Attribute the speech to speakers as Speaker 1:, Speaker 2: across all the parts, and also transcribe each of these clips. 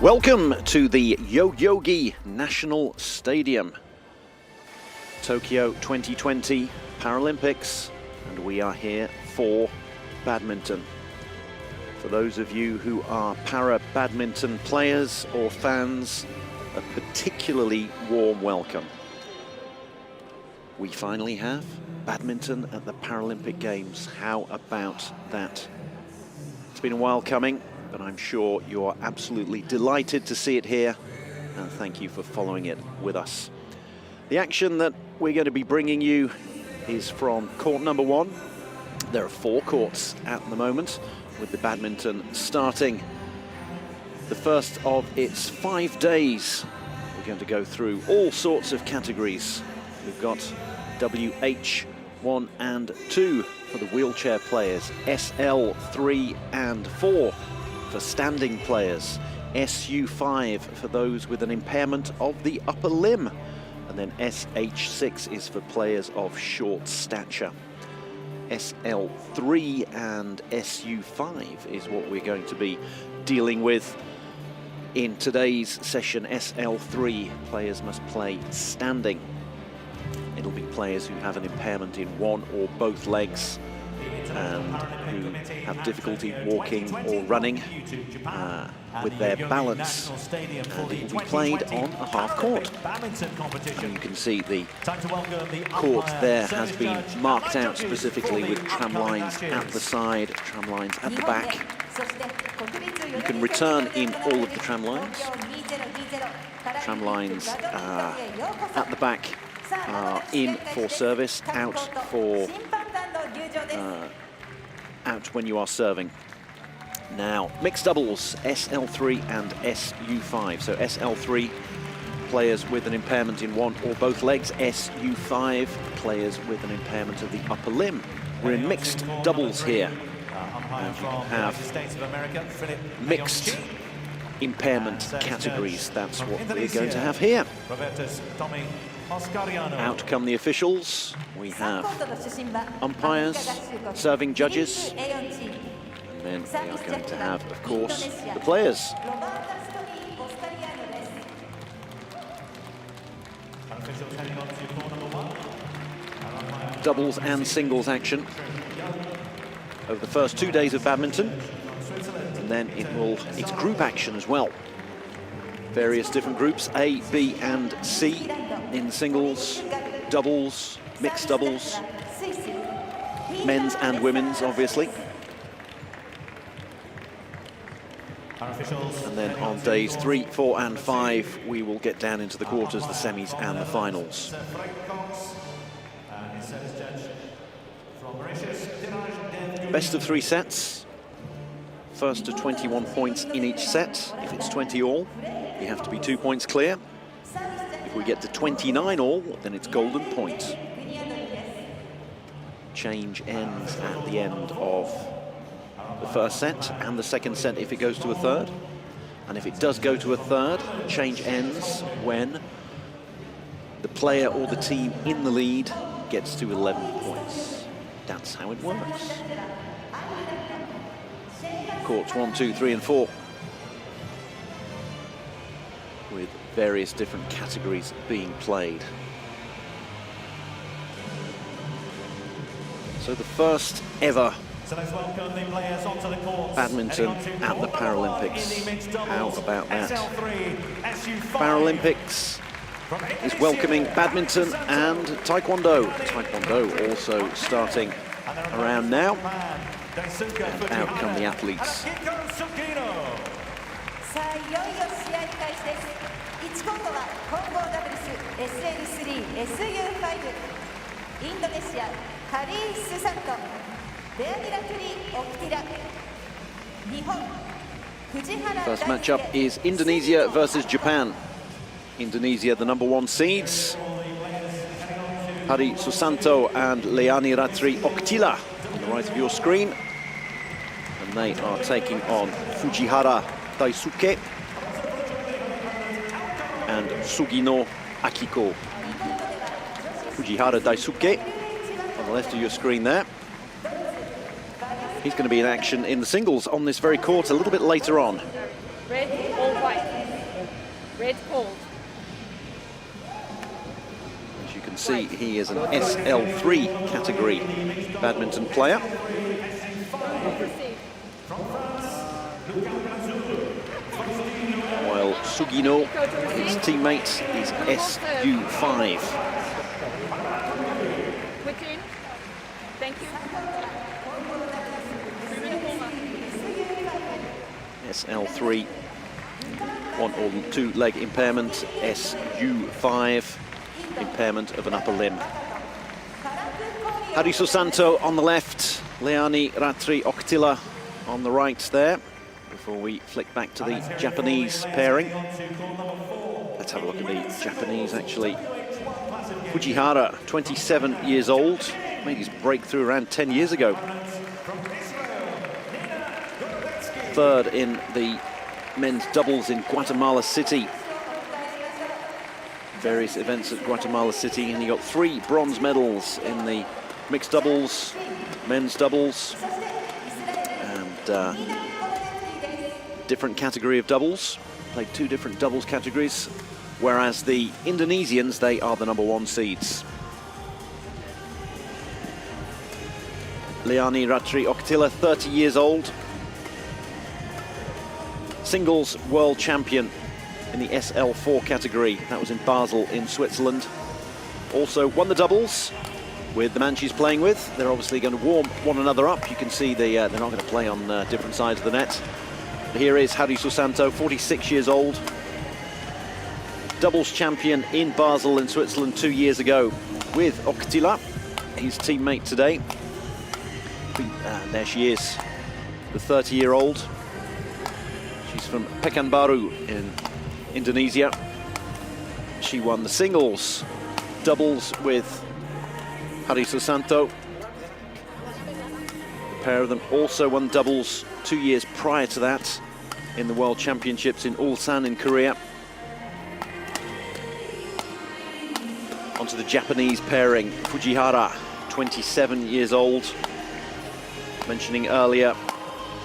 Speaker 1: Welcome to the Yoyogi National Stadium. Tokyo 2020 Paralympics, and we are here for badminton. For those of you who are para-badminton players or fans, a particularly warm welcome. We finally have badminton at the Paralympic Games. How about that? It's been a while coming, but I'm sure you're absolutely delighted to see it here, and thank you for following it with us. The action that we're going to be bringing you is from court number 1. There are 4 courts at the moment, with the badminton starting the first of its 5 days. We're going to go through all sorts of categories. We've got WH1 and 2 for the wheelchair players, SL3 and 4 for standing players, SU5 for those with an impairment of the upper limb, and then SH6 is for players of short stature. SL3 and SU5 is what we're going to be dealing with in today's session. SL3 players must play standing. It'll be players who have an impairment in one or both legs and who have difficulty walking or running with their balance, and it will be played on a half court. And you can see the court there has been marked out specifically with tram lines at the side, tram lines at the back. You can return in all of the tram lines. Tram lines at the back are in for service, out for out when you are serving. Now, mixed doubles, SL3 and SU5. So SL3, players with an impairment in one or both legs. SU5, players with an impairment of the upper limb. We're in mixed doubles here. And you can have mixed impairment categories. That's what we're going to have here. Out come the officials. We have umpires, serving judges, and then we are going to have, of course, the players. Doubles and singles action over the first 2 days of badminton, and then it's group action as well. Various different groups, A, B and C in singles, doubles, mixed doubles, men's and women's, obviously. And then on days 3, 4 and 5, we will get down into the quarters, the semis and the finals. Best of 3 sets. First to 21 points in each set. If it's 20 all, you have to be 2 points clear. If we get to 29 all, then it's golden point. Change ends at the end of the first set and the second set if it goes to a third. And if it does go to a third, change ends when the player or the team in the lead gets to 11 points. That's how it works. Courts 1, 2, 3 and 4. With various different categories being played. So the first ever badminton at the Paralympics. How about that? Paralympics is welcoming badminton and taekwondo. Taekwondo also starting around now. And out come the athletes. First matchup is Indonesia versus Japan. Indonesia, the #1 seeds. Hari Susanto and Leani Ratri Oktila on the right of your screen. And they are taking on Fujihara Daisuke and Sugino Akiko. Fujihara Daisuke on the left of your screen there. He's going to be in action in the singles on this very court a little bit later on.
Speaker 2: Red, all white. Red hold.
Speaker 1: As you can see, he is an SL3 category badminton player. While Sugino, his teammate, is SU5.
Speaker 2: Quick in. Thank you.
Speaker 1: SL3, one or two leg impairment. SU5, impairment of an upper limb. Hari Susanto on the left, Leani Ratri Oktila on the right there. Before we flick back to the Japanese pairing. Let's have a look at the Japanese, actually. Fujihara, 27 years old, made his breakthrough around 10 years ago. Third in the men's doubles in Guatemala City. Various events at Guatemala City, and he got 3 bronze medals in the mixed doubles, men's doubles, and different category of doubles. Played 2 different doubles categories, whereas the Indonesians, they are the #1 seeds. Leani Ratri Oktila, 30 years old. Singles world champion in the SL4 category. That was in Basel in Switzerland. Also won the doubles with the man she's playing with. They're obviously going to warm one another up. You can see they're not going to play on different sides of the net. Here is Hari Susanto, 46 years old. Doubles champion in Basel in Switzerland 2 years ago with Oktila, his teammate today. There she is, the 30-year-old. She's from Pekanbaru in Indonesia. She won the singles doubles with Hari Susanto. The pair of them also won doubles 2 years prior to that in the World Championships in Ulsan in Korea. Onto the Japanese pairing, Fujihara, 27 years old. Mentioning earlier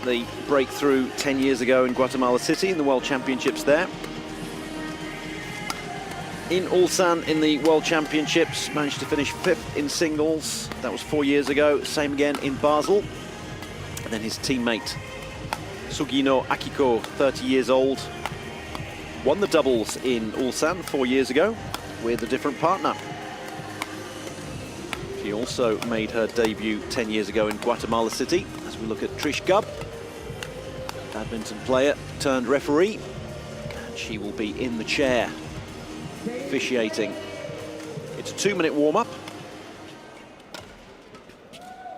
Speaker 1: the breakthrough 10 years ago in Guatemala City in the World Championships there. In Ulsan in the World Championships, managed to finish 5th in singles. That was 4 years ago. Same again in Basel. And then his teammate, Sugino Akiko, 30 years old, won the doubles in Ulsan 4 years ago with a different partner. She also made her debut 10 years ago in Guatemala City. As we look at Trish Gubb, badminton player turned referee, and she will be in the chair officiating. It's a 2-minute warm-up.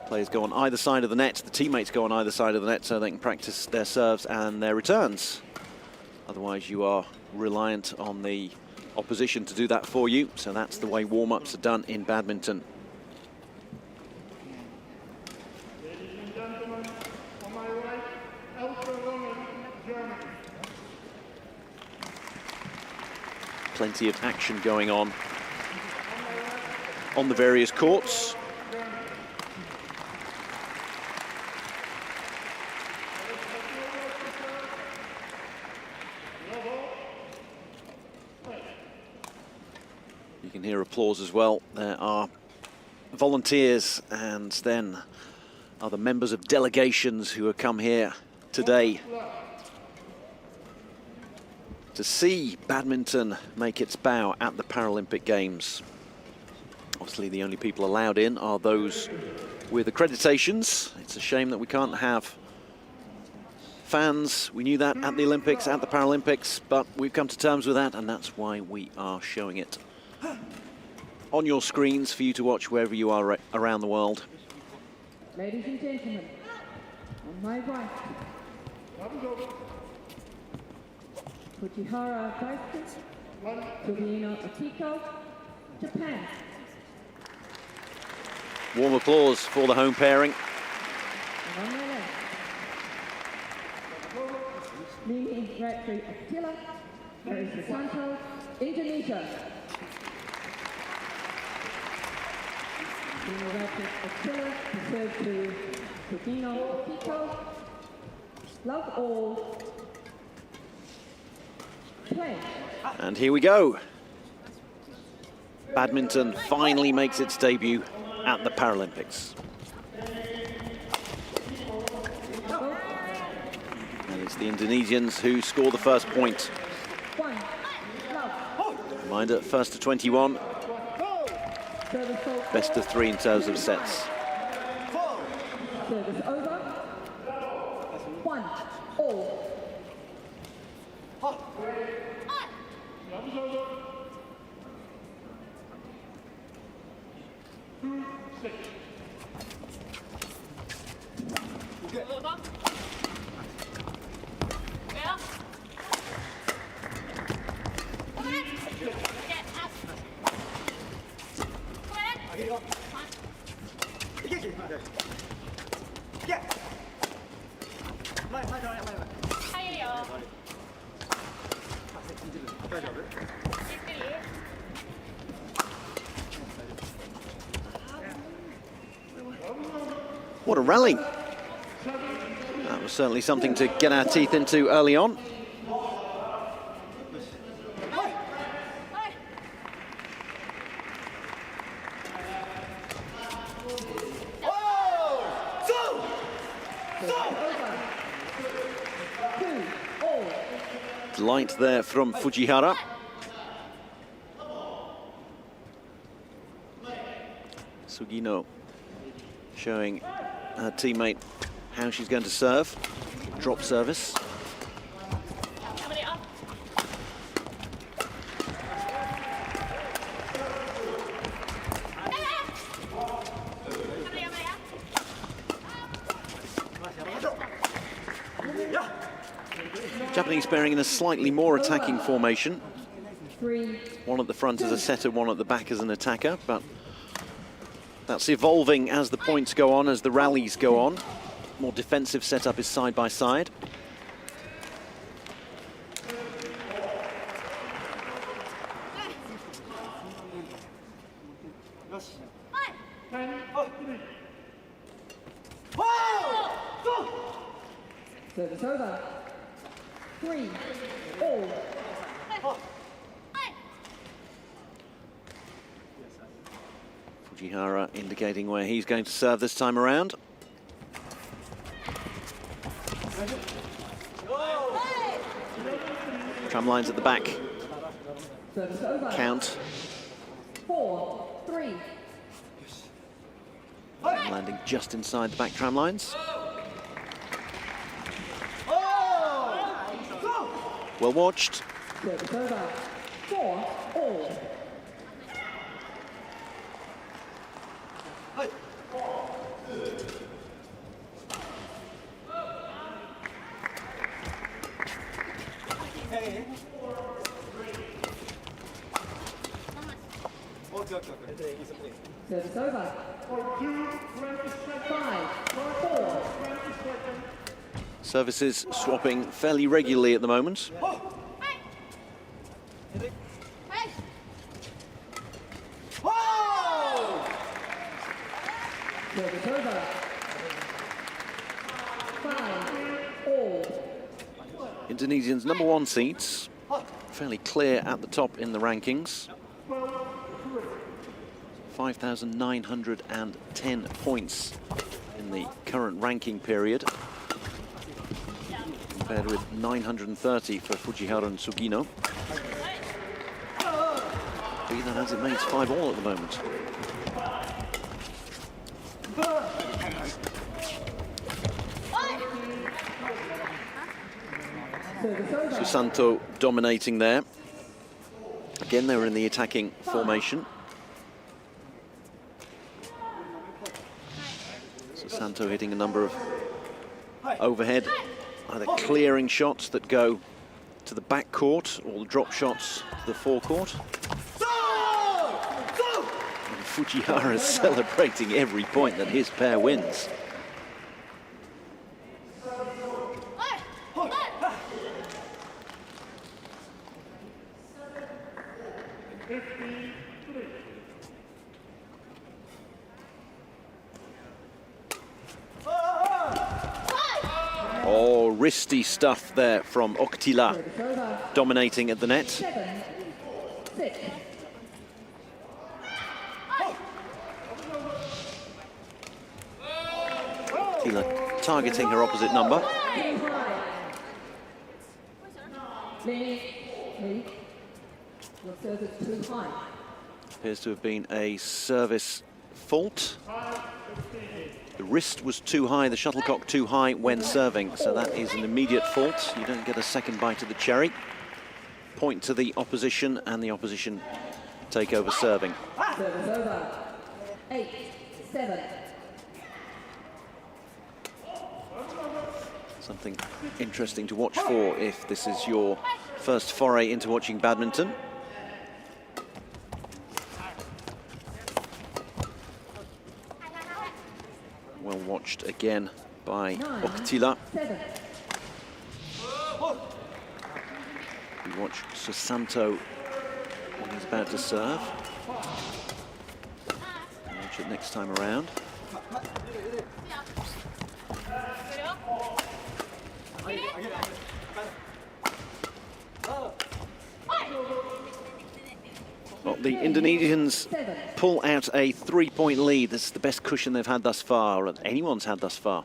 Speaker 1: Players go on either side of the net, the teammates go on either side of the net so they can practice their serves and their returns. Otherwise you are reliant on the opposition to do that for you, so that's the way warm-ups are done in badminton. Plenty of action going on the various courts. You can hear applause as well. There are volunteers and then other members of delegations who have come here today to see badminton make its bow at the Paralympic Games. Obviously, the only people allowed in are those with accreditations. It's a shame that we can't have fans. We knew that at the Olympics, at the Paralympics, but we've come to terms with that, and that's why we are showing it on your screens for you to watch wherever you are around the world.
Speaker 3: Ladies and gentlemen, on my right, Fujihara Daisuke, Sugino Akiko, Japan.
Speaker 1: Warm applause for the home pairing.
Speaker 3: And on my left, Leani Ratri Oktila, Hari Susanto, Indonesia. Leani Ratri Oktila to serve to Sugino Akiko. Love all. Play.
Speaker 1: And here we go. Badminton finally makes its debut at the Paralympics. And it's the Indonesians who score the first point. Reminder, first to 21. Best of 3 in terms of sets.
Speaker 3: Service over. 1-all.
Speaker 1: What a rally. That was certainly something to get our teeth into early on. Light there from Fujihara. Sugino showing her teammate how she's going to serve. Drop service. Japanese pairing in a slightly more attacking formation. One at the front as a setter, one at the back as an attacker, but that's evolving as the points go on, as the rallies go on. More defensive setup is side by side.
Speaker 3: Service over. 3-all.
Speaker 1: Fujihara indicating where he's going to serve this time around. Tram lines at the back. Count.
Speaker 3: 4-3.
Speaker 1: Landing just inside the back tram lines. Well watched.
Speaker 3: Service over. 4-all. Service over. 5-4.
Speaker 1: Services swapping fairly regularly at the moment.
Speaker 3: Service over. 5-all.
Speaker 1: Indonesians' #1 seeds, fairly clear at the top in the rankings. 5,910 points in the current ranking period, compared with 930 for Fujihara and Sugino. Be that as it may, it's 5-all at the moment. Susanto dominating there. Again, they were in the attacking formation. Susanto hitting a number of overhead, either clearing shots that go to the back court or the drop shots to the forecourt. And Fujihara is celebrating every point that his pair wins. wristy stuff there from Oktila, dominating at the net.
Speaker 3: 7-6.
Speaker 1: Oktila targeting her opposite number.
Speaker 3: Your service too high.
Speaker 1: Appears to have been a service fault. The wrist was too high, the shuttlecock too high when serving, so that is an immediate fault. You don't get a second bite of the cherry. Point to the opposition, and the opposition take over serving.
Speaker 3: Service over. 8-7.
Speaker 1: Something interesting to watch for if this is your first foray into watching badminton. Well watched again by Oktila.
Speaker 3: 9-7.
Speaker 1: We watch Susanto when he's about to serve. Watch it next time around. Well, the Indonesians pull out a 3-point lead. This is the best cushion they've had thus far, or anyone's had thus far.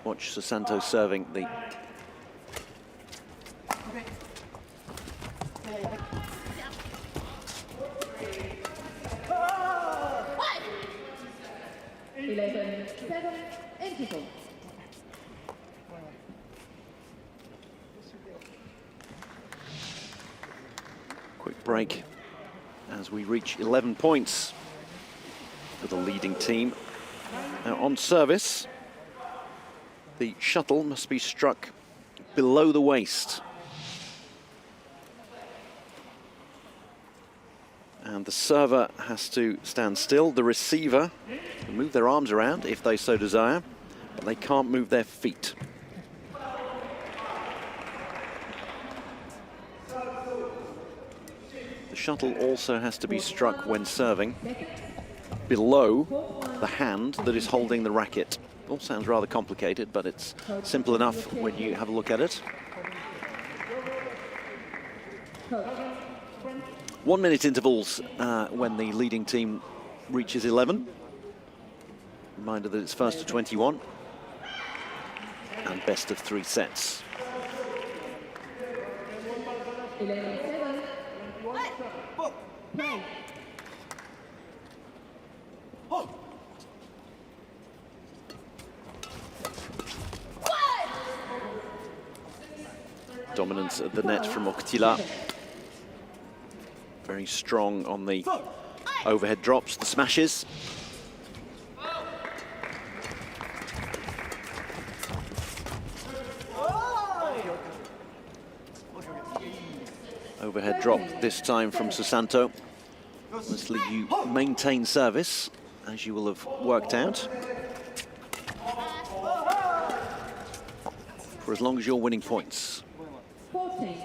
Speaker 1: Watch Susanto serving the...
Speaker 3: Interval.
Speaker 1: Quick break as we reach 11 points for the leading team. Now on service, the shuttle must be struck below the waist. And the server has to stand still. The receiver can move their arms around if they so desire, but they can't move their feet. The shuttle also has to be struck when serving below the hand that is holding the racket. All sounds rather complicated, but it's simple enough when you have a look at it. 1 minute intervals when the leading team reaches 11. Reminder that it's first to 21 and best of 3 sets.
Speaker 3: 11-7. Play.
Speaker 1: Dominance at the net from Oktila. Very strong on the overhead drops, the smashes. Overhead drop this time from Susanto. Obviously you maintain service, as you will have worked out, for as long as you're winning points.
Speaker 3: 14-7.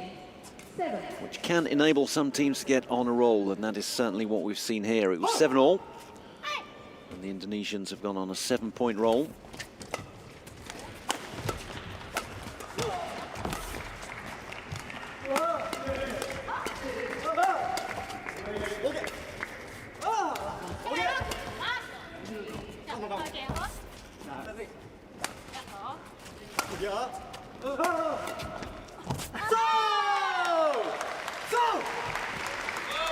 Speaker 1: Which can enable some teams to get on a roll, and that is certainly what we've seen here. It was 7-all, and the Indonesians have gone on a 7-point roll.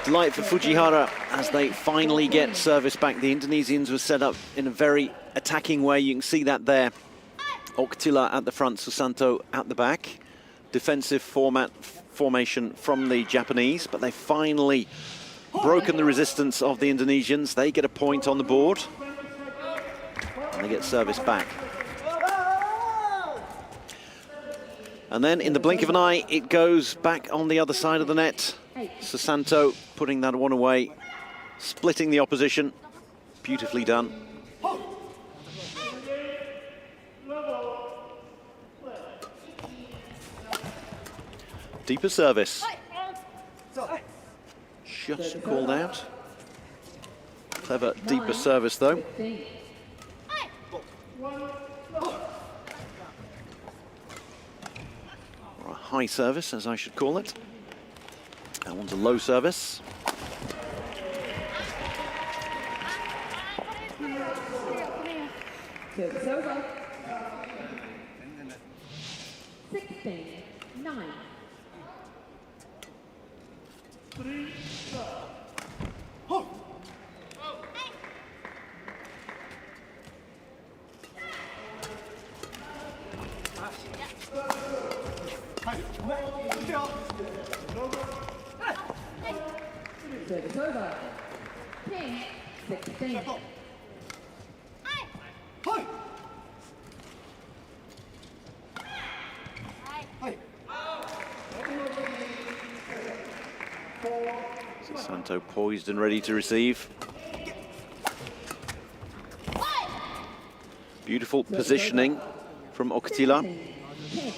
Speaker 1: Delight for Fujihara as they finally get service back. The Indonesians were set up in a very attacking way. You can see that there. Oktila at the front, Susanto at the back. Defensive formation from the Japanese, but they finally broken the resistance of the Indonesians. They get a point on the board, and they get service back. And then in the blink of an eye, it goes back on the other side of the net. Susanto putting that one away, splitting the opposition. Beautifully done. Deeper service. Just called out. Clever, deeper service, though.
Speaker 3: 15.
Speaker 1: Or a high service, as I should call it. That one's a low service.
Speaker 3: Service over. 16-9. Service over. 10-16.
Speaker 1: Santo poised and ready to receive. Beautiful positioning from Okatila.
Speaker 3: 10.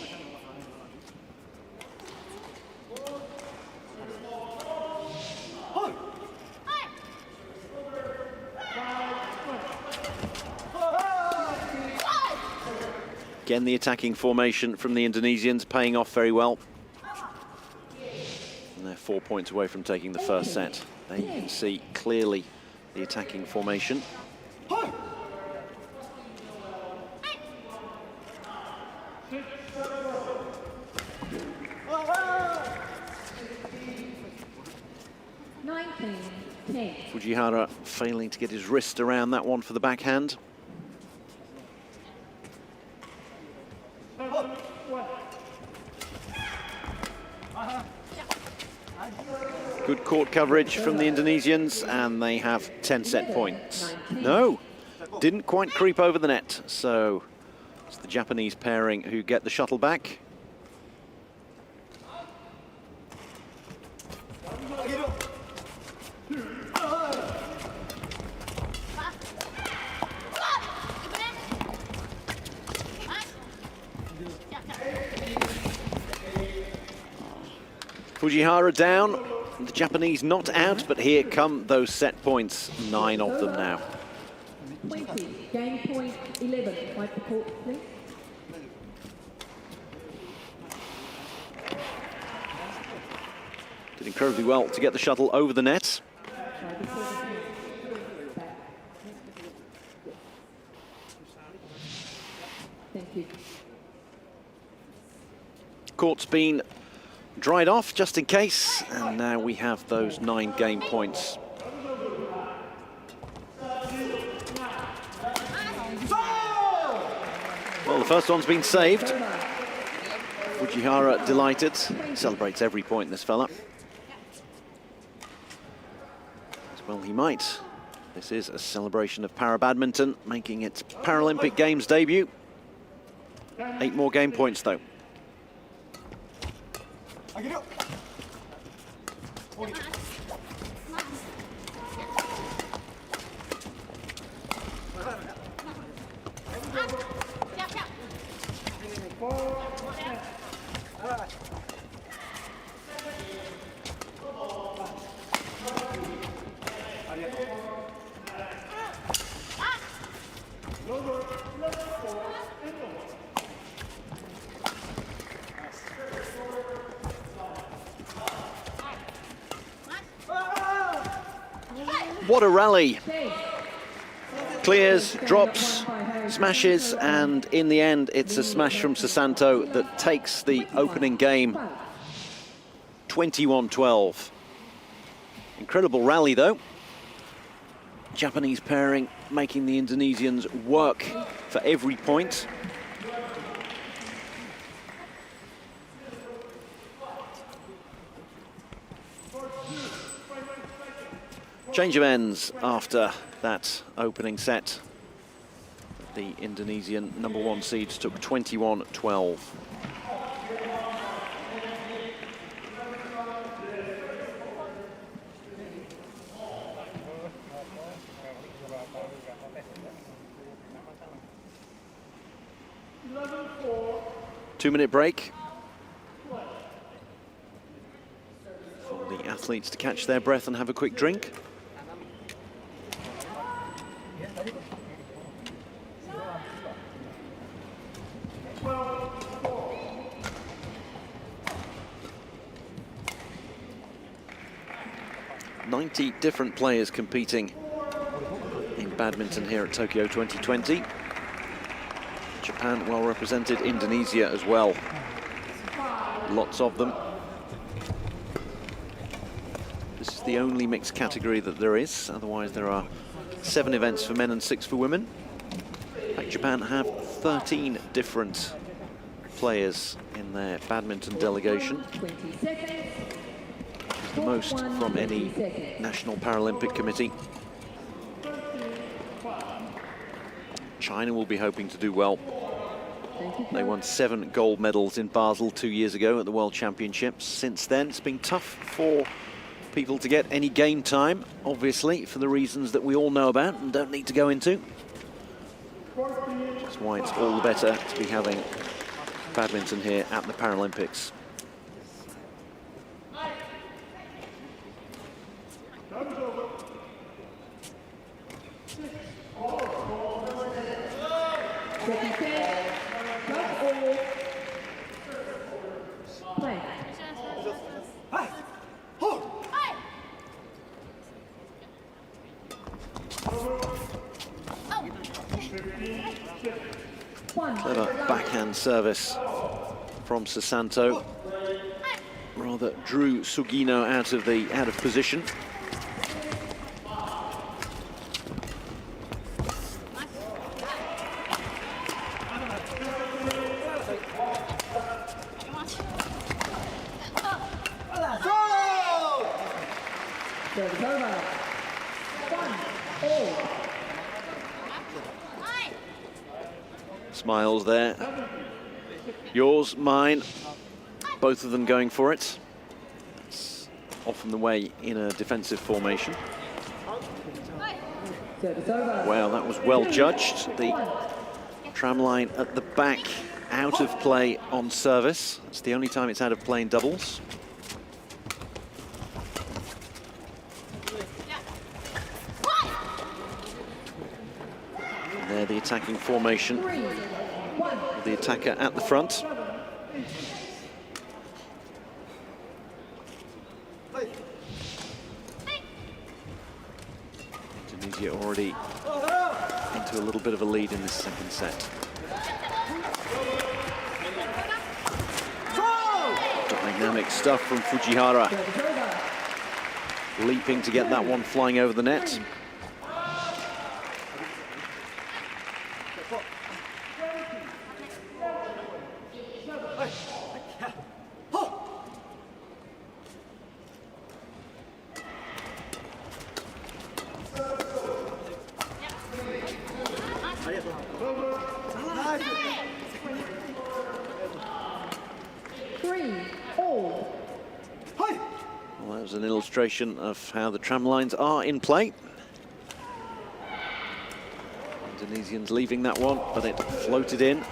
Speaker 1: Again, the attacking formation from the Indonesians paying off very well. And they're 4 points away from taking the first set. There you can see clearly the attacking formation. Fujihara failing to get his wrist around that one for the backhand. Good court coverage from the Indonesians, and they have 10 set points. No, didn't quite creep over the net, so it's the Japanese pairing who get the shuttle back. Fujihara down, the Japanese not out, but here come those set points, 9 of them now.
Speaker 3: 20, game point 11. Wipe the court, please.
Speaker 1: Did incredibly well to get the shuttle over the net.
Speaker 3: Thank you.
Speaker 1: Court's been dried off just in case, and now we have those 9 game points. Well, the first one's been saved. Fujihara delighted. Celebrates every point, this fella. As well he might. This is a celebration of para badminton, making its Paralympic Games debut. 8 more game points, though. What a rally. Clears, drops, smashes, and in the end, it's a smash from Susanto that takes the opening game 21-12. Incredible rally, though. Japanese pairing making the Indonesians work for every point. Change of ends after that opening set. The Indonesian #1 seeds took 21-12. Two-minute break for the athletes to catch their breath and have a quick drink. 90 different players competing in badminton here at Tokyo 2020. Japan well represented, Indonesia as well. Lots of them. This is the only mixed category that there is. Otherwise, there are 7 events for men and 6 for women. In fact, Japan have 13 different players in their badminton delegation.
Speaker 3: 20 seconds.
Speaker 1: The most from any National Paralympic Committee. China will be hoping to do well. They won 7 gold medals in Basel 2 years ago at the World Championships. Since then, it's been tough for people to get any game time, obviously, for the reasons that we all know about and don't need to go into. That's why it's all the better to be having badminton here at the Paralympics. Clever backhand service from Susanto. Rather drew Sugino out of position. Smiles there. Yours, mine. Both of them going for it. It's often the way in a defensive formation. Well, that was well judged. The tram line at the back out of play on service. It's the only time it's out of play in doubles. And there the attacking formation. The attacker at the front. Indonesia already into a little bit of a lead in this second set. Dynamic stuff from Fujihara. Leaping to get that one flying over the net. Well, that was an illustration of how the tram lines are in play. Indonesians leaving that one, but it floated in.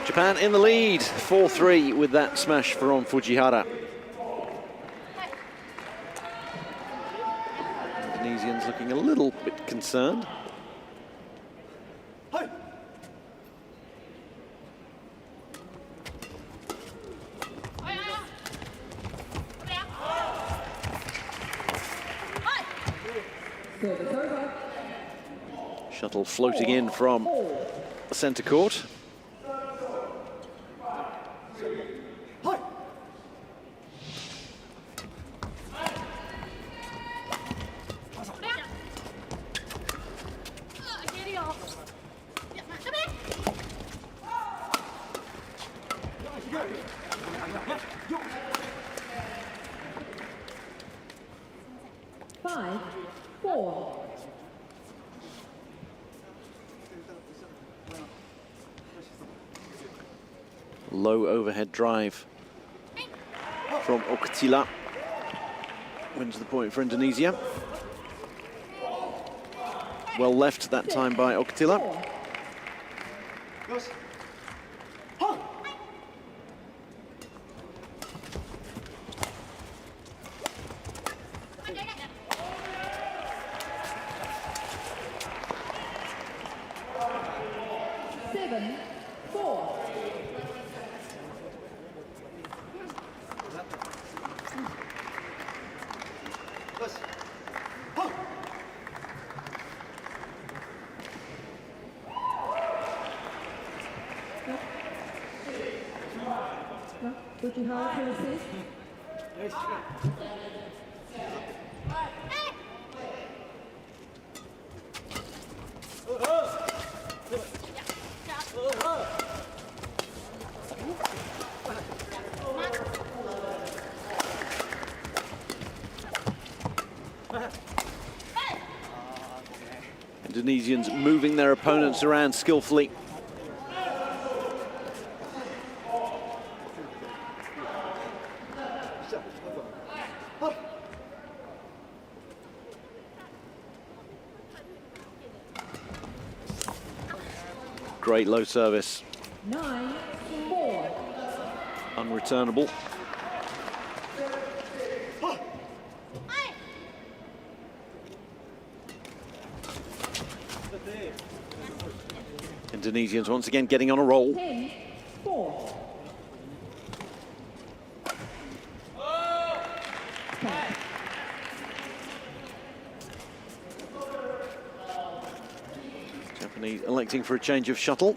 Speaker 1: Japan in the lead, 4-3 with that smash from Fujihara. Indonesians looking a little bit concerned. Shuttle floating in from the centre court. Low overhead drive from Oktila. Wins the point for Indonesia. Well left that time by Oktila.
Speaker 3: 7-4. Fujihara to assist.
Speaker 1: Indonesians moving their opponents around skillfully. Great low service.
Speaker 3: 9-4.
Speaker 1: Unreturnable. Indonesians once again getting on a roll.
Speaker 3: 10-4.
Speaker 1: Japanese electing for a change of shuttle.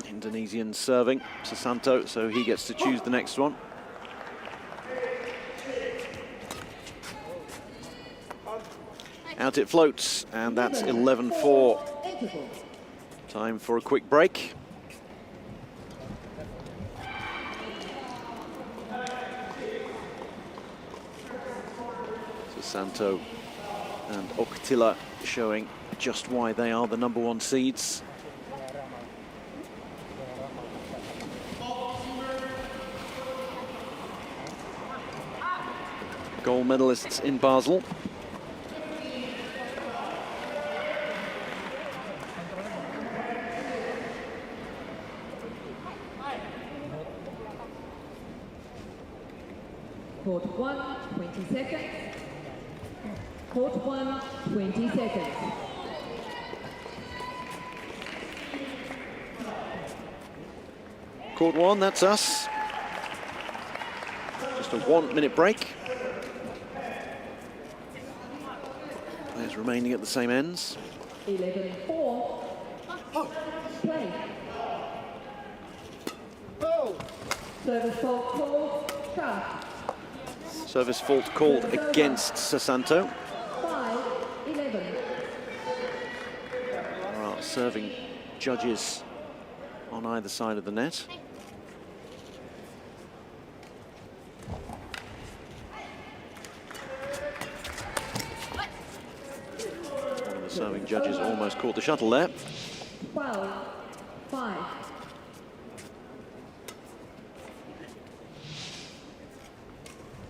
Speaker 1: Indonesian serving Susanto, so he gets to choose the next one. Out it floats, and that's 11-4. Time for a quick break. Susanto and Oktila showing just why they are the #1 seeds. Gold medalists in Basel.
Speaker 3: Court 1, 20 seconds. Court 1, 20 seconds.
Speaker 1: Court 1, that's us. Just a 1-minute break. Players remaining at the same ends.
Speaker 3: 11-4. Play. Service fault called. Trust.
Speaker 1: Service fault called against Susanto.
Speaker 3: 5-11.
Speaker 1: There are serving judges on either side of the net. One of the serving judges almost caught the shuttle there.
Speaker 3: 12-5.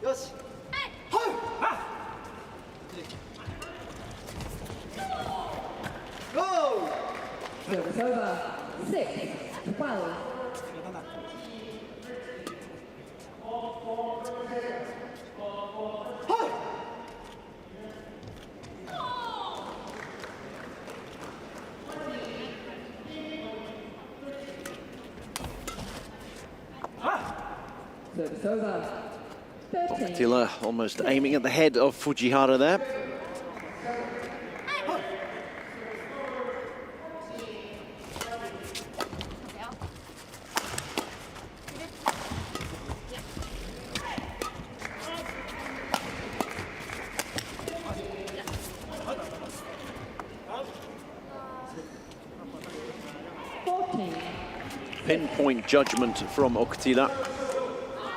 Speaker 4: Yes. Go!
Speaker 3: Service over. 6-12. Service over. 13.
Speaker 1: Tila almost aiming at the head of Fujihara there. Pinpoint judgment from Oktila.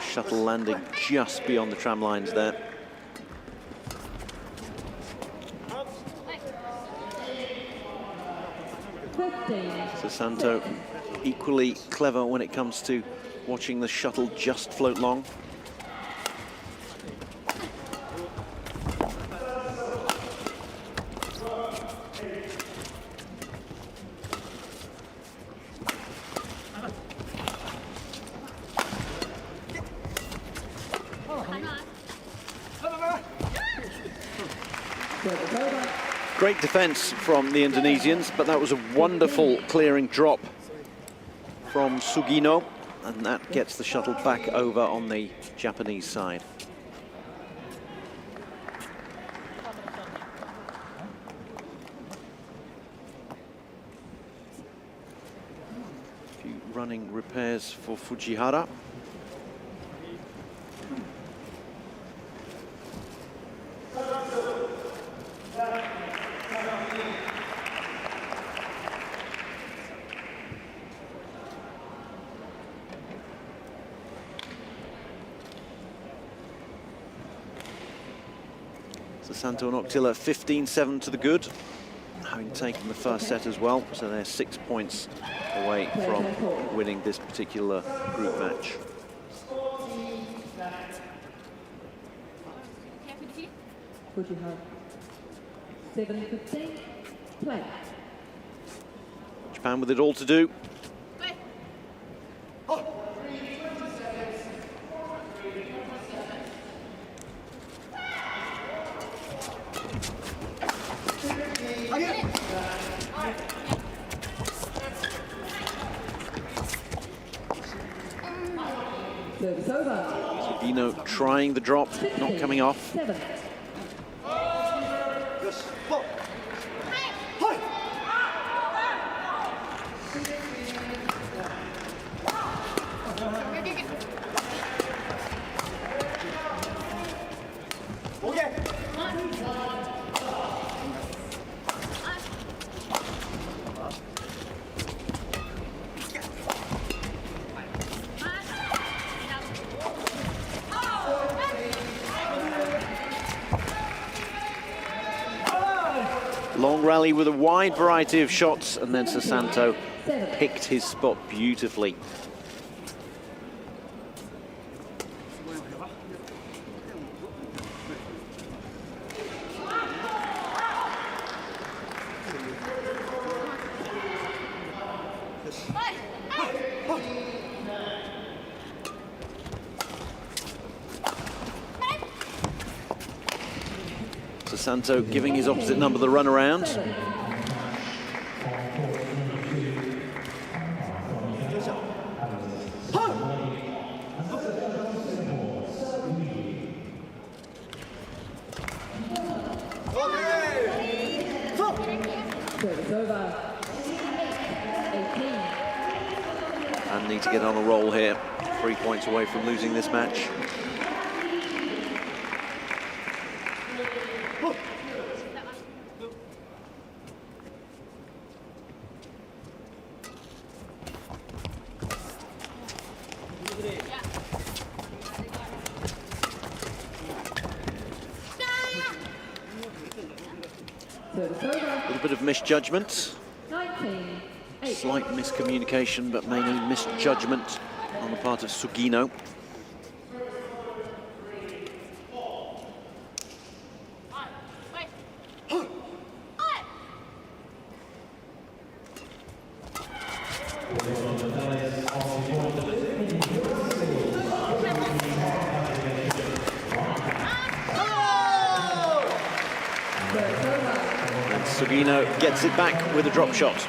Speaker 1: Shuttle landing just beyond the tram lines there. Susanto equally clever when it comes to watching the shuttle just float long. Great defense from the Indonesians, but that was a wonderful clearing drop from Sugino, and that gets the shuttle back over on the Japanese side. A few running repairs for Fujihara. Susanto and Octilla 15-7 to the good, having taken the first set as well, so they're 6 points away from winning this particular group match.
Speaker 3: Fujihara. 7-15. Play.
Speaker 1: Japan with it all to do.
Speaker 3: Service over.
Speaker 1: Sugino trying the drop, not coming off.
Speaker 3: 7.
Speaker 1: Long rally with a wide variety of shots, and then Susanto picked his spot beautifully. Susanto giving his opposite number the run around.
Speaker 3: Service over. 18.
Speaker 1: And need to get on a roll here. 3 points away from losing this match. A little bit of misjudgment,
Speaker 3: 19.
Speaker 1: slight miscommunication, but mainly misjudgment on the part of Sugino. And Sugino gets it back with a drop shot.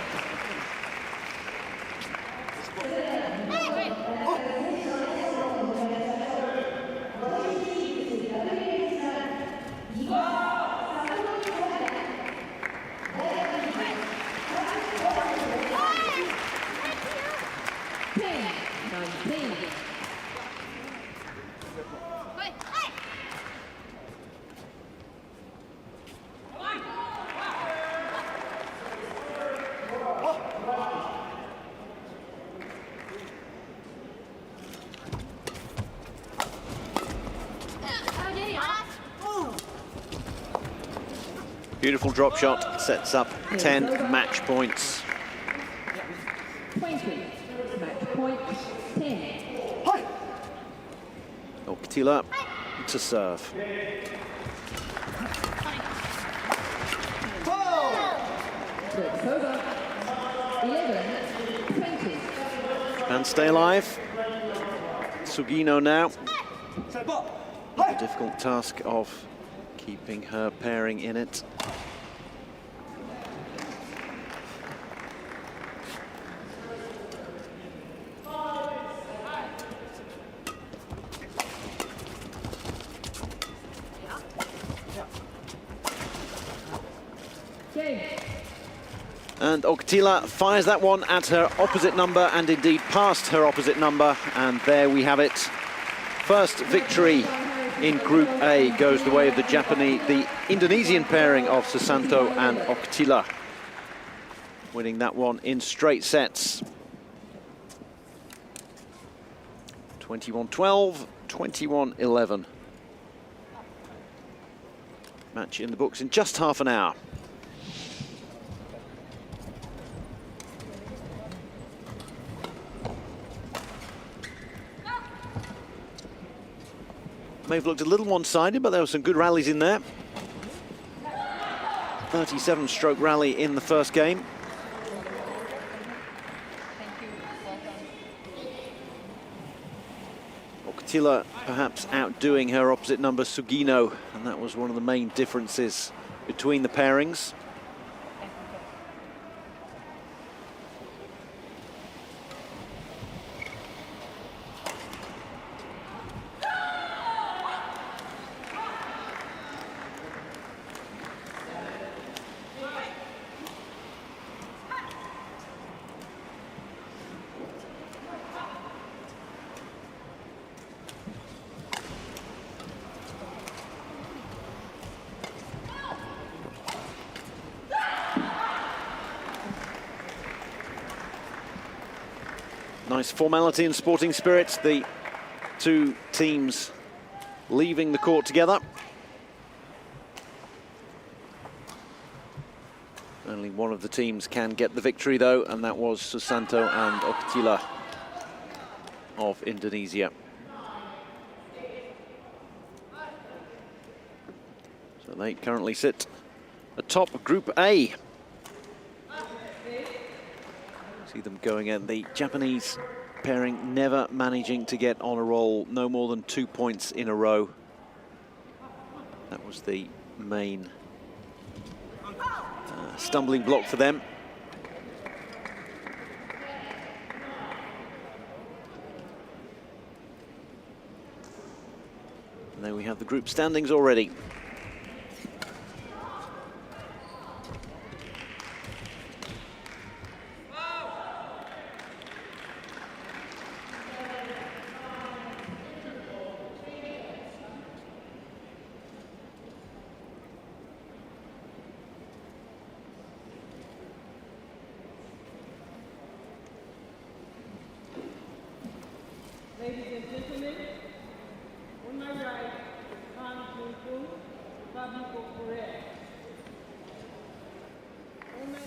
Speaker 1: Beautiful drop shot, sets up 10 match points.
Speaker 3: 20. Match point 10.
Speaker 1: Octilla to serve.
Speaker 3: Service over. 11-20.
Speaker 1: And stay alive. Sugino now. The difficult task of keeping her pairing in it. And Oktila fires that one at her opposite number, and indeed past her opposite number. And there we have it. First victory in Group A goes the way of the Indonesian pairing of Susanto and Oktila, winning that one in straight sets. 21-12, 21-11. Match in the books in just half an hour. May have looked a little one-sided, but there were some good rallies in there. 37-stroke rally in the first game. Oktila perhaps outdoing her opposite number, Sugino, and that was one of the main differences between the pairings. Nice formality and sporting spirit. The two teams leaving the court together. Only one of the teams can get the victory though, and that was Susanto and Oktila of Indonesia. So they currently sit atop Group A. See them going in. The Japanese pairing never managing to get on a roll, no more than 2 points in a row. That was the main stumbling block for them. And there we have the group standings already.
Speaker 3: Ladies and gentlemen, on my right, Han Jung-kun, Fabio Correa. On my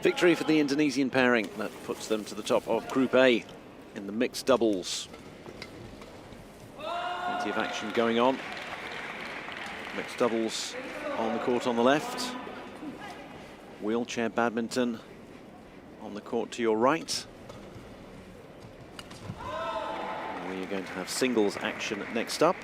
Speaker 1: Victory for the Indonesian pairing. That puts them to the top of Group A in the mixed doubles. Plenty of action going on. Mixed doubles on the court on the left. Wheelchair badminton on the court to your right. We are going to have singles action next up.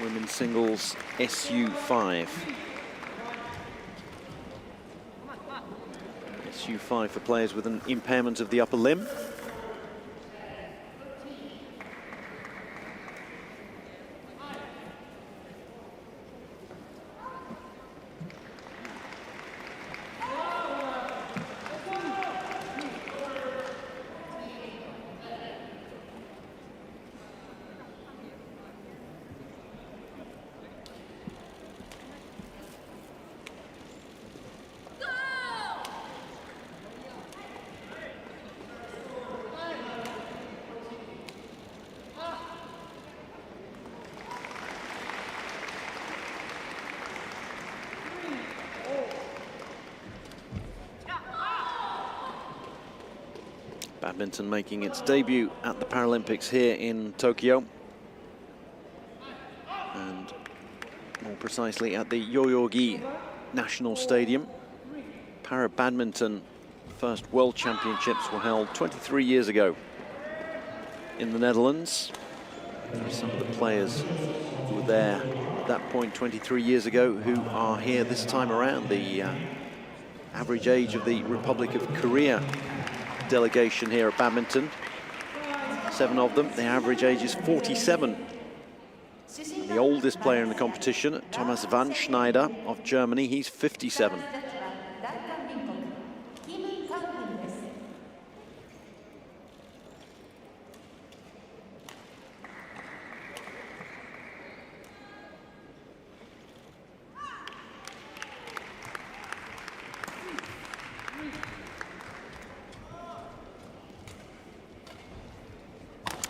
Speaker 1: Women's singles SU5. SU5 for players with an impairment of the upper limb. Badminton making its debut at the Paralympics here in Tokyo. And more precisely at the Yoyogi National Stadium. Para-badminton first World Championships were held 23 years ago in the Netherlands. There are some of the players who were there at that point 23 years ago who are here this time around. The average age of the Republic of Korea delegation here at badminton, 7 of them, the average age is 47. And the oldest player in the competition, Thomas van Schneider of Germany, he's 57.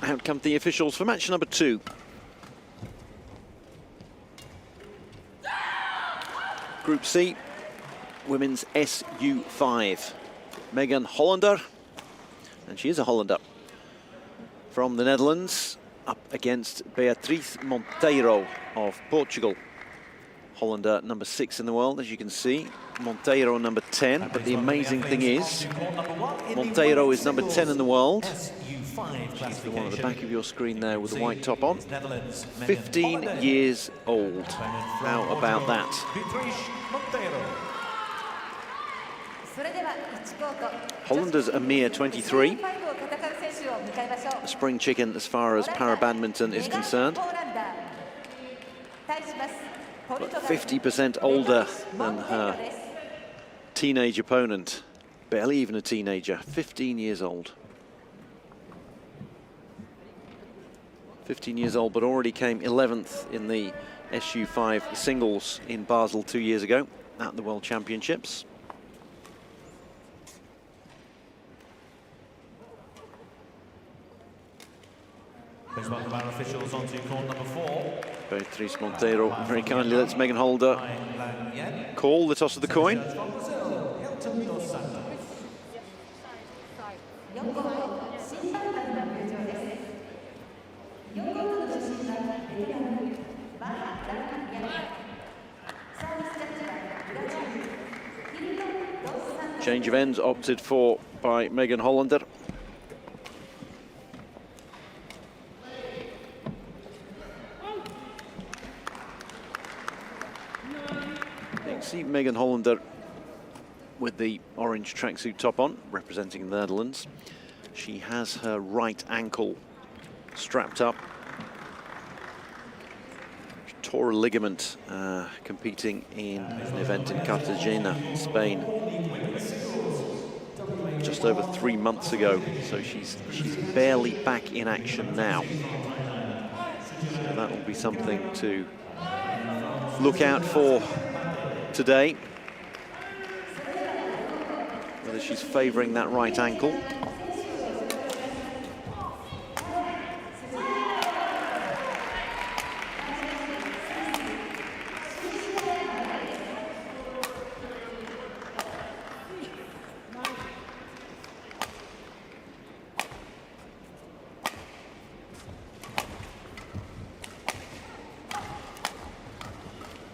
Speaker 1: Out come the officials for match number 2. Group C, women's SU5. Megan Hollander, and she is a Hollander, from the Netherlands, up against Beatriz Monteiro of Portugal. Hollander number 6 in the world, as you can see. Monteiro number 10, but the amazing thing is, Monteiro is number 10 in the world. She's the one at the back of your screen there with the white top on. 15 years old. How about that? Hollander's a mere 23. A spring chicken as far as para-badminton is concerned. But 50% older than her teenage opponent. Barely even a teenager, 15 years old. 15 years old, but already came 11th in the SU5 singles in Basel 2 years ago at the World Championships.
Speaker 5: Please welcome our officials onto court number 4.
Speaker 1: Beatriz Monteiro very kindly lets Megan Hollander call the toss of the coin. Change of ends opted for by Megan Hollander. You can see Megan Hollander with the orange tracksuit top on, representing the Netherlands. She has her right ankle strapped up. She tore a ligament competing in an event in Cartagena, Spain, just over 3 months ago. So she's barely back in action now. So that will be something to look out for today. Whether she's favouring that right ankle.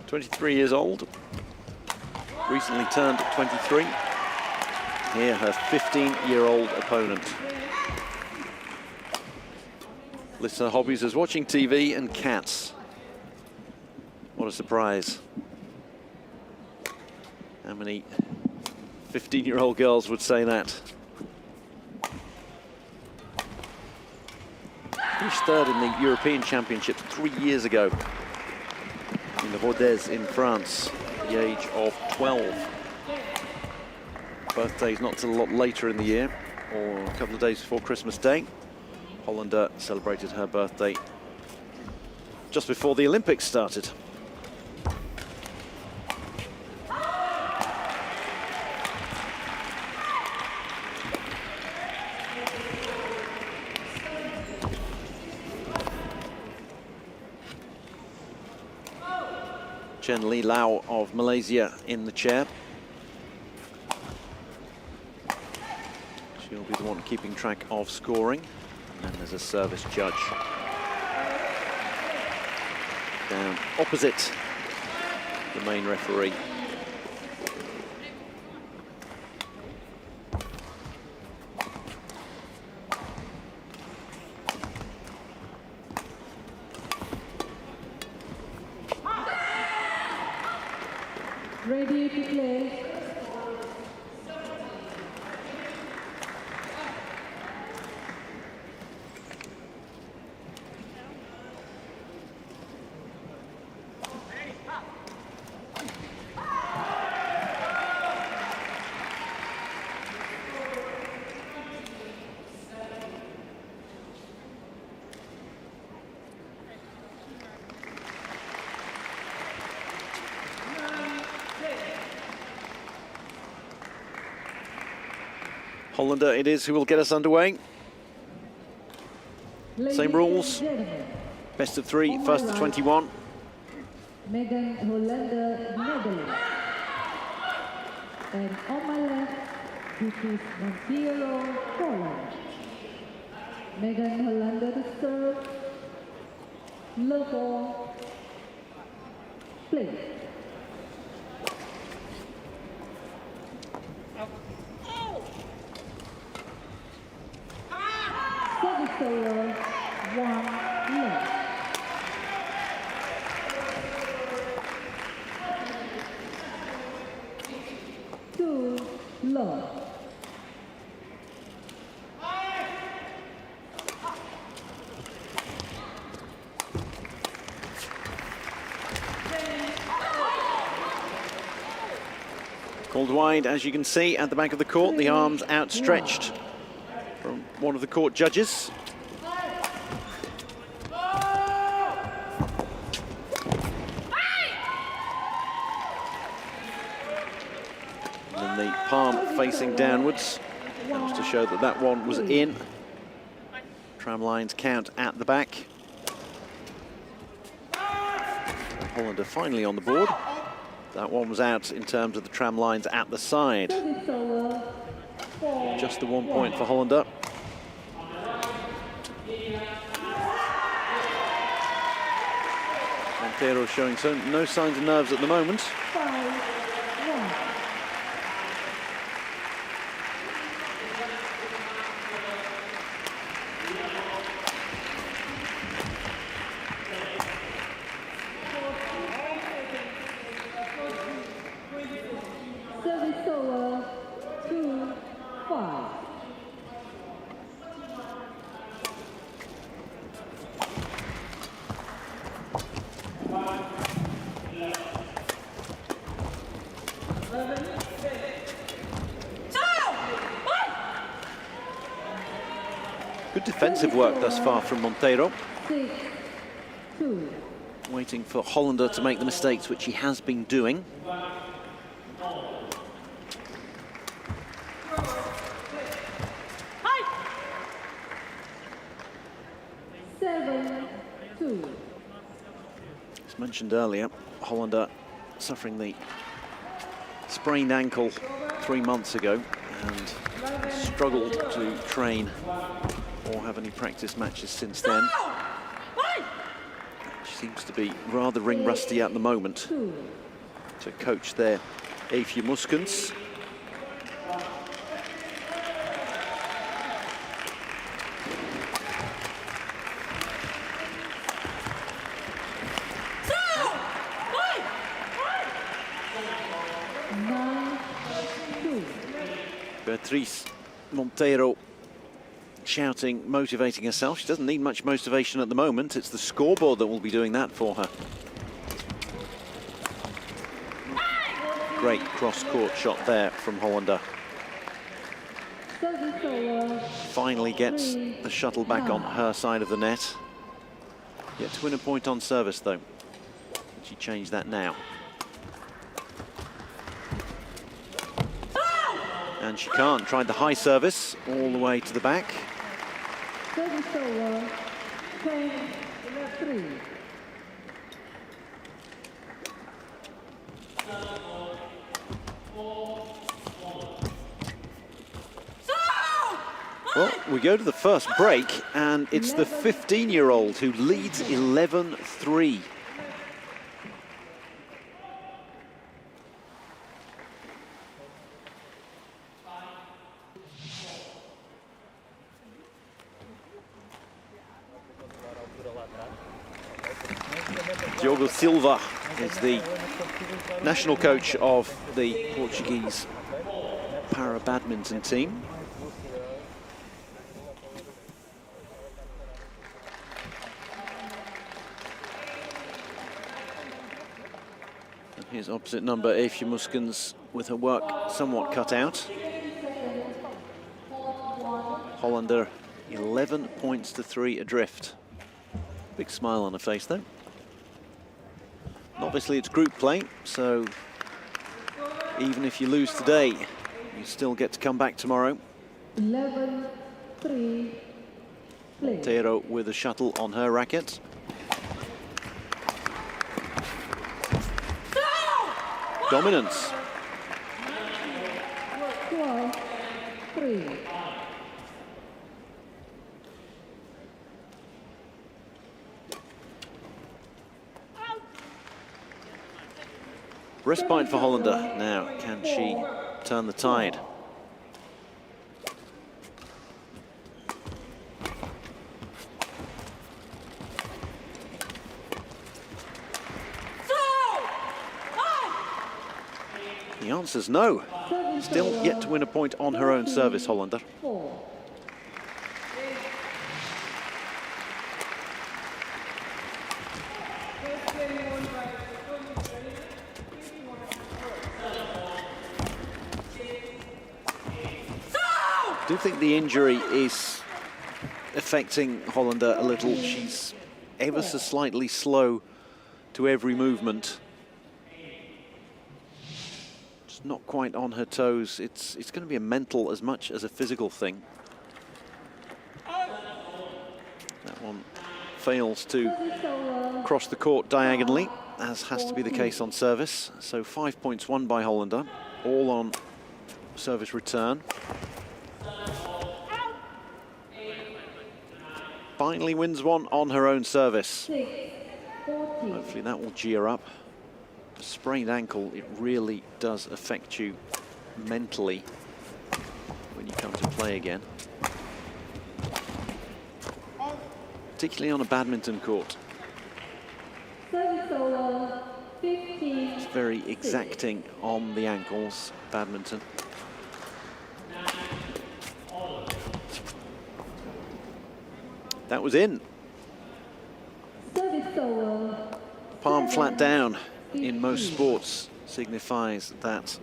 Speaker 1: .23 years old, recently turned 23. Here, her 15-year-old opponent. Lists her hobbies as watching TV and cats. What a surprise. How many 15-year-old girls would say that? Finished third in the European Championships 3 years ago in the Rodez in France, at the age of 12. Birthday's not till a lot later in the year, or a couple of days before Christmas Day. Hollander celebrated her birthday just before the Olympics started. Chen Li Lau of Malaysia in the chair. She'll be the one keeping track of scoring. And then there's a service judge down opposite the main referee.
Speaker 3: Ready to play.
Speaker 1: Hollander it is who will get us underway. Same rules. Best of 3, first to 21.
Speaker 3: Megan Hollander, Netherlands. And on my left, this is Monteiro, Poland. Megan Hollander to serve. Local. Play. Service over, 1 left. Two low.
Speaker 1: Called wide, as you can see, at the back of the court, the arms outstretched from one of the court judges. And then the palm facing downwards. That was to show that that one was in. Tram lines count at the back. Hollander finally on the board. That one was out in terms of the tram lines at the side. Just the 1 point for Hollander. Monteiro showing no signs of nerves at the moment.
Speaker 3: Service over, 2-5.
Speaker 1: Good defensive work thus far from Monteiro.
Speaker 3: 6-2.
Speaker 1: Waiting for Hollander to make the mistakes which he has been doing.
Speaker 3: 7-2.
Speaker 1: As mentioned earlier, Hollander suffering the sprained ankle 3 months ago and struggled to train or have any practice matches since then. She seems to be rather ring rusty at the moment. To coach their Eefje Muskens. Beatriz Monteiro shouting, motivating herself. She doesn't need much motivation at the moment. It's the scoreboard that will be doing that for her. Great cross-court shot there from Hollander. Finally gets the shuttle back on her side of the net. Yet to win a point on service, though. She changed that now. And she can't. Tried the high service all the way to the back.
Speaker 3: Service over, 10-3.
Speaker 1: Well, we go to the first break, and it's the 15-year-old who leads 11-3. Diogo Silva is the national coach of the Portuguese para-badminton team. And here's opposite number, Eefje Muskens, with her work somewhat cut out. Hollander 11 points to 3 adrift. Big smile on her face though. Obviously it's group play, so even if you lose today, you still get to come back tomorrow.
Speaker 3: 11-3.
Speaker 1: Montero with a shuttle on her racket. Dominance.
Speaker 3: 12-3.
Speaker 1: Respite for Hollander. Now, can she turn the tide? The answer's no. Still yet to win a point on her own service, Hollander. I do think the injury is affecting Hollander a little. She's ever so slightly slow to every movement. Just not quite on her toes. It's going to be a mental as much as a physical thing. That one fails to cross the court diagonally, as has to be the case on service. So 5 points won by Hollander, all on service return. Finally wins one on her own service. Hopefully that will gee her up. A sprained ankle, it really does affect you mentally when you come to play again. Particularly on a badminton court. It's very exacting on the ankles, badminton. That was in. Palm flat down in most sports signifies that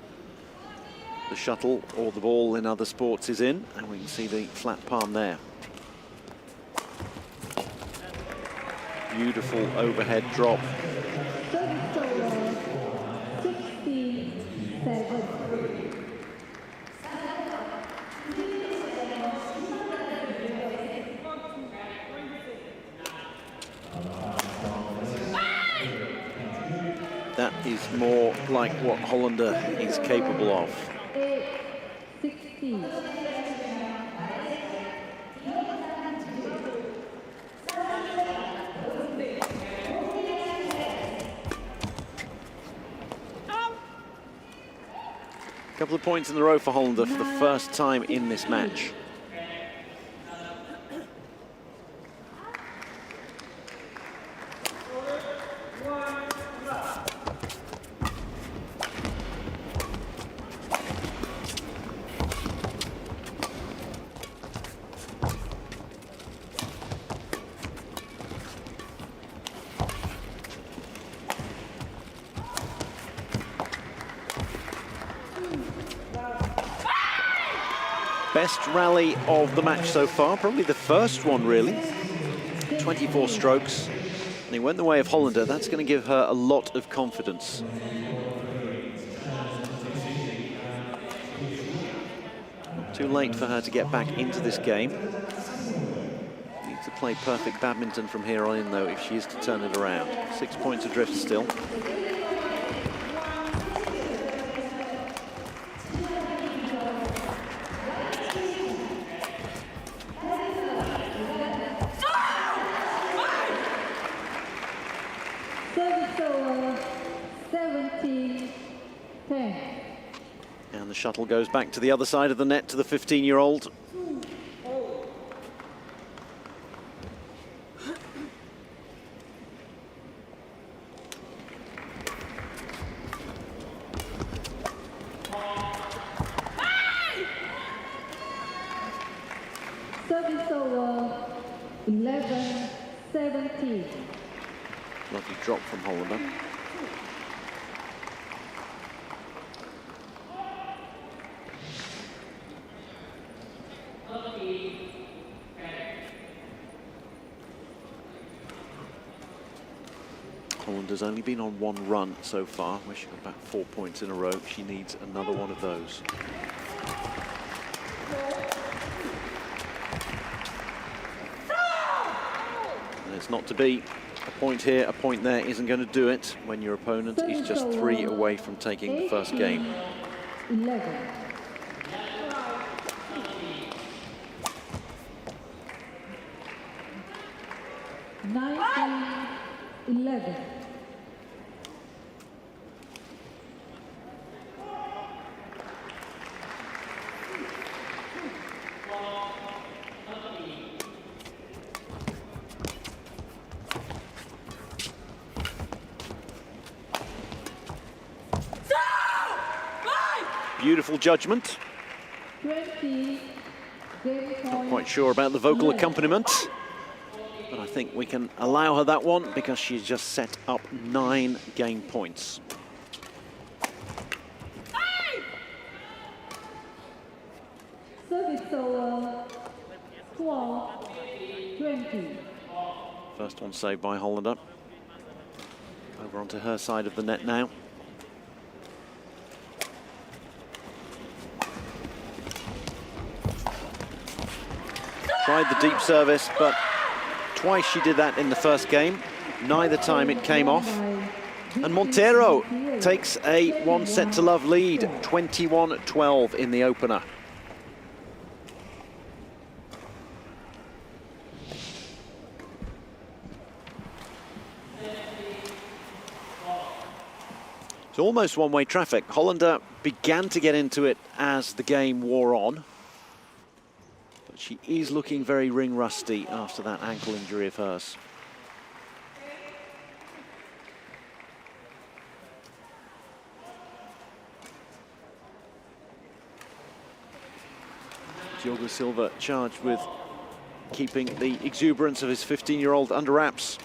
Speaker 1: the shuttle or the ball in other sports is in, and we can see the flat palm there. Beautiful overhead drop. That is more like what Hollander is capable of.
Speaker 3: 8-16.
Speaker 1: Couple of points in a row for Hollander for the first time in this match. Best rally of the match so far, probably the first one really. 24 strokes, and he went the way of Hollander. That's going to give her a lot of confidence. Too late for her to get back into this game. Needs to play perfect badminton from here on in though, if she is to turn it around. 6 points adrift still.
Speaker 3: 17, 10.
Speaker 1: And the shuttle goes back to the other side of the net to the 15-year-old.
Speaker 3: Service over, 11, 17.
Speaker 1: Lovely drop from Hollander. Hollander's only been on one run so far, where she got back 4 points in a row. She needs another one of those. And it's not to be. A point here, a point there isn't going to do it when your opponent is just 3 away from taking the first game.
Speaker 3: 11. (19, 11).
Speaker 1: Beautiful judgment.
Speaker 3: 20,
Speaker 1: Not quite sure about the vocal accompaniment, but I think we can allow her that one because she's just set up 9 game points.
Speaker 3: Service over, 12, 20.
Speaker 1: First one saved by Hollander. Over onto her side of the net now. Tried the deep service, but twice she did that in the first game. Neither time it came off. And Montero takes a 1-set-to-love lead, 21-12 in the opener. It's almost one-way traffic. Hollander began to get into it as the game wore on. But she is looking very ring rusty after that ankle injury of hers. Diogo Silva charged with keeping the exuberance of his 15-year-old under wraps.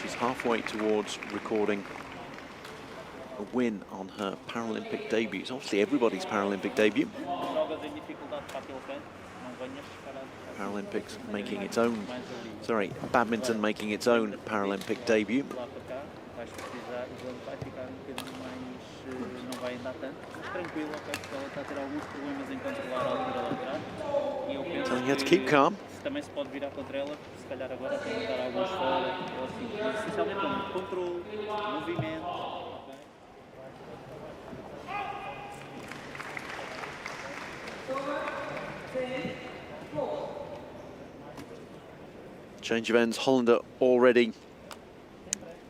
Speaker 1: She's halfway towards recording a win on her Paralympic debut. It's obviously everybody's Paralympic debut. Paralympics making its own, sorry, badminton making its own Paralympic debut. Telling her to keep calm.
Speaker 6: Também se pode virar contra ela, se calhar agora até mandar alguns fora, ou assim, essencialmente um controle, movimento.
Speaker 1: Change of ends, Hollander already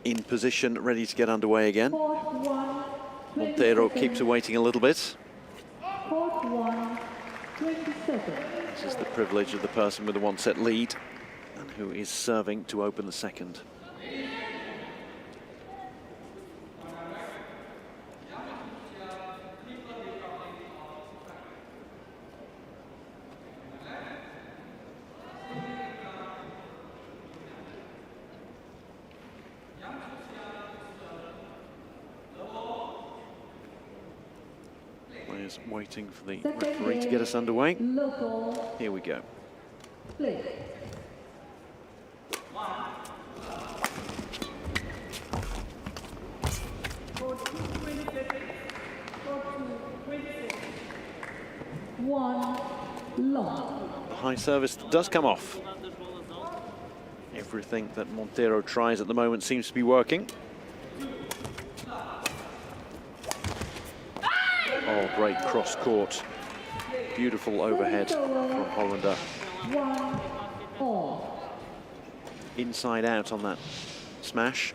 Speaker 1: in position, ready to get underway again. Montero keeps her waiting a little bit.
Speaker 3: Court 1, 27.
Speaker 1: This is the privilege of the person with a 1-set lead and who is serving to open the second. Players waiting for the referee to get us underway.
Speaker 3: Local
Speaker 1: Here we go.
Speaker 3: play. One long.
Speaker 1: The high service does come off. Everything that Montero tries at the moment seems to be working. Oh, great cross court. Beautiful overhead from Hollander.
Speaker 3: 1-all.
Speaker 1: Inside out on that smash.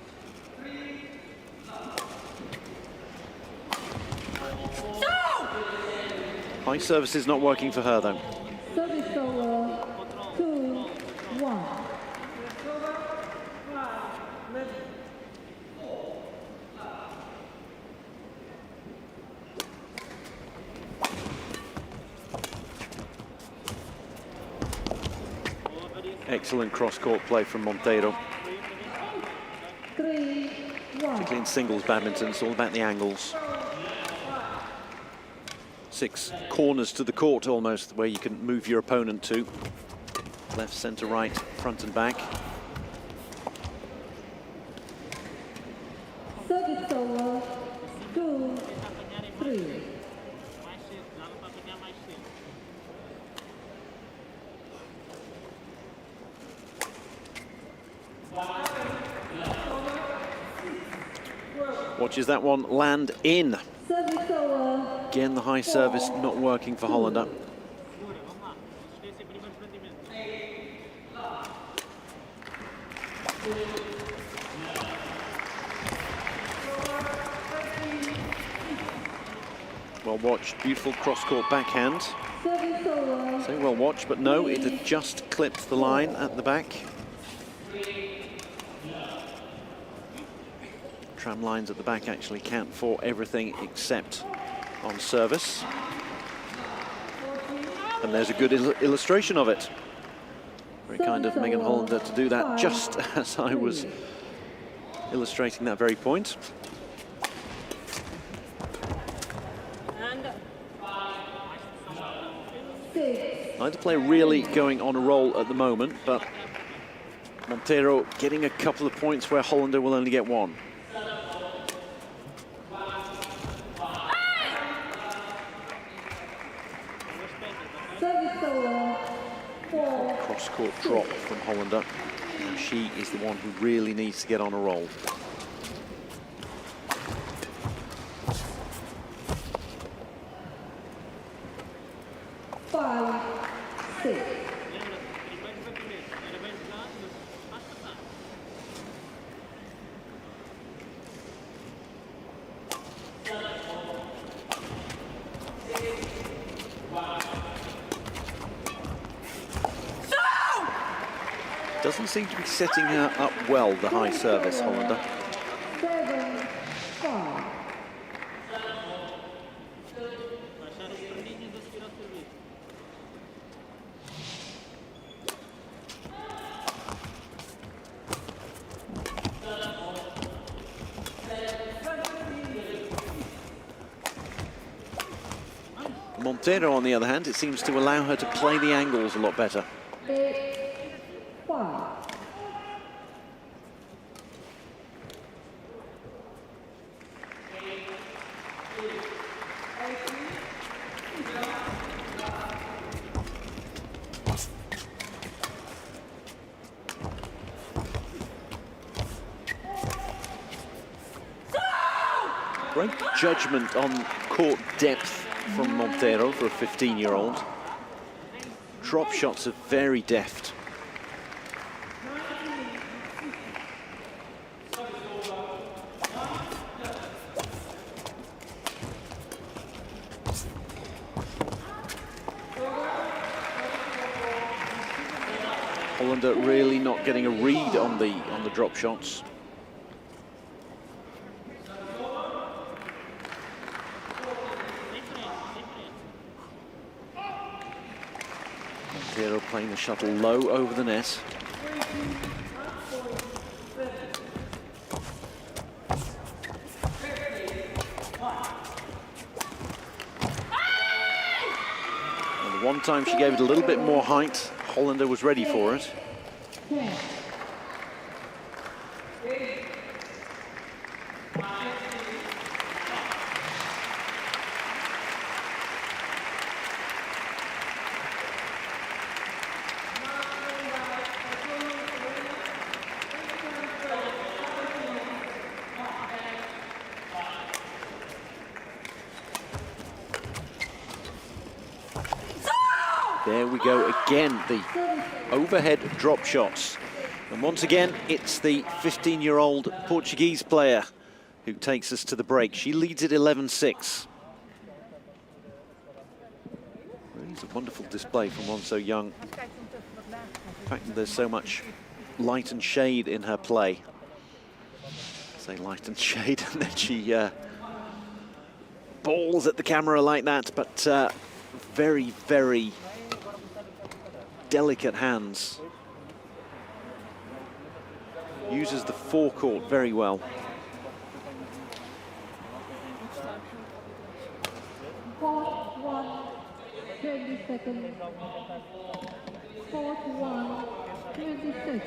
Speaker 1: High service is not working for her, though.
Speaker 3: Service over 2-1.
Speaker 1: Excellent cross-court play from Monteiro.
Speaker 3: 3-1.
Speaker 1: Particularly in singles badminton, it's all about the angles. 6 corners to the court almost, where you can move your opponent to. Left, centre, right, front and back.
Speaker 3: Service over 2-3.
Speaker 1: Watches that one land in.
Speaker 3: Service over.
Speaker 1: Again, the high service not working for Hollander. Well watched, beautiful cross-court backhand.
Speaker 3: Service over.
Speaker 1: So well watched, but no, it had just clipped the line at the back. Tram lines at the back actually count for everything except on service. And there's a good illustration of it. Very kind of Megan Hollander to do that just as I was illustrating that very point. Neither player really going on a roll at the moment, but Monteiro getting a couple of points where Hollander will only get one. Cross-court drop from Hollander. And she is the one who really needs to get on a roll. Doesn't seem to be setting her up well, the high service, Hollander.
Speaker 3: 7-5.
Speaker 1: Monteiro, on the other hand, it seems to allow her to play the angles a lot better.
Speaker 3: 8-5.
Speaker 1: Great judgment on court depth from Monteiro for a 15-year-old. Drop shots are very deft. Hollander really not getting a read on the drop shots. Monteiro playing the shuttle low over the net. And the one time she gave it a little bit more height, Hollander was ready for it. There we go again, the overhead drop shots And once again, it's the 15-year-old Portuguese player who takes us to the break. She leads it 11-6. Really, it's a wonderful display from one so young. The fact that there's so much light and shade in her play. Say light and shade, and then she balls at the camera like that, but very, very delicate hands. Uses the forecourt very well.
Speaker 3: Fourth one, 20 seconds. Fourth one, 20 seconds.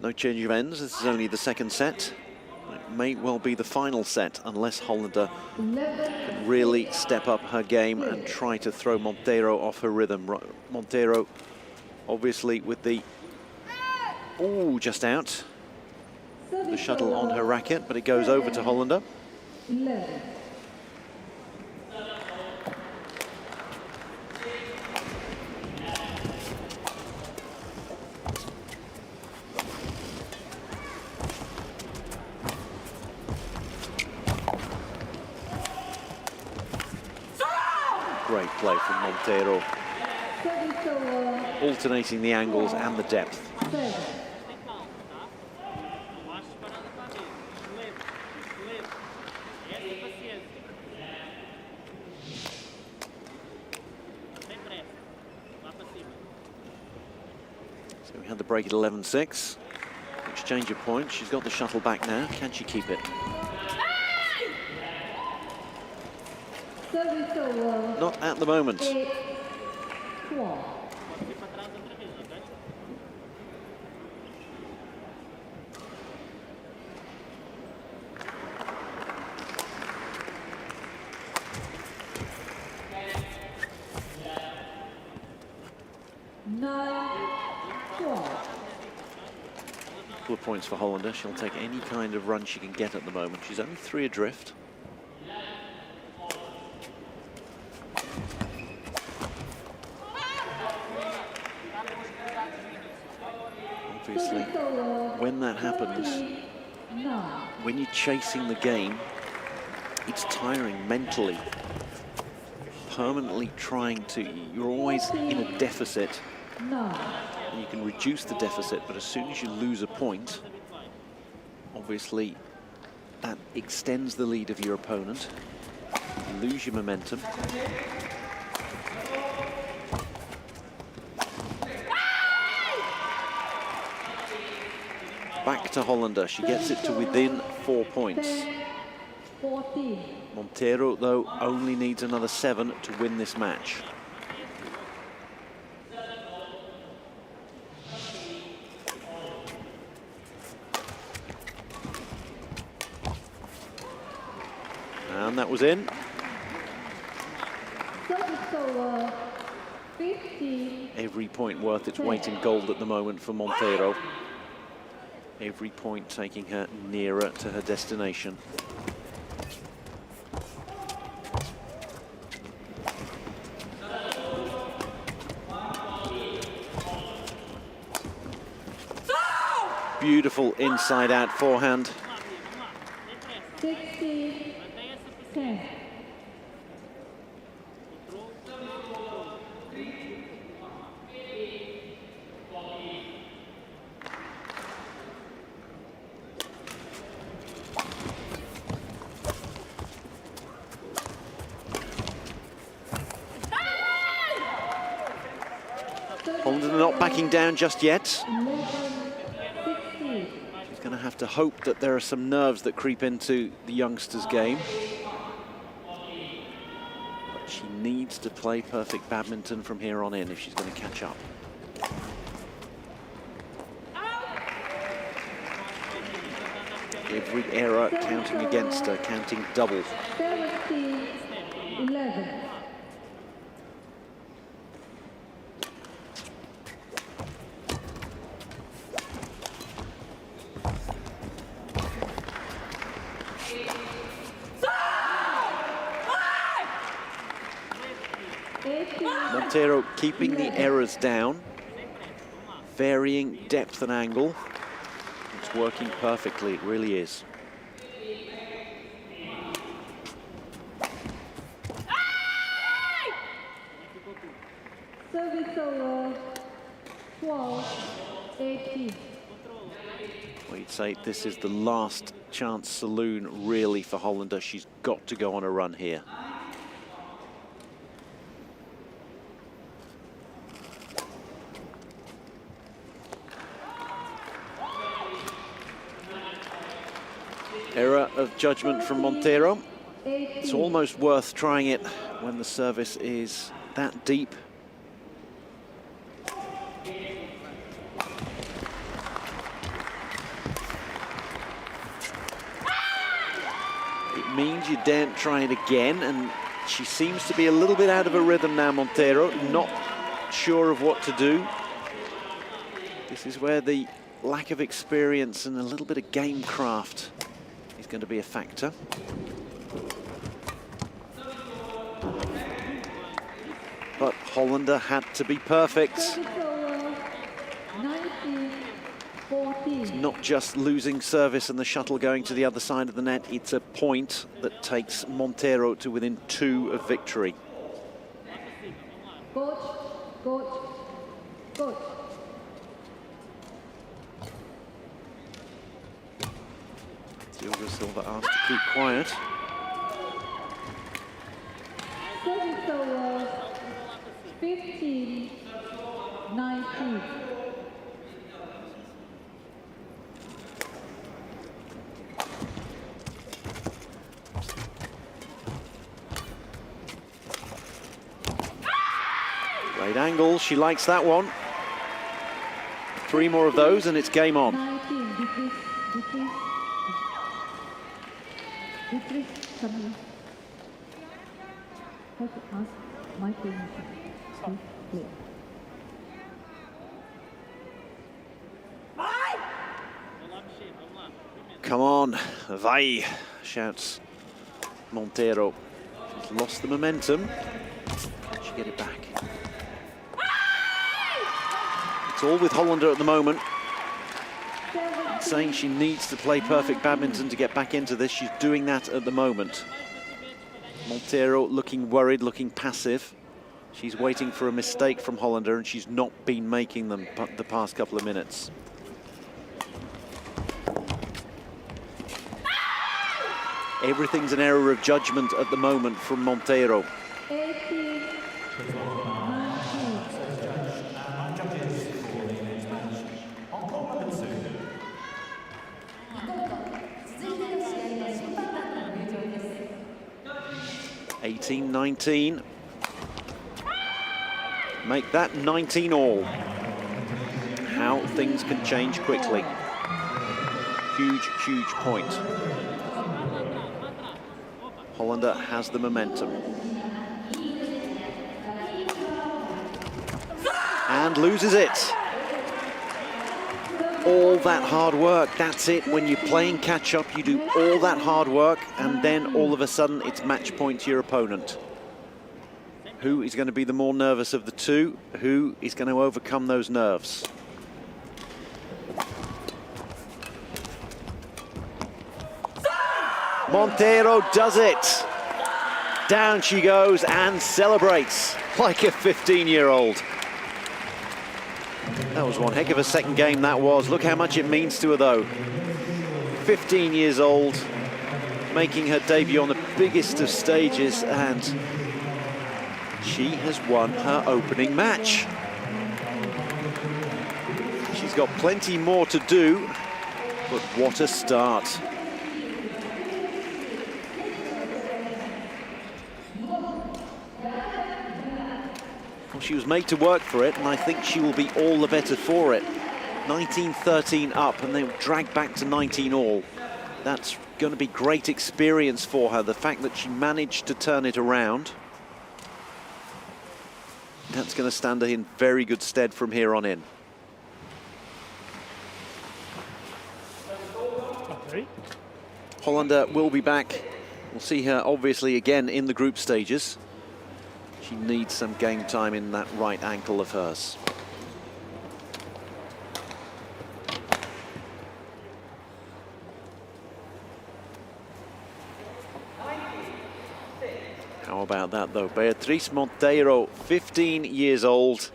Speaker 1: No change of ends. This is only the second set. It may well be the final set unless Hollander can really step up her game and try to throw Monteiro off her rhythm. Monteiro obviously with the, oh, just out. The shuttle on her racket, but it goes over to Hollander.
Speaker 3: 11.
Speaker 1: Great play from Monteiro, alternating the angles and the depth.
Speaker 3: 7.
Speaker 1: So we had the break at 11-6. Exchange of points. She's got the shuttle back now. Can she keep it? Not at the moment.
Speaker 3: 8-12.
Speaker 1: Couple of points for Hollander. She'll take any kind of run she can get at the moment. She's only 3 adrift. Obviously, when that happens, when you're chasing the game, it's tiring mentally. Permanently trying to, you're always in a deficit. And you can reduce the deficit, but as soon as you lose a point, obviously that extends the lead of your opponent. You lose your momentum. Back to Hollander. She gets it to within 4 points.
Speaker 3: 14.
Speaker 1: Monteiro, though, only needs another 7 to win this match. And that was in. Every point worth its weight in gold at the moment for Monteiro. Every point taking her nearer to her destination. Beautiful inside-out forehand.
Speaker 3: 16-10.
Speaker 1: Hollander not backing down just yet.
Speaker 3: 11-16.
Speaker 1: She's going to have to hope that there are some nerves that creep into the youngsters' game. But she needs to play perfect badminton from here on in if she's going to catch up. Every error counting against her, counting double.
Speaker 3: 17-11.
Speaker 1: Montero keeping the errors down, varying depth and angle. It's working perfectly, it really is.
Speaker 3: Service over 12-18.
Speaker 1: We'd say this is the last chance saloon really for Hollander. She's got to go on a run here. Error of judgment from Montero. It's almost worth trying it when the service is that deep. It means you daren't try it again, and she seems to be a little bit out of a rhythm now, Montero, not sure of what to do. This is where the lack of experience and a little bit of game craft is going to be a factor. But Hollander had to be perfect.
Speaker 3: Service over 19-14.
Speaker 1: It's not just losing service and the shuttle going to the other side of the net, it's a point that takes Montero to within 2 of victory.
Speaker 3: Coach, coach, coach.
Speaker 1: Silva Silva asked to keep quiet.
Speaker 3: Service over 15-19.
Speaker 1: Great angle, she likes that one. 3 more of those and it's game on.
Speaker 3: 19, decrease. Decrease, come here. Have to ask my permission. Please.
Speaker 1: Come on, vai, shouts Montero. She's lost the momentum. She get it back. It's all with Hollander at the moment. Saying she needs to play perfect badminton to get back into this. She's doing that at the moment. Montero looking worried, looking passive. She's waiting for a mistake from Hollander, and she's not been making them the past couple of minutes. Everything's an error of judgment at the moment from Montero.
Speaker 3: 18,
Speaker 1: 18-19. Make that 19 all. How things can change quickly. Huge, huge point. Hollander has the momentum. And loses it. All that hard work, that's it. When you're playing catch-up, you do all that hard work, and then all of a sudden it's match point to your opponent. Who is going to be the more nervous of the two? Who is going to overcome those nerves? Montero does it. Down she goes and celebrates like a 15-year-old. That was one heck of a second game, that was. Look how much it means to her, though. 15 years old, making her debut on the biggest of stages, and she has won her opening match. She's got plenty more to do, but what a start. She was made to work for it, and I think she will be all the better for it. 19-13 up, and they were dragged back to 19 all. That's going to be great experience for her. The fact that she managed to turn it around, that's going to stand her in very good stead from here on in. Hollander will be back. We'll see her obviously again in the group stages. She needs some game time in that right ankle of hers. How about that, though? Beatriz Monteiro, 15 years old,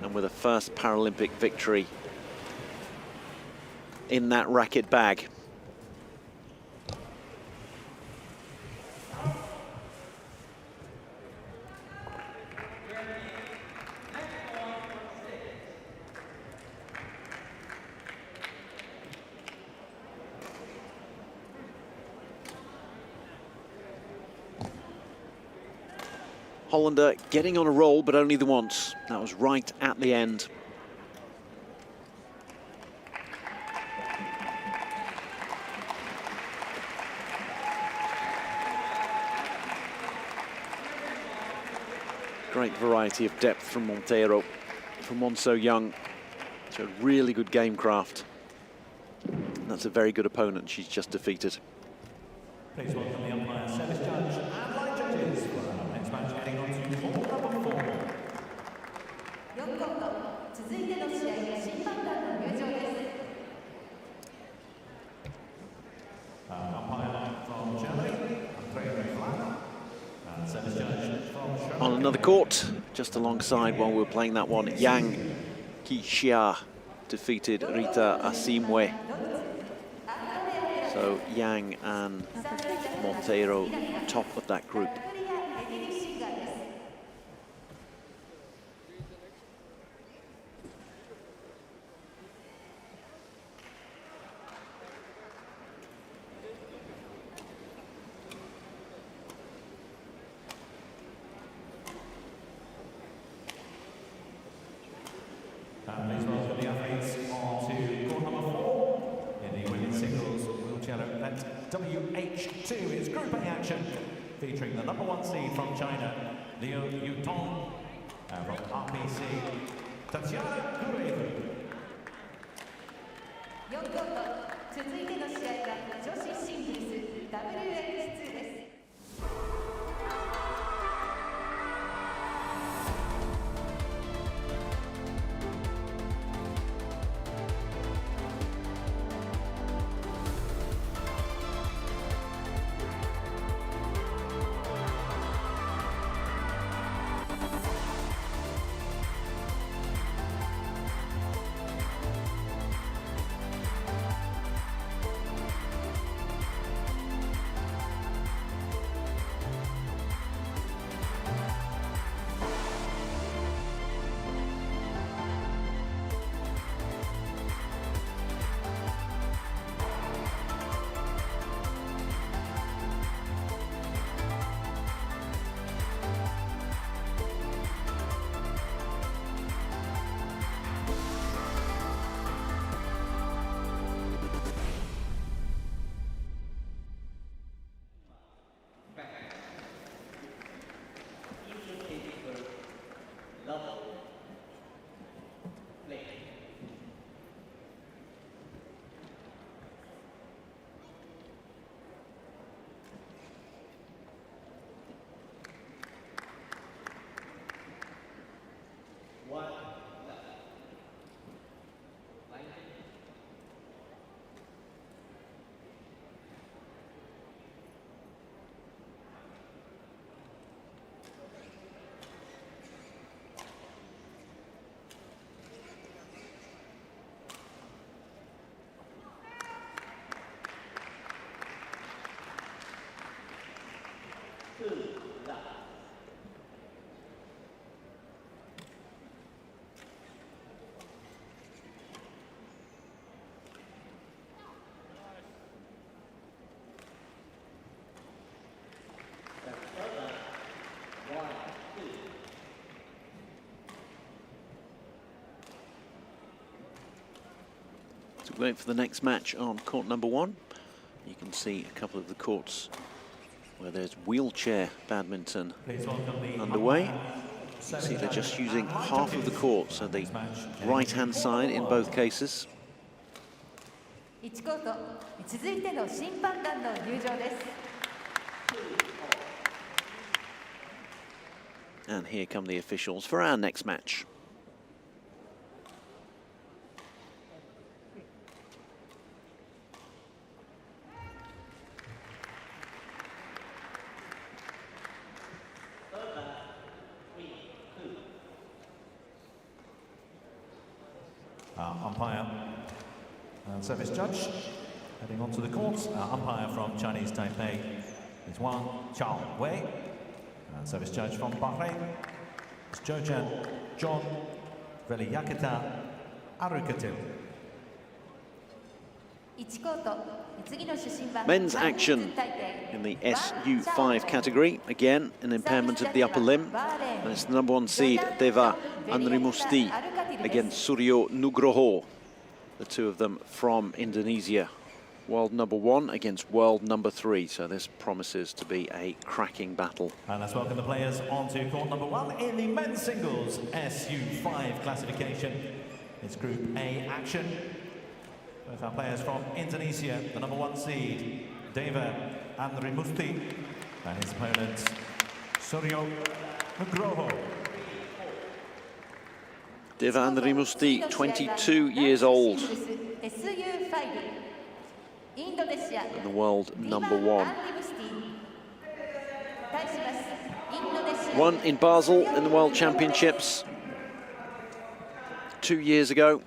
Speaker 1: and with a first Paralympic victory in that racket bag. Hollander getting on a roll, but only the once. That was right at the end. Great variety of depth from Monteiro, from one so young. Showed really good game craft. That's a very good opponent she's just defeated.
Speaker 5: Please welcome the umpire, service judge, and line judges for our next match heading on to court number 4. Umpire from Germany, and service judge from
Speaker 1: On another court, just alongside while we were playing that one, Yang Qixia defeated Rita Asimwe. So Yang and Monteiro top of that group.
Speaker 5: Please welcome the athletes on to court number 4 in the women's singles wheelchair event WH2. It's Group A action featuring the number 1 seed from China, Liu Yutong, and from RPC, Tatiana Kurev.
Speaker 7: 続いての試合は女子シングルス WH2 です。
Speaker 1: So we wait for the next match on court number 1. You can see a couple of the courts where there's wheelchair badminton underway. You can see they're just using half of the court, so the right-hand side in both cases.
Speaker 7: 1コート、続いての審判団の入場です。
Speaker 1: And here come the officials for our next match.
Speaker 5: Umpire and service judge heading onto the court. Umpire from Chinese Taipei is Wang Chao-wei. And service judge from Bahrain is Jojan John Veliyakita Arukatil.
Speaker 1: Men's action in the SU5 category. Again, an impairment of the upper limb. And it's the number 1 seed, Deva Andrimusti, against Suryo Nugroho. The two of them from Indonesia. World number 1 against world number 3. So this promises to be a cracking battle.
Speaker 5: And let's welcome the players onto court number 1 in the men's singles SU5 classification. It's Group A action. Both our players from Indonesia, the number 1 seed, Deva Andrimusti, and his opponent, Suryo Nugroho.
Speaker 1: Deva Andrimusti, 22 years old. And the world number 1. Won in Basel in the World Championships 2 years ago.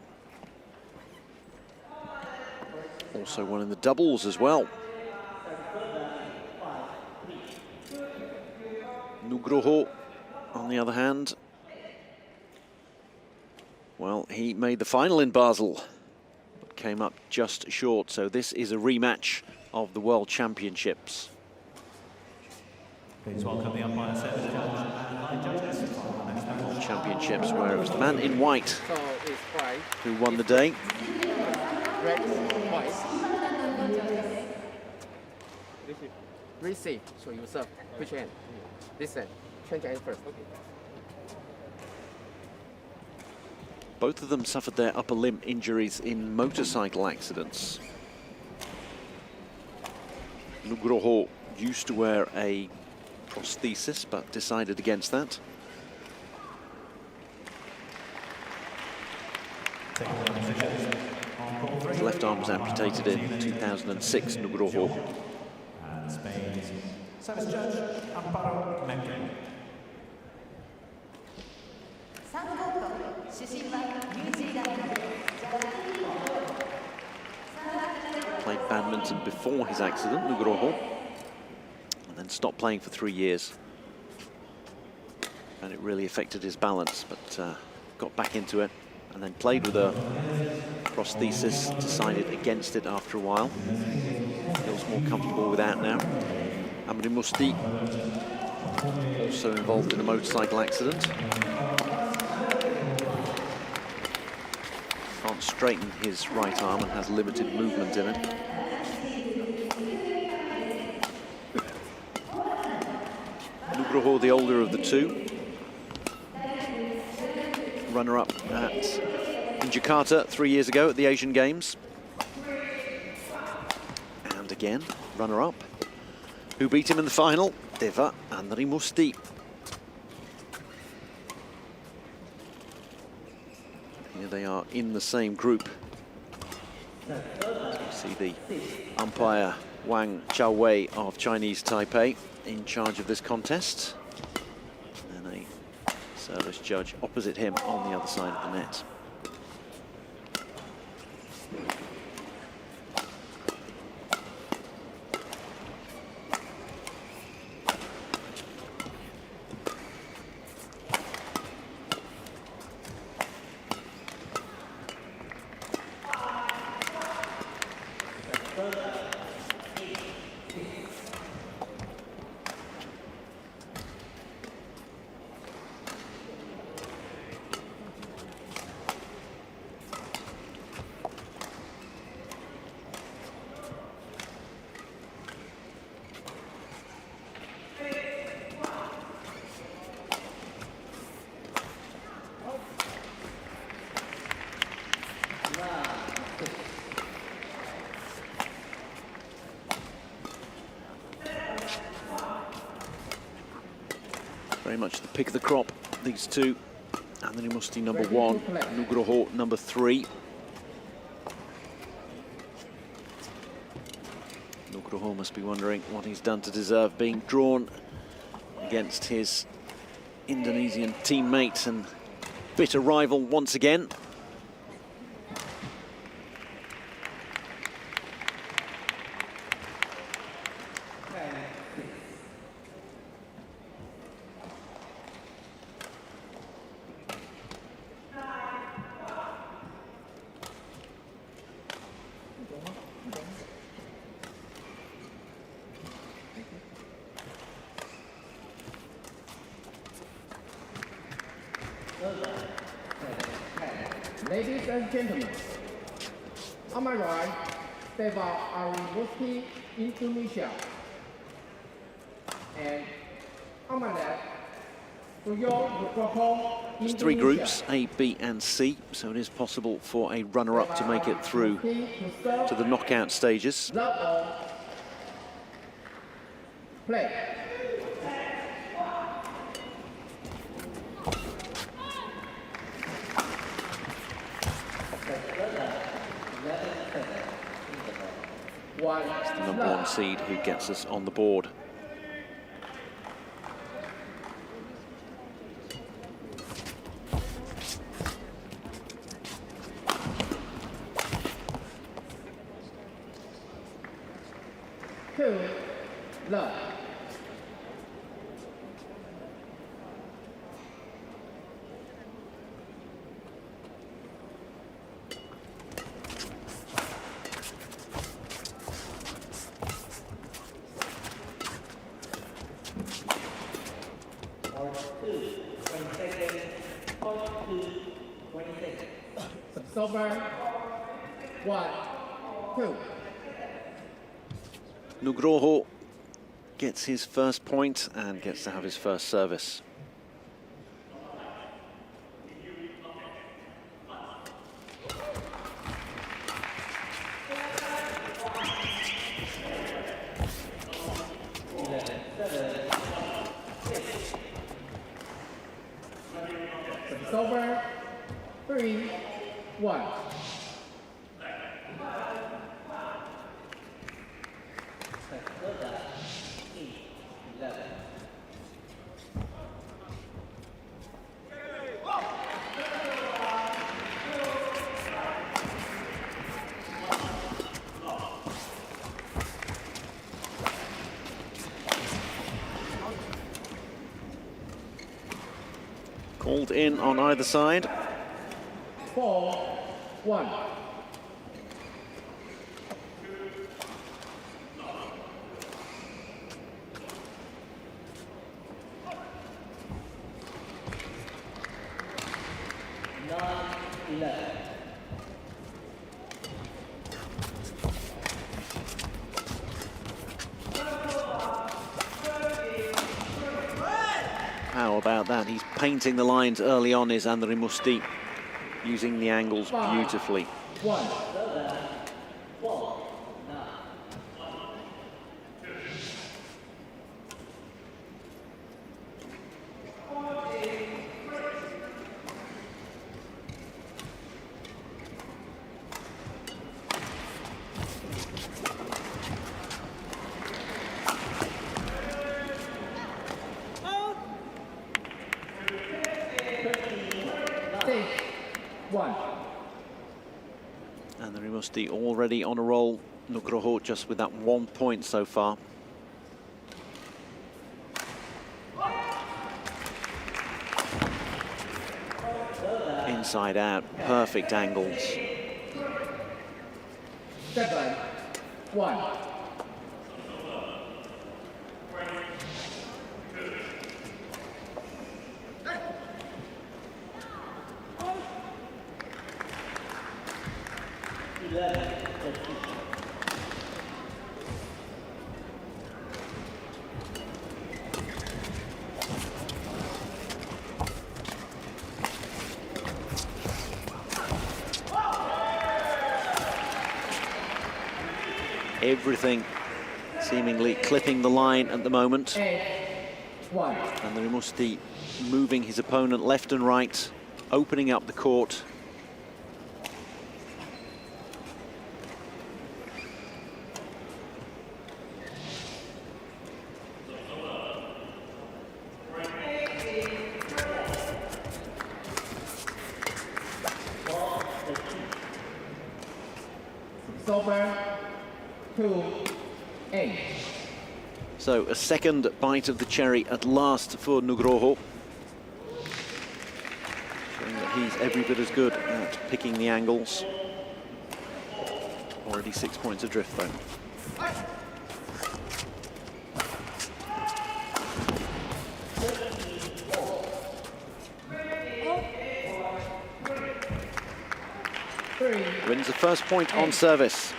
Speaker 1: Also won in the doubles as well. Nugroho, on the other hand, well, he made the final in Basel, but came up just short. So this is a rematch of the World Championships.
Speaker 5: Please welcome the umpire, service judge, and line judges.
Speaker 1: World Championships, where it was the man in white who won the day.
Speaker 8: Red, white. Receive. So you serve. Which hand? This hand. Change hand first. Okay.
Speaker 1: Both of them suffered their upper limb injuries in motorcycle accidents. Nugroho used to wear a prosthesis, but decided against that. His left arm was amputated in 2006, Nugroho.
Speaker 5: And Spain's service judge, Amparo Menke.
Speaker 1: Played badminton before his accident, Nugroho, and then stopped playing for 3 years. And it really affected his balance, but got back into it and then played with a prosthesis, decided against it after a while. Feels more comfortable with that now. Andrimusti, also involved in a motorcycle accident. Can't straighten his right arm and has limited movement in it. Nugroho, the older of the two. Runner-up in Jakarta 3 years ago at the Asian Games. And again, runner-up. Who beat him in the final? Deva Andrimusti. Here they are in the same group. So you see the umpire Wang Chao-wei of Chinese Taipei in charge of this contest. And a service judge opposite him on the other side of the net. Very much the pick of the crop, these two. Anthony Musti, number 1, Nugroho, number 3. Nugroho must be wondering what he's done to deserve being drawn against his Indonesian teammate and bitter rival once again.
Speaker 8: Ladies and gentlemen, on my right, Steva Arimusti, Indonesia. And on my left,
Speaker 1: There's 3 groups, A, B and C, so it is possible for a runner-up to make it through to the knockout stages.
Speaker 8: Play.
Speaker 1: It's the number 1 seed who gets us on the board.
Speaker 8: Two, love. Over. 1, 2.
Speaker 1: Nugroho gets his first point and gets to have his first service.
Speaker 8: It's over. 3, 1.
Speaker 1: Called in on either side.
Speaker 8: 4, 1.
Speaker 1: How about that? He's painting the lines early on, is Anthony Musti, using the angles beautifully.
Speaker 8: 1.
Speaker 1: Anthony Musti already on a roll. Nugroho just with that 1 point so far. Inside out, perfect angles.
Speaker 8: 7, 1.
Speaker 1: Everything seemingly clipping the line at the moment.
Speaker 8: 8,
Speaker 1: And Rimusti moving his opponent left and right, opening up the court.
Speaker 8: Over 2-8.
Speaker 1: So a second bite of the cherry at last for Nugroho. Showing that he's every bit as good at picking the angles. Already 6 points adrift though. Wins the first point on service.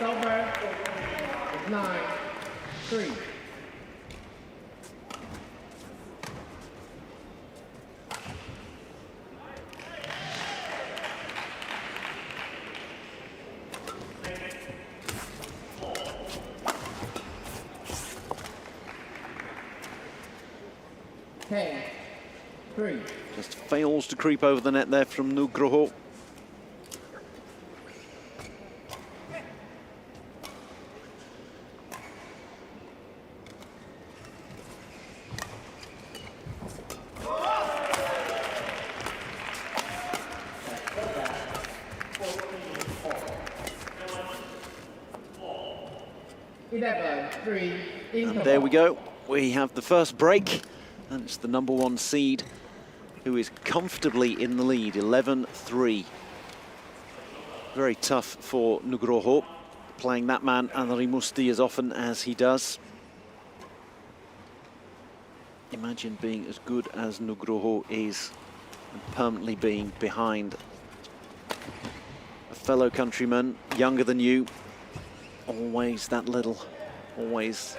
Speaker 8: Over 9-3.
Speaker 1: Just fails to creep over the net there from Nugroho. And there we go. We have the first break, and it's the #1 seed who is comfortably in the lead, 11-3. Very tough for Nugroho, playing that man Rimusti as often as he does. Imagine being as good as Nugroho is and permanently being behind a fellow countryman, younger than you. Always that little, always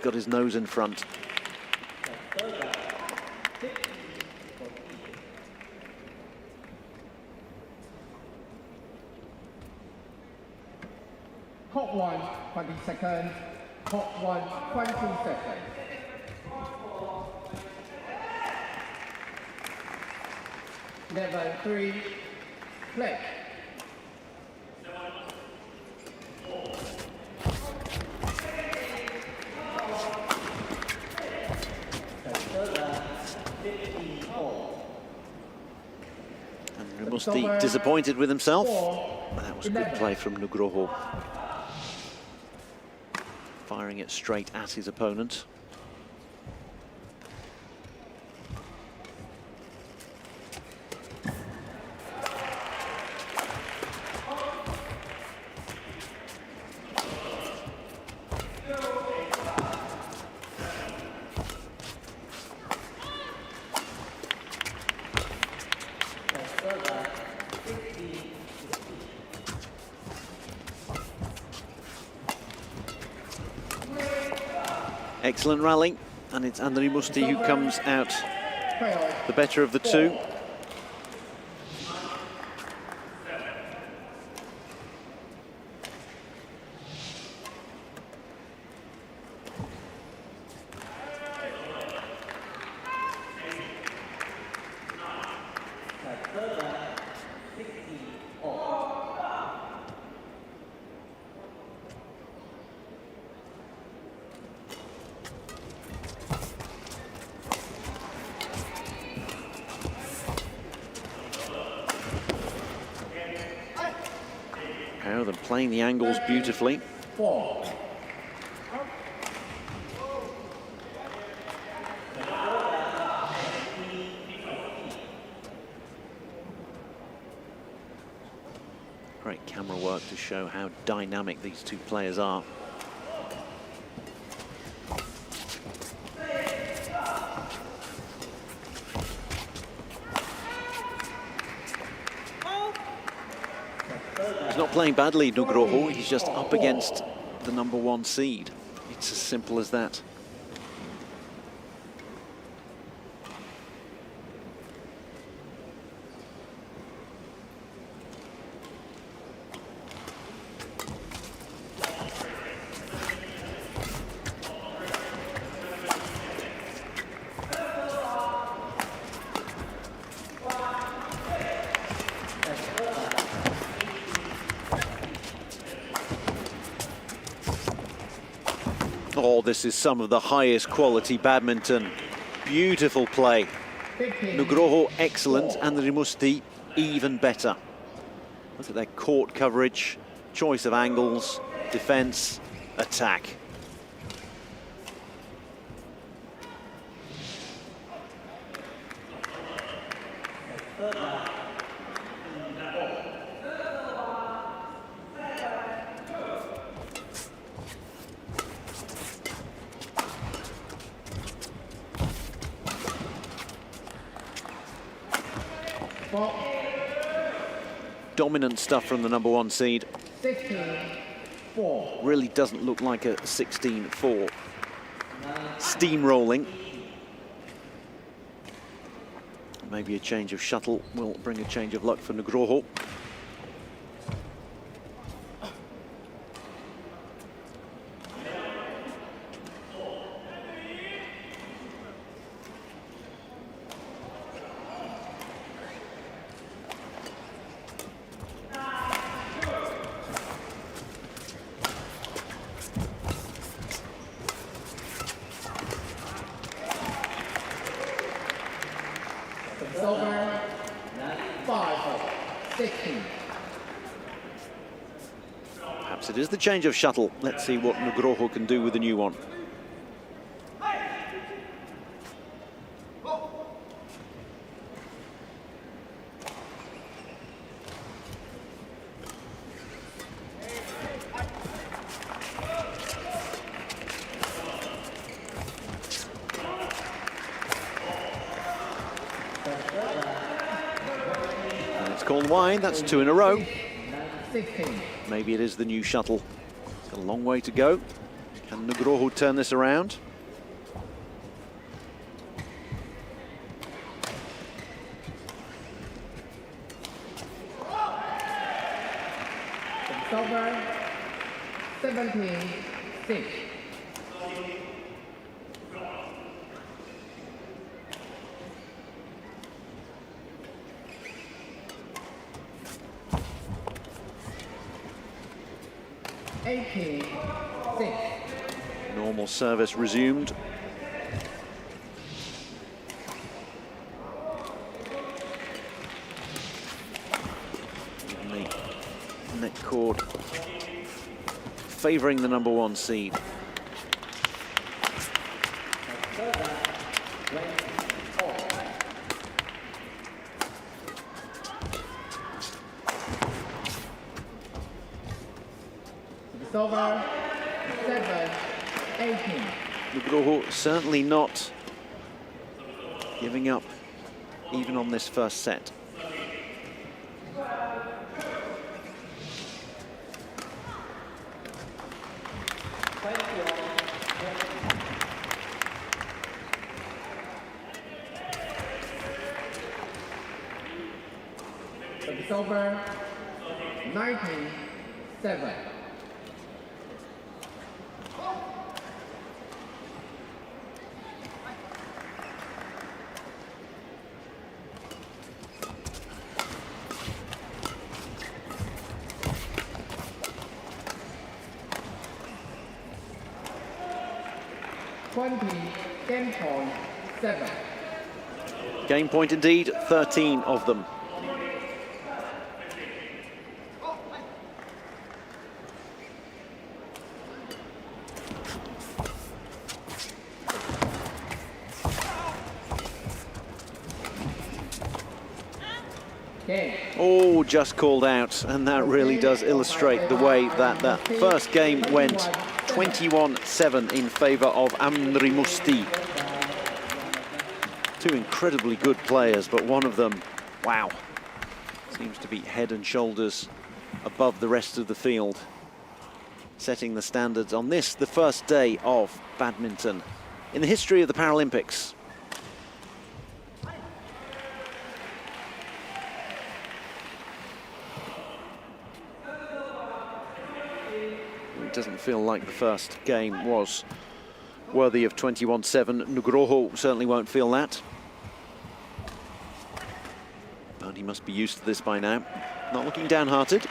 Speaker 1: got his nose in front.
Speaker 8: Court 1, 20 seconds. Court 1, 20 seconds. Level 3, play.
Speaker 1: And Rimusti disappointed with himself. That was a good play from Nugroho. Firing it straight at his opponent. Excellent rally, and it's Rimusti who comes out the better of the two. Pair of them playing the angles beautifully.
Speaker 8: 4.
Speaker 1: Great camera work to show how dynamic these two players are. He's not playing badly, Nugroho. He's just up against the #1 seed. It's as simple as that. Oh, this is some of the highest quality badminton. Beautiful play. Nugroho excellent, and Rimusti even better. Look at their court coverage, choice of angles, defense, attack. Dominant stuff from the #1 seed.
Speaker 8: 16-4.
Speaker 1: Really doesn't look like a 16-4. Steamrolling. Maybe a change of shuttle will bring a change of luck for Nugroho.
Speaker 8: Over 5-16.
Speaker 1: Perhaps it is the change of shuttle. Let's see what Nugroho can do with the new one. And it's called wide. That's 2 in a row.
Speaker 8: 16.
Speaker 1: Maybe it is the new shuttle. It's got a long way to go. Can Nugroho turn this around?
Speaker 8: It's over 17-6.
Speaker 1: Normal service resumed. And the net cord favouring the #1 seed.
Speaker 8: It's over 7-18.
Speaker 1: Nugroho certainly not giving up even on this first set.
Speaker 8: It's over 19-7. Game point 7.
Speaker 1: Game point indeed, 13 of them. Oh, just called out, and that really does illustrate the way that the first game went. 21-7 in favour of Rimusti. Two incredibly good players, but one of them, wow, seems to be head and shoulders above the rest of the field. setting the standards on this, the first day of badminton in the history of the Paralympics. It doesn't feel like the first game was worthy of 21-7. Nugroho certainly won't feel that. But he must be used to this by now. Not looking downhearted.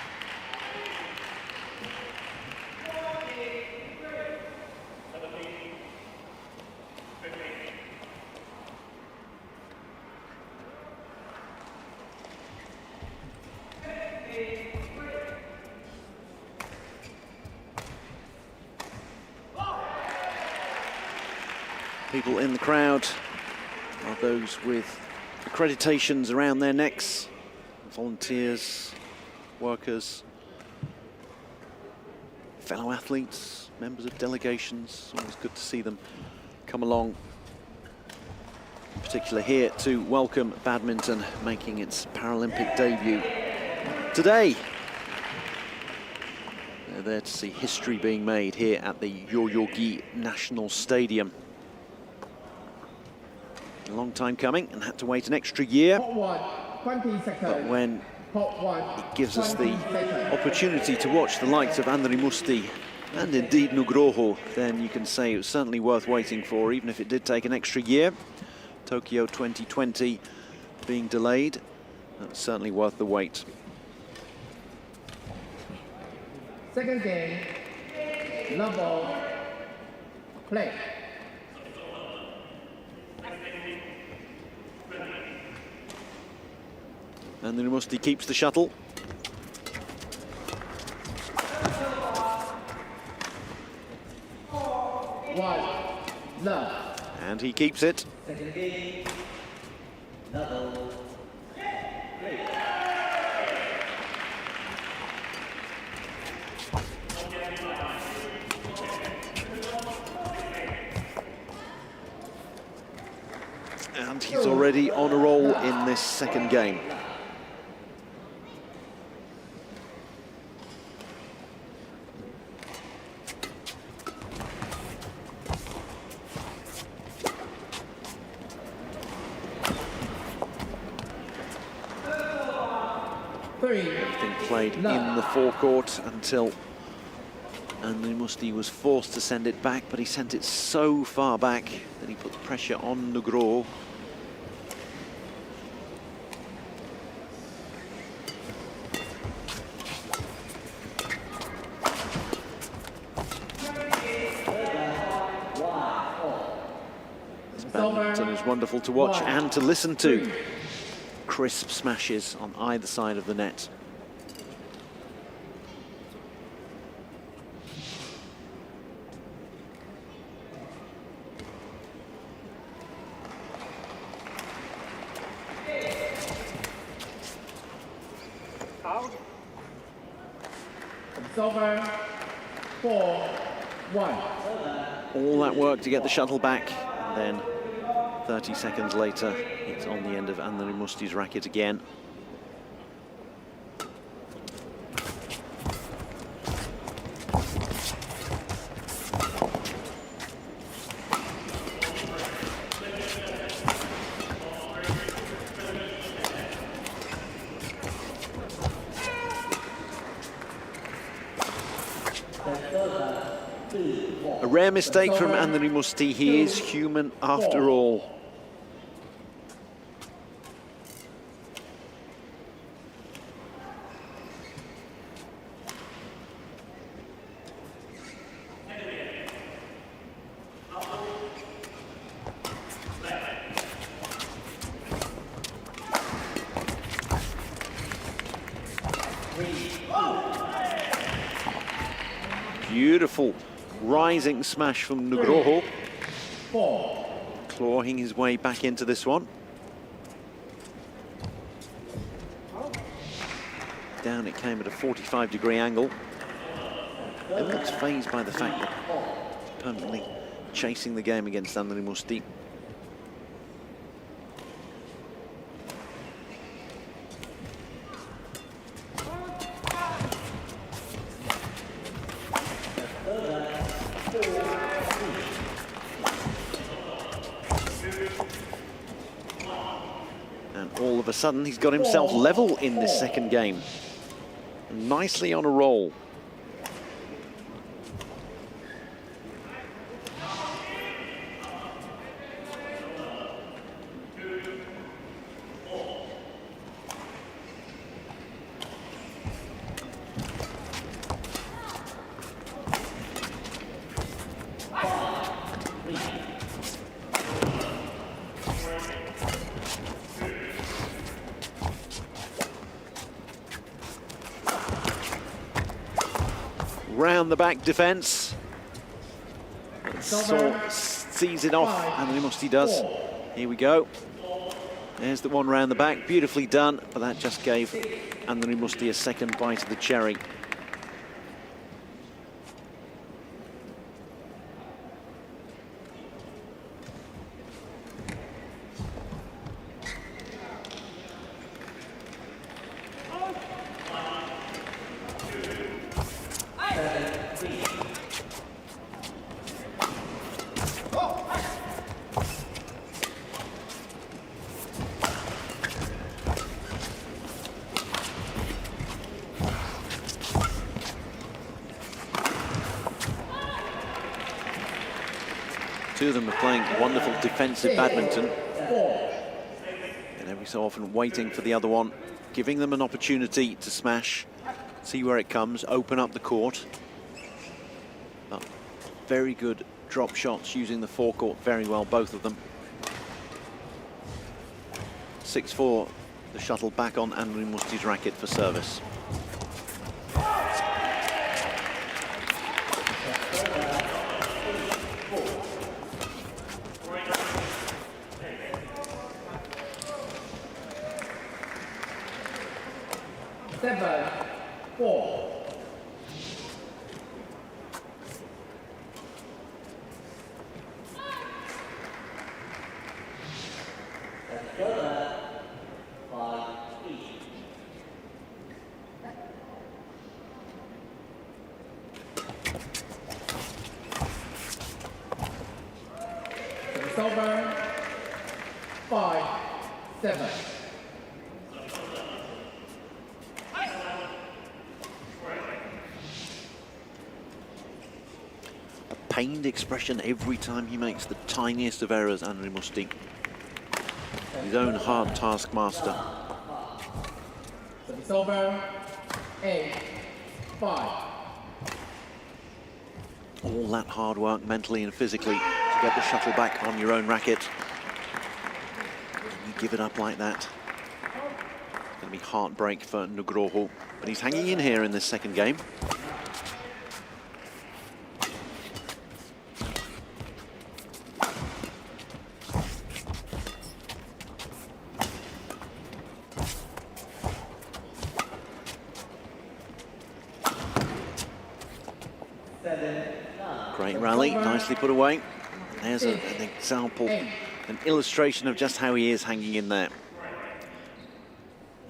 Speaker 1: People in the crowd are those with accreditations around their necks, volunteers, workers, fellow athletes, members of delegations. Always good to see them come along, in particular here to welcome badminton making its Paralympic debut today. They're there to see history being made here at the Yoyogi National Stadium. A long time coming and had to wait an extra year, but when it gives us the opportunity to watch the likes of Andri Musti and indeed Nugroho, then you can say it was certainly worth waiting for, even if it did take an extra year. Tokyo 2020 being delayed, that's certainly worth the wait.
Speaker 8: Second game, love ball, play.
Speaker 1: And then Musti keeps the shuttle.
Speaker 8: Love.
Speaker 1: And he keeps it.
Speaker 4: Second game, double.
Speaker 1: And he's already on a roll in this second game. Everything played in the forecourt until Andri Musti was forced to send it back, but he sent it so far back that he put the pressure on Nugroho. This badminton is wonderful to watch and to listen to. Crisp smashes on either side of the net.
Speaker 8: It's over. 4-1.
Speaker 1: All that work to get the shuttle back, and then 30 seconds later, it's on the end of Andri Musti's racket again. A rare mistake from Andri Musti. He is human after all. Beautiful rising smash from Nugroho. Clawing his way back into this one. Down it came at a 45-degree angle. It looks fazed by the fact that he's permanently chasing the game against Andri Musti. of a sudden, he's got himself level in this second game. Nicely on a roll. Round the back defence. Sees it off, and he does. Here we go. There's the one round the back, beautifully done, but that just gave Anthony Musti a second bite of the cherry. Two of them are playing wonderful defensive badminton. And every so often waiting for the other one, giving them an opportunity to smash, see where it comes, open up the court. But very good drop shots using the forecourt very well, both of them. 6-4, the shuttle back on Anthony Musti's racket for service.
Speaker 8: It's over. 5-7.
Speaker 1: Pained expression every time he makes the tiniest of errors, Anthony Musti. His own hard taskmaster.
Speaker 8: It's over. 8-5.
Speaker 1: All that hard work mentally and physically to get the shuttle back on your own racket. And you give it up like that. It's going to be heartbreak for Nugroho, but he's hanging in here in this second game. Great rally, nicely put away. There's an example, an illustration of just how he is hanging in there.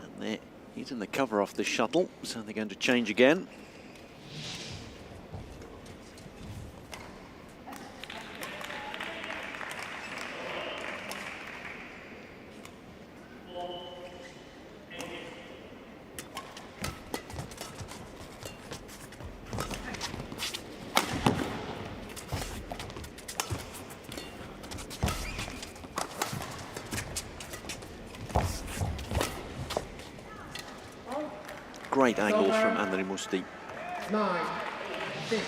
Speaker 1: And there, he's in the cover off the shuttle, so they're going to change again. Great angles from Anthony Musti.
Speaker 8: 9-6.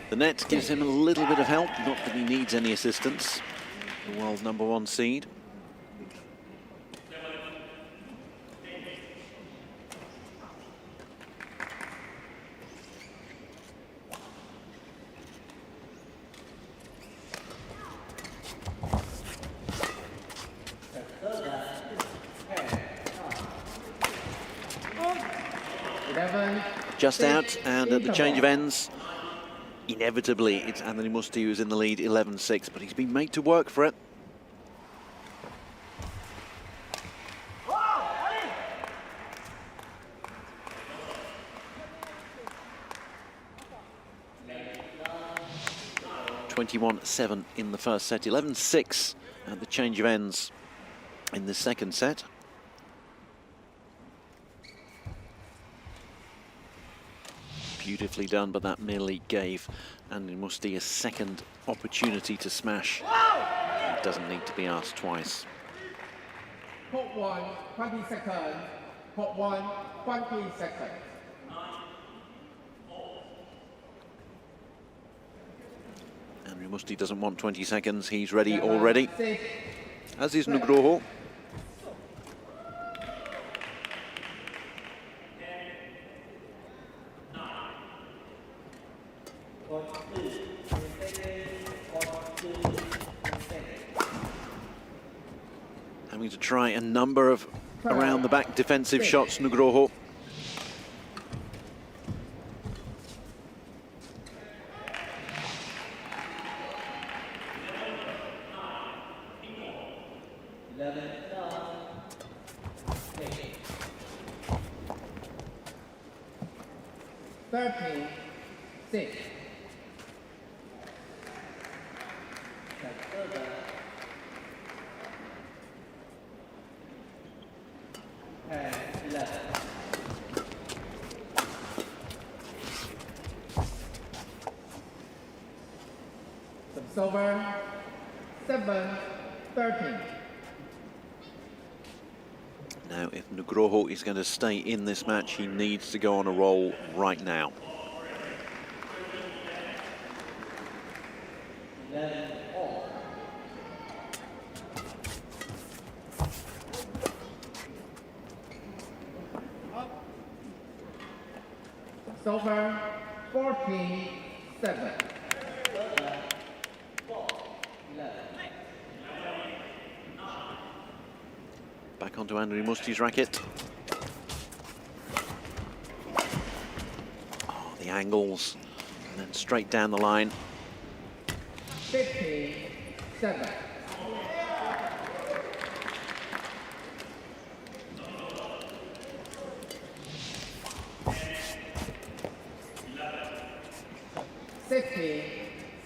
Speaker 1: The net gives him a little bit of help, not that he needs any assistance. The world #1 seed. Just out, and at the change of ends, inevitably it's Anthony Musti who's in the lead 11-6, but he's been made to work for it. (21-7) in the first set, 11-6 at the change of ends in the second set. Beautifully done, but that merely gave Anthony Musti a second opportunity to smash. He doesn't need to be asked twice.
Speaker 8: Court 1, 20 seconds. Court 1, 20 seconds.
Speaker 1: Anthony Musti doesn't want 20 seconds. He's ready already, as is Nugroho. Having to try a number of around the back defensive shots, Nugroho.
Speaker 8: Over 7-13.
Speaker 1: Now, if Nugroho is going to stay in this match, he needs to go on a roll right now.
Speaker 8: It's over 14-7.
Speaker 1: Back onto Anthony Musti's racket. Oh, the angles, and then straight down the line.
Speaker 8: 15-7.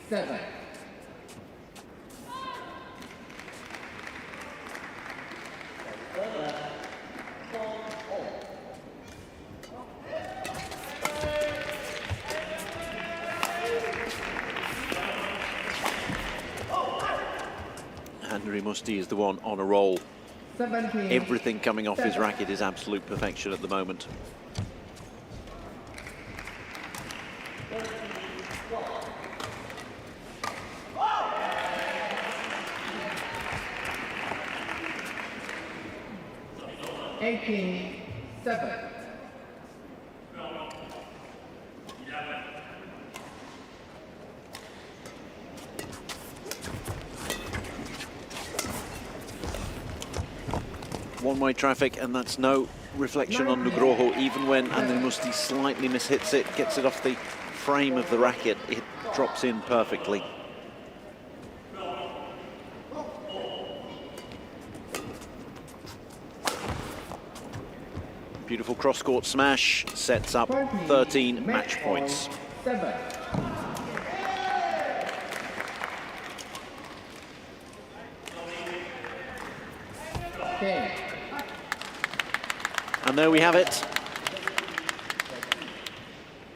Speaker 8: Seven.
Speaker 1: Anthony Musti is the one on a roll.
Speaker 8: 17.
Speaker 1: Everything coming off his racket is absolute perfection at the moment.
Speaker 8: Seven.
Speaker 1: One-way traffic, and that's no reflection on Nugroho. Even when Anthony Musti slightly mishits it, gets it off the frame of the racket, it drops in perfectly. Beautiful cross-court smash, sets up 13 match points.
Speaker 8: 7.
Speaker 1: And there we have it.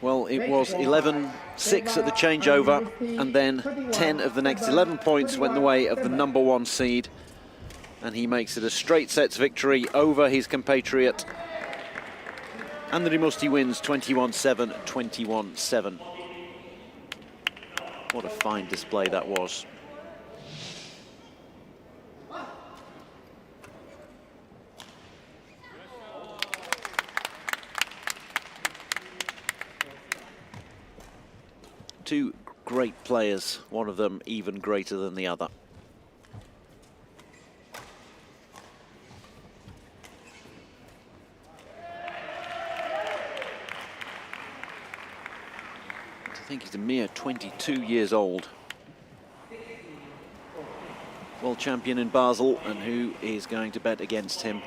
Speaker 1: Well, it was 11-6 at the changeover, and then 10 of the next 11 points went the way of the #1 seed. And he makes it a straight sets victory over his compatriot. Anthony Musti wins 21-7, 21-7. What a fine display that was. Two great players, one of them even greater than the other. think he's a mere 22 years old. World champion in Basel, and who is going to bet against him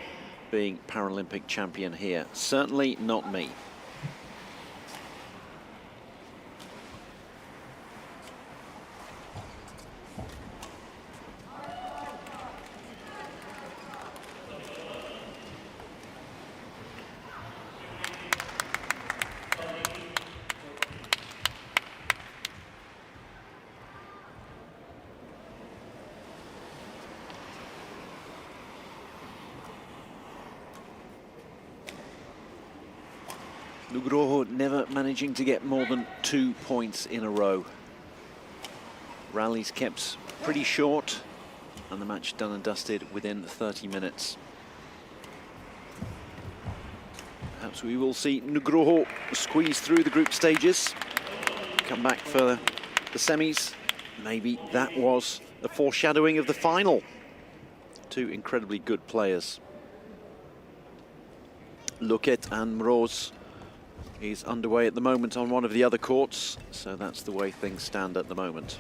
Speaker 1: being Paralympic champion here? Certainly not me. Nugroho never managing to get more than 2 points in a row. Rallies kept pretty short, and the match done and dusted within 30 minutes. Perhaps we will see Nugroho squeeze through the group stages, come back for the semis. Maybe that was a foreshadowing of the final. Two incredibly good players. Luket and Mroz is underway at the moment on one of the other courts, so that's the way things stand at the moment.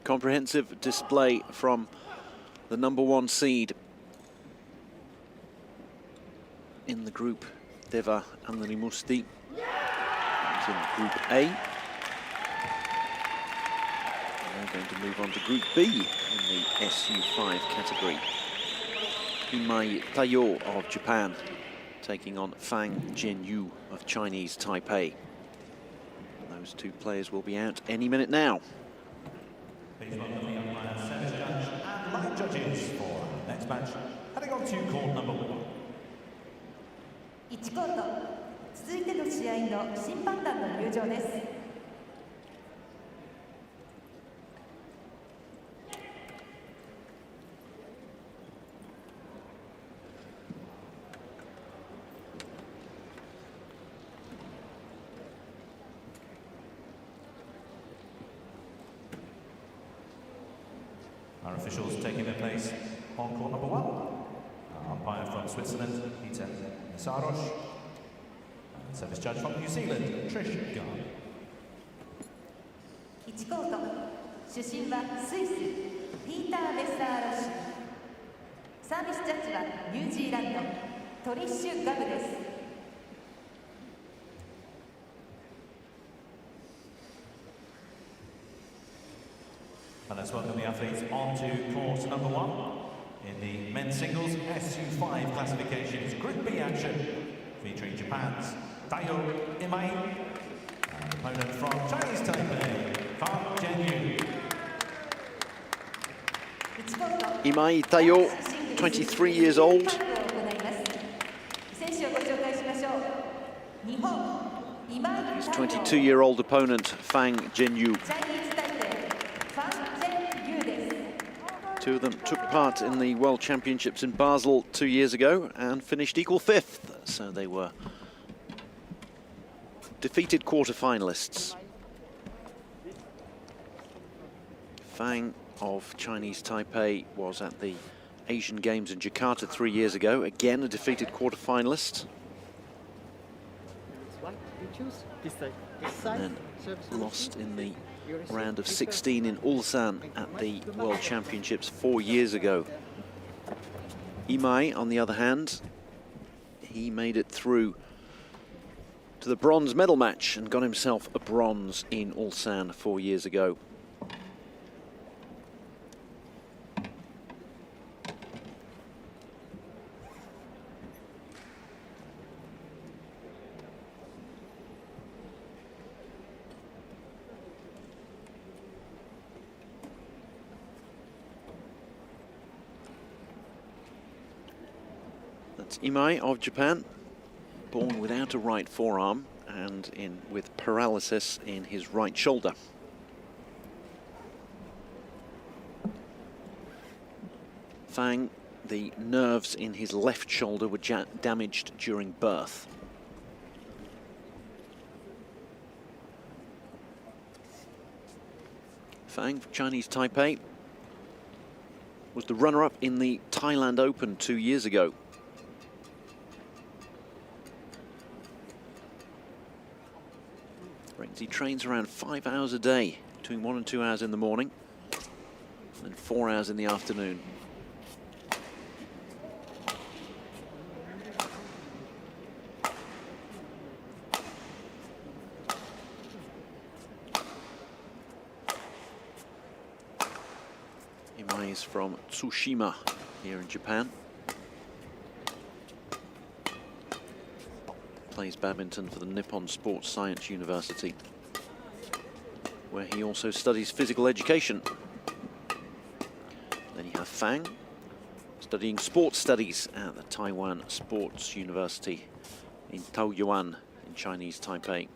Speaker 1: Comprehensive display from the #1 seed in the group, Deva Anrimusti. It's in Group A. going to move on to Group B in the SU5 category. Imai Taiyo of Japan taking on Fang Jianyu of Chinese Taipei. Those two players will be out any minute now.
Speaker 5: Please welcome the umpire, service judge, and line judges for next match. Heading on to court number 1.
Speaker 7: 1コート続いての試合の審判団の入場です。
Speaker 5: Our officials taking their place on court number 1. Our umpire from Switzerland, Peter Saros. And service judge from New Zealand, Trish Garn.
Speaker 7: 1コート主審はスイスピーター・ベッサーロ氏。サービスジャッジはニュージーランドトリッシュ・ガブです。
Speaker 5: And let's welcome the athletes on to court number 1 in the men's singles SU5 classifications Group B action, featuring Japan's Taiyo Imai and opponent from Chinese Taipei, Fang Jianyu.
Speaker 1: Imai Taiyo, 23 years old. His 22-year-old opponent, Fang Jianyu. Two of them took part in the World Championships in Basel 2 years ago and finished equal 5th. So they were defeated quarter-finalists. Fang of Chinese Taipei was at the Asian Games in Jakarta 3 years ago. Again, a defeated quarter-finalist. And then lost in the round of 16 in Ulsan at the World Championships 4 years ago. Imai, on the other hand, he made it through to the bronze medal match and got himself a bronze in Ulsan 4 years ago. That's Imai of Japan, born without a right forearm and with paralysis in his right shoulder. Fang, the nerves in his left shoulder were damaged during birth. Fang, Chinese Taipei, was the runner-up in the Thailand Open 2 years ago. He trains around 5 hours a day, between 1 and 2 hours in the morning, and 4 hours in the afternoon. Imai is from Tsushima, here in Japan. Plays badminton for the Nippon Sports Science University, where he also studies physical education. Then you have Fang, studying sports studies at the Taiwan Sports University in Taoyuan in Chinese Taipei.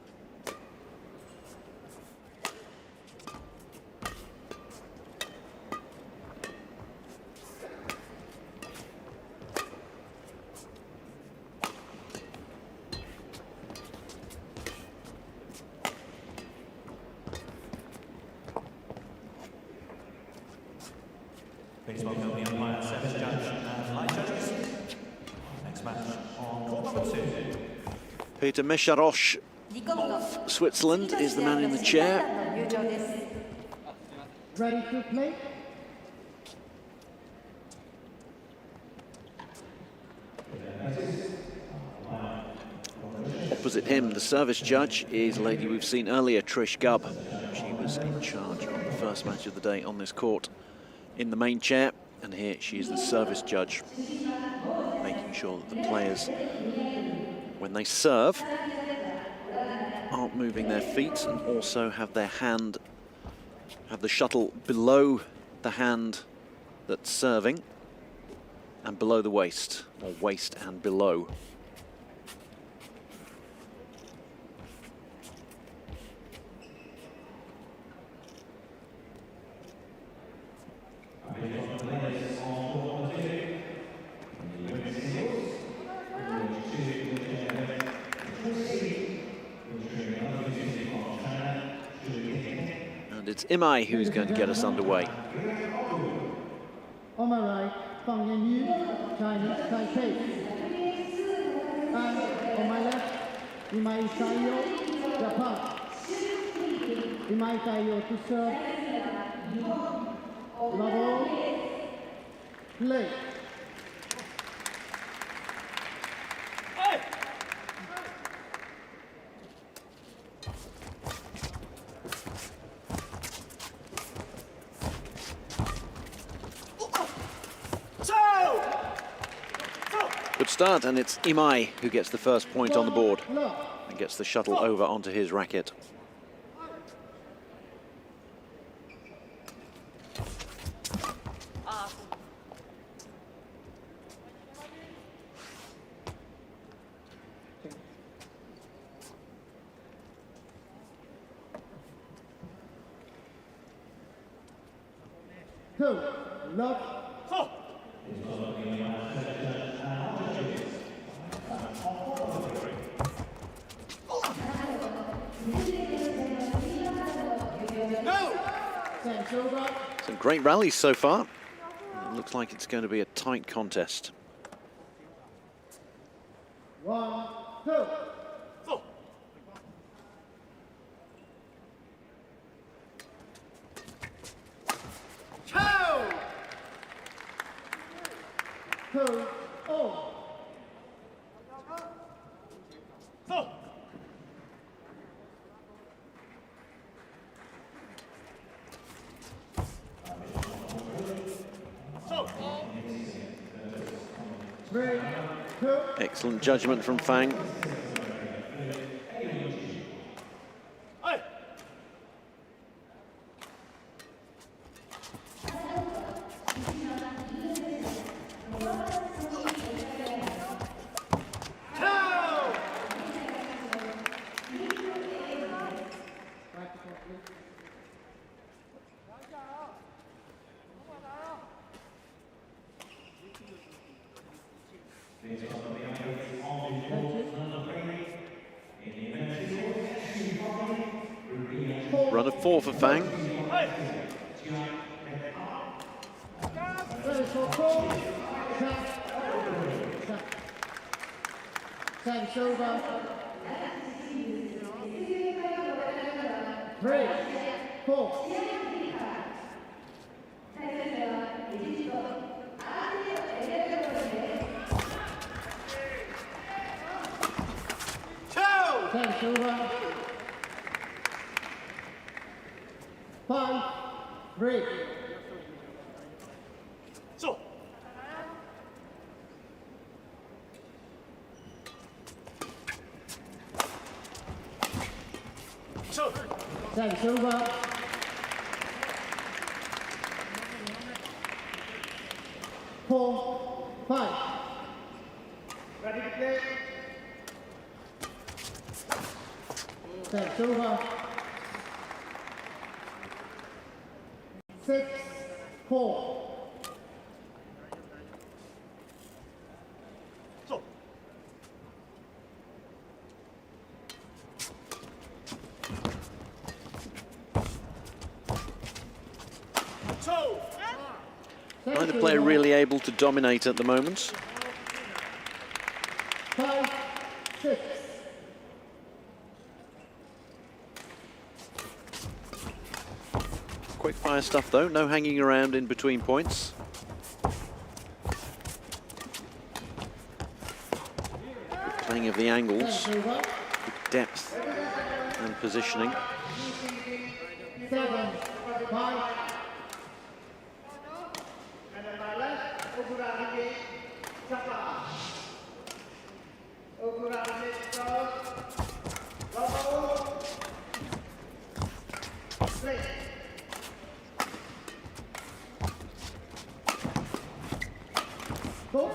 Speaker 5: Please welcome the umpire, service judge, and line judges. Next match on court number 2.
Speaker 1: Peter Mesharosh of Switzerland is the man in the chair.
Speaker 8: Ready to play?
Speaker 1: Opposite him, the service judge is a lady we've seen earlier, Trish Gubb. She was was in charge of the first match of the day on this court in the main chair. And here she is the service judge, making sure that the players, when they serve, aren't moving their feet and also have their hand, have the shuttle below the hand that's serving and below the waist, or waist and below. And it's Imai who's going to get us underway.
Speaker 8: On my right, Fang Yanyu, Chinese Taipei. And on my left, Imai Taiyo, Japan. Imai Taiyo to serve. Level, play.
Speaker 1: Good start, and it's Imai who gets the first point on the board and gets the shuttle over onto his racket.
Speaker 8: Two, love.
Speaker 1: Some great rallies so far. It looks like it's going to be a tight contest.
Speaker 8: 1, 2. Two, oh.
Speaker 1: Excellent judgment from Fang. Run of 4 for Fang.
Speaker 8: Service over. 3, 4. Service over. 5, 3. Service over. 4, 5. Ready to play. Service over. 6, 4.
Speaker 1: Neither player really able to dominate at the moment.
Speaker 8: 5, 6.
Speaker 1: Quick fire stuff though, no hanging around in between points. Good playing of the angles, good depth and positioning.
Speaker 8: 7, 5. And then my left, Okuragi, Chapa. Okuragi, start. Double. Play. Go.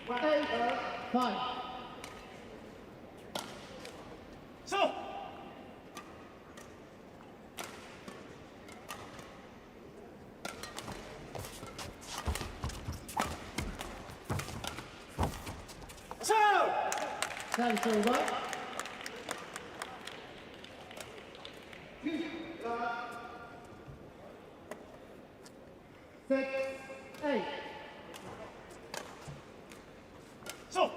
Speaker 8: 8, 5.
Speaker 5: So.
Speaker 8: Service over. 6, 8.
Speaker 5: So.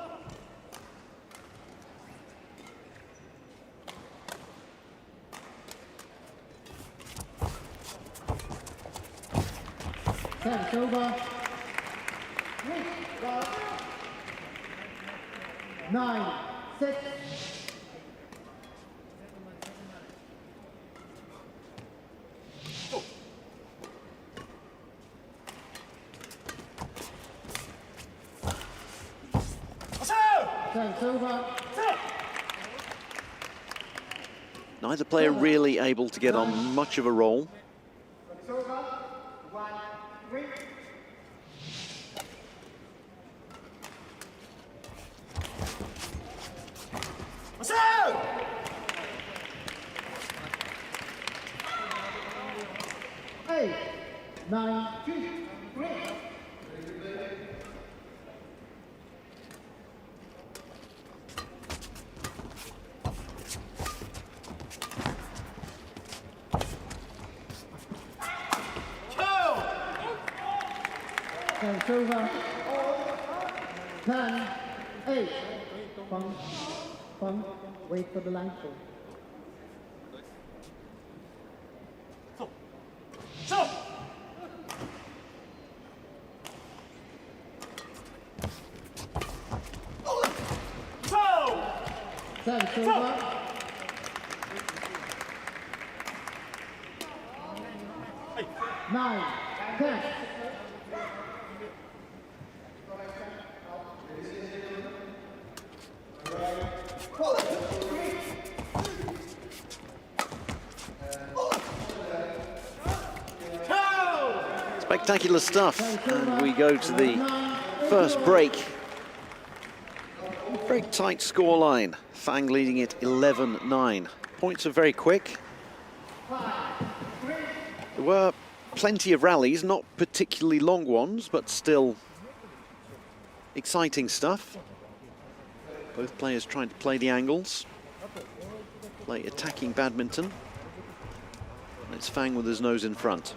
Speaker 8: Service over. 9, 6. Service over.
Speaker 1: Neither player really able to get on much of a roll.
Speaker 8: It's over. 1, 3.
Speaker 5: What's up?
Speaker 8: 8, 9, 2, 3. Service over. 10, 8. Fun. Wait for the line show.
Speaker 5: So.
Speaker 8: Service over. 9, 10.
Speaker 1: Spectacular stuff, and we go to the first break. Very tight scoreline. Fang leading it 11-9. Points are very quick. There were plenty of rallies, not particularly long ones, but still exciting stuff. Both players trying to play the angles, play attacking badminton. And it's Fang with his nose in front.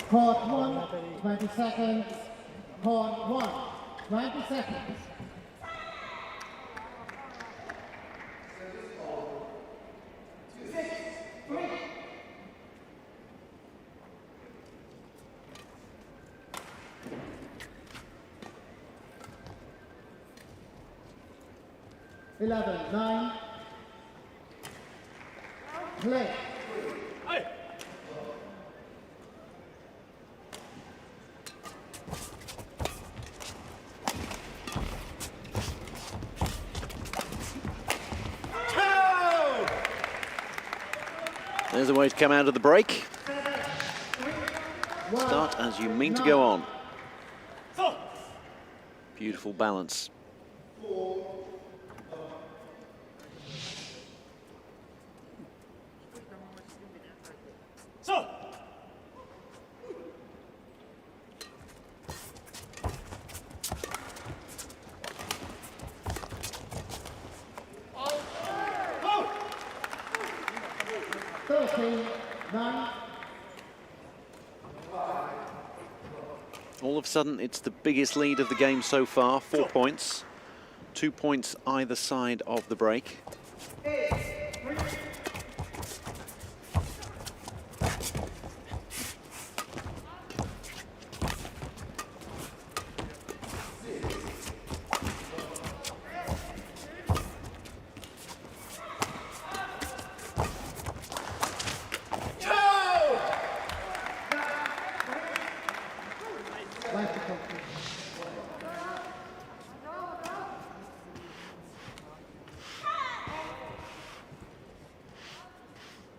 Speaker 8: Court 1, 20 seconds. Court 1, 20 seconds. Eleven, 9. Play.
Speaker 1: There's a way to come out of the break. Start as you mean to go on. Beautiful balance. All of a sudden, it's the biggest lead of the game so far, 4 points. 2 points either side of the break.
Speaker 8: 8, 3.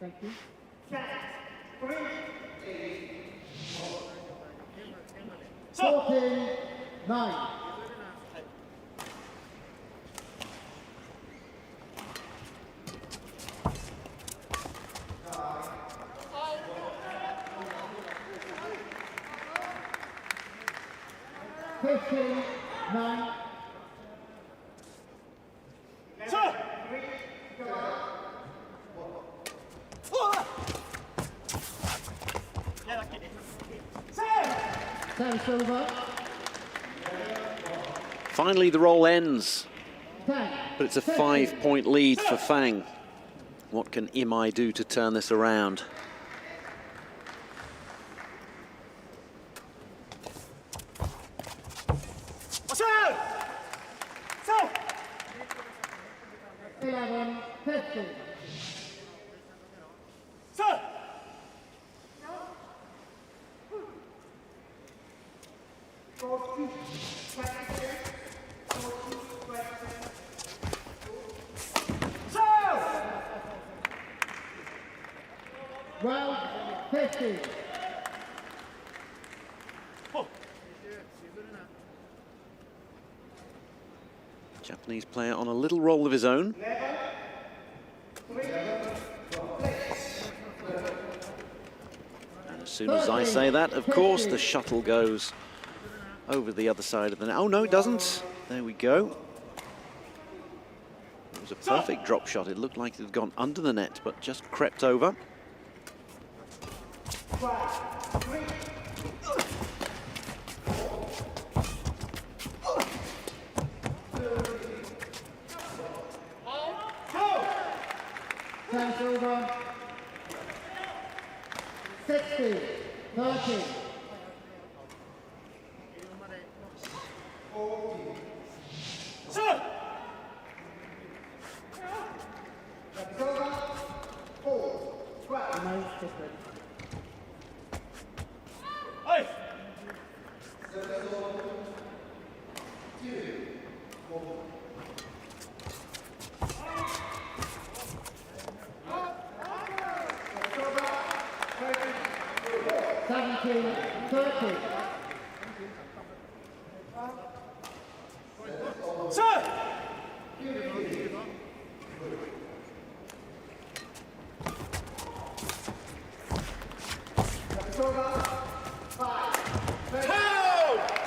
Speaker 8: Thank you. 14-9. Service over.
Speaker 1: Finally, the roll ends,
Speaker 8: Tang.
Speaker 1: but it's a 5-point lead for Fang. What can Imai do to turn this around?
Speaker 8: Eleven, 15. Round 50.
Speaker 1: Japanese player on a little roll of his own. And as soon as I say that, of course, the shuttle goes over the other side of the net. Oh, no, it doesn't. There we go. It was a perfect drop shot. It looked like it had gone under the net, but just crept over.
Speaker 8: Time's over. 60, 30.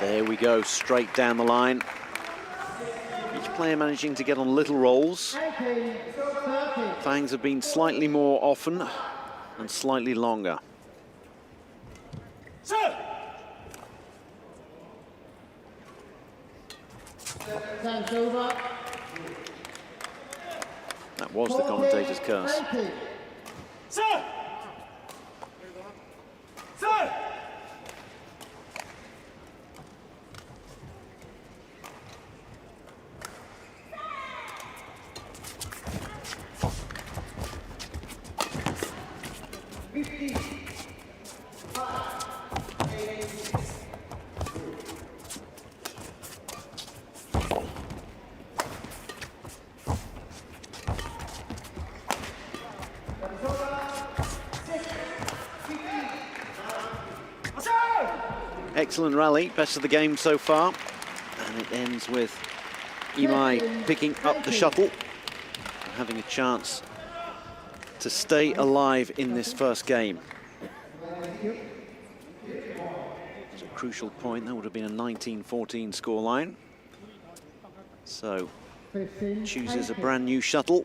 Speaker 1: There we go, straight down the line. Each player managing to get on little rolls. Fangs have been slightly more often and slightly longer.
Speaker 8: Time's over.
Speaker 1: That was the commentator's curse.
Speaker 8: 80.
Speaker 1: Excellent rally, best of the game so far. And it ends with Imai picking up the shuttle and having a chance to stay alive in this first game. It's a crucial point. That would have been a 19-14 scoreline. So chooses a brand new shuttle.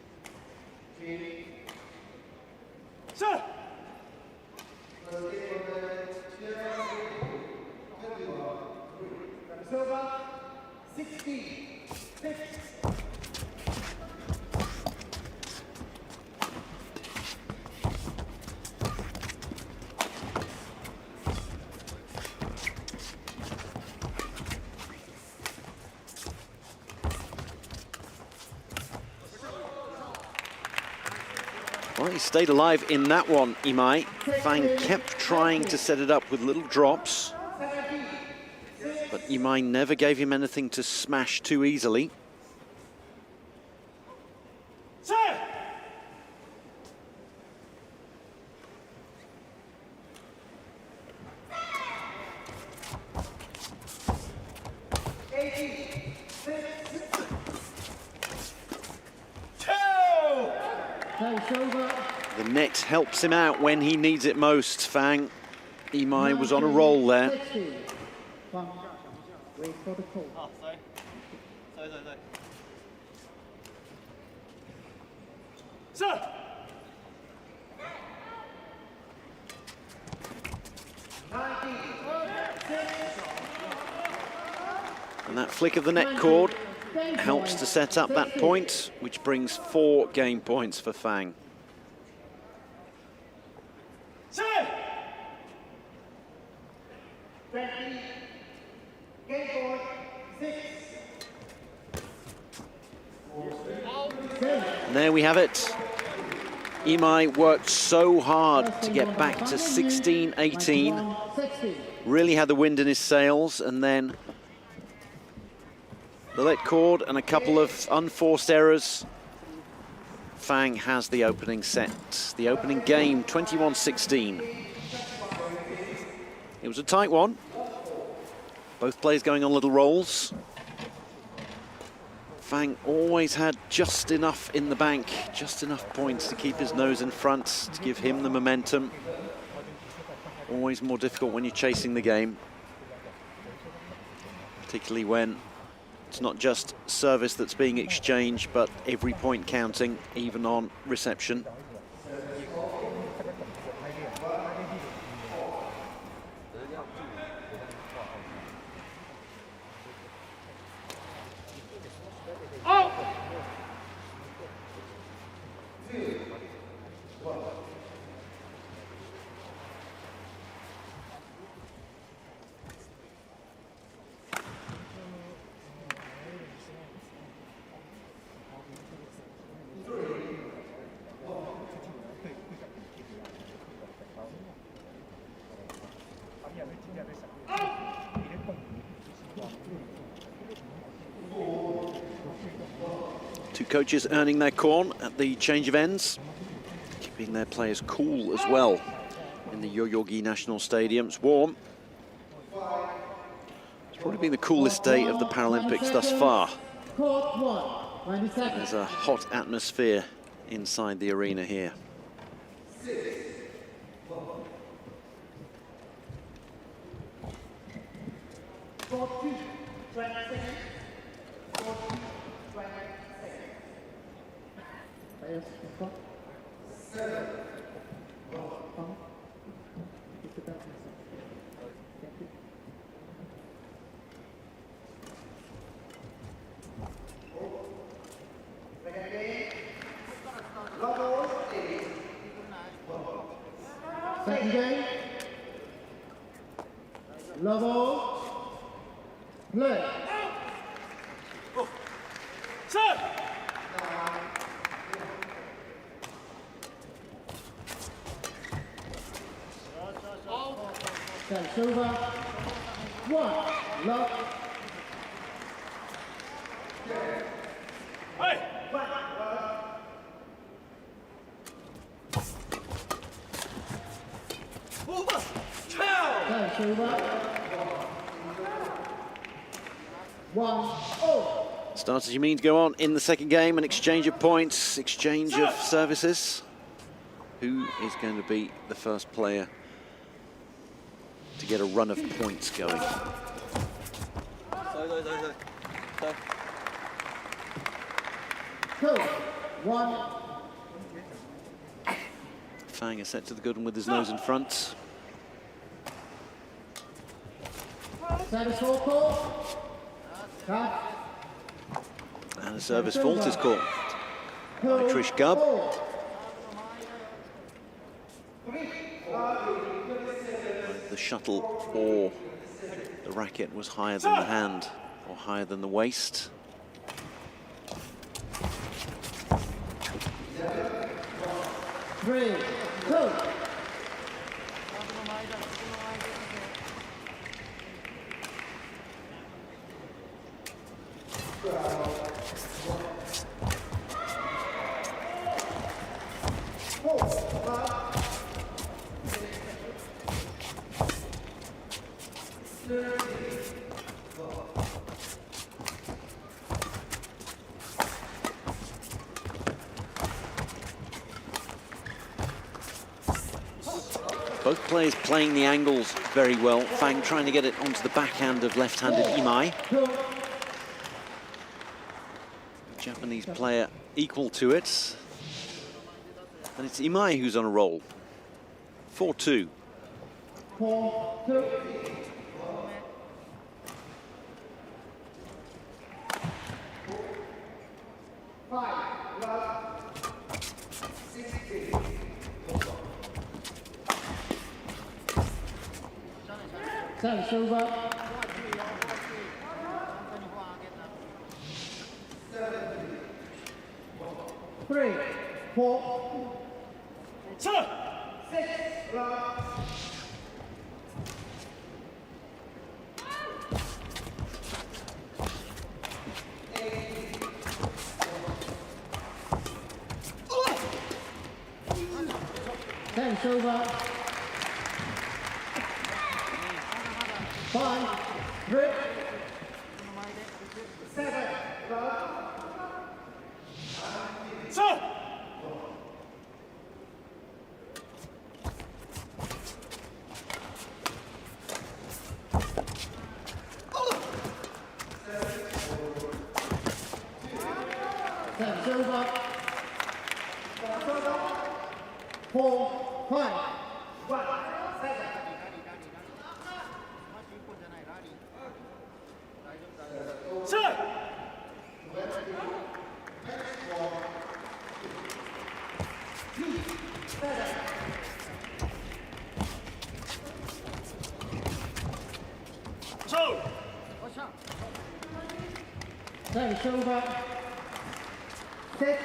Speaker 1: Well, he stayed alive in that one, Imai. Fang kept trying to set it up with little drops, but Imai never gave him anything to smash too easily. The net helps him out when he needs it most, Fang. Imai was on a roll there.
Speaker 8: Wait for the call.
Speaker 6: Oh, sorry. Sorry.
Speaker 5: Sir!
Speaker 1: And that flick of the net cord helps to set up that point, which brings 4 game points for Fang. And there we have it. Imai worked so hard to get back to 16-18. Really had the wind in his sails, and then the let cord and a couple of unforced errors. Fang has the opening set, the opening game, 21-16. It was a tight one. Both players going on little rolls. Fang always had just enough in the bank, just enough points to keep his nose in front, to give him the momentum. Always more difficult when you're chasing the game, particularly when it's not just service that's being exchanged, but every point counting, even on reception. Two coaches earning their corn at the change of ends, keeping their players cool as well in the Yoyogi National Stadium. It's warm. It's probably been the coolest day of the Paralympics thus far. There's a hot atmosphere inside the arena here.
Speaker 8: Second game. Level. Play. That's over. 1. Love. That's over. 1-0.
Speaker 1: Starts as you mean to go on in the second game, an exchange of points, exchange of services. Who is going to be the first player to get a run of points going?
Speaker 6: Sorry.
Speaker 8: 2-1.
Speaker 1: Fang is set to the good one with his nose in front.
Speaker 8: Service call. Cut.
Speaker 1: And a service fault is caught by Trish Gubb. The shuttle or the racket was higher than the hand or higher than the waist.
Speaker 8: 3, 2.
Speaker 1: Both players playing the angles very well. Fang trying to get it onto the backhand of left-handed Imai. Japanese player equal to it. And it's Imai who's on a roll. 4-2.
Speaker 8: 4-2. Service over. 3, 4. 6. Service over. 5, 3, 7. Service over. 4, 5. 1, 7. Service over. 6,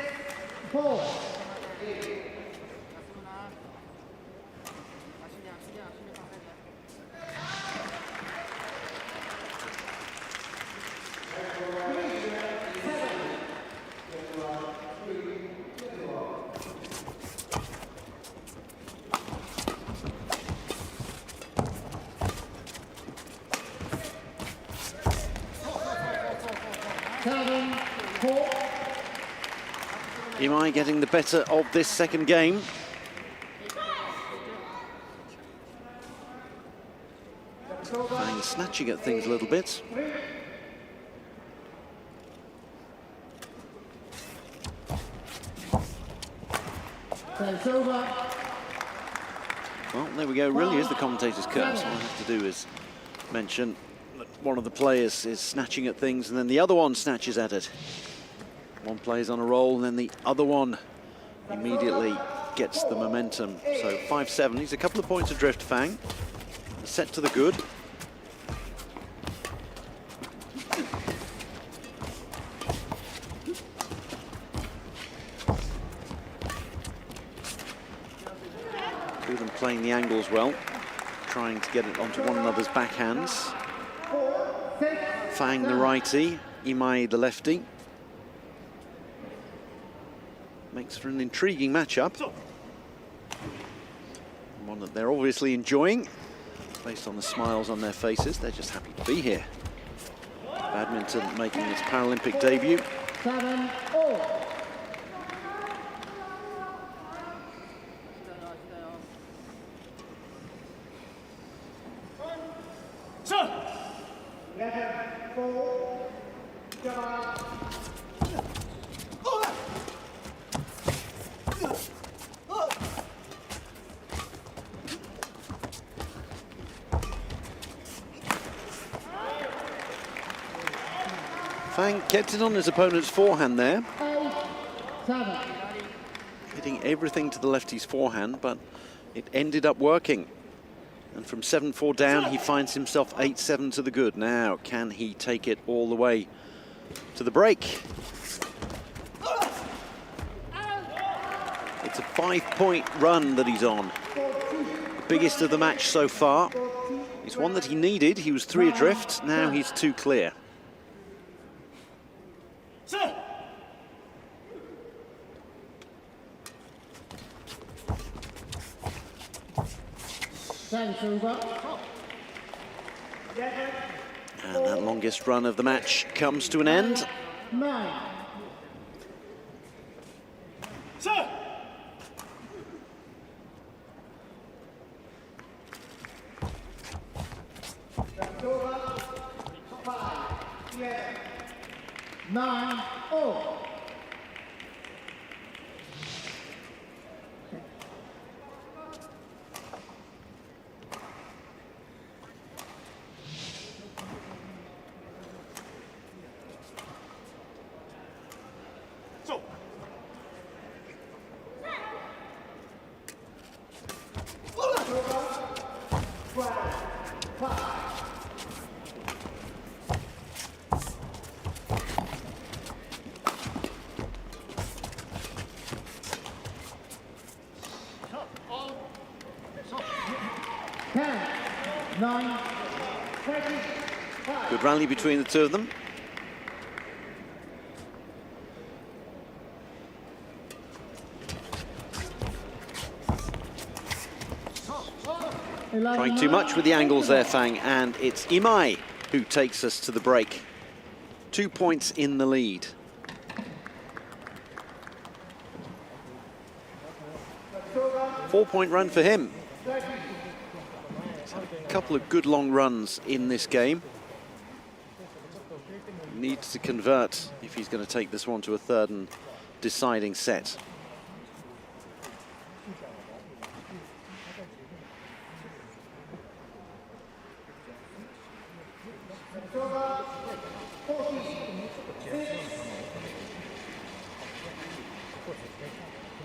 Speaker 8: 4.
Speaker 1: Imai getting the better of this second game. Fang snatching at things a little bit. Well, there we go. Really is the commentator's curse. All I have to do is mention that one of the players is snatching at things and then the other one snatches at it. One player's on a roll and then the other one immediately gets the momentum. So 5-7, he's a couple of points adrift, Fang. Set to the good. Two of them playing the angles well, trying to get it onto one another's backhands. Fang the righty, Imai the lefty. Makes for an intriguing matchup. One that they're obviously enjoying, based on the smiles on their faces. They're just happy to be here. Badminton making its Paralympic debut.
Speaker 8: 7-all.
Speaker 1: Fang gets it on his opponent's forehand there.
Speaker 8: 8-7.
Speaker 1: Hitting everything to the lefty's forehand, but it ended up working. And from 7-4 down, he finds himself 8-7 to the good. Now, can he take it all the way to the break? It's a 5-point run that he's on. The biggest of the match so far. It's one that he needed. He was 3 adrift. Now he's 2 clear. And that longest run of the match comes to an end.
Speaker 8: 9. Nine, oh.
Speaker 1: Good rally between the two of them. Trying too much with the angles there, Fang, and it's Imai who takes us to the break. 2 points in the lead. Four-point run for him. He's had a couple of good long runs in this game. Needs to convert if he's going to take this one to a third and deciding set.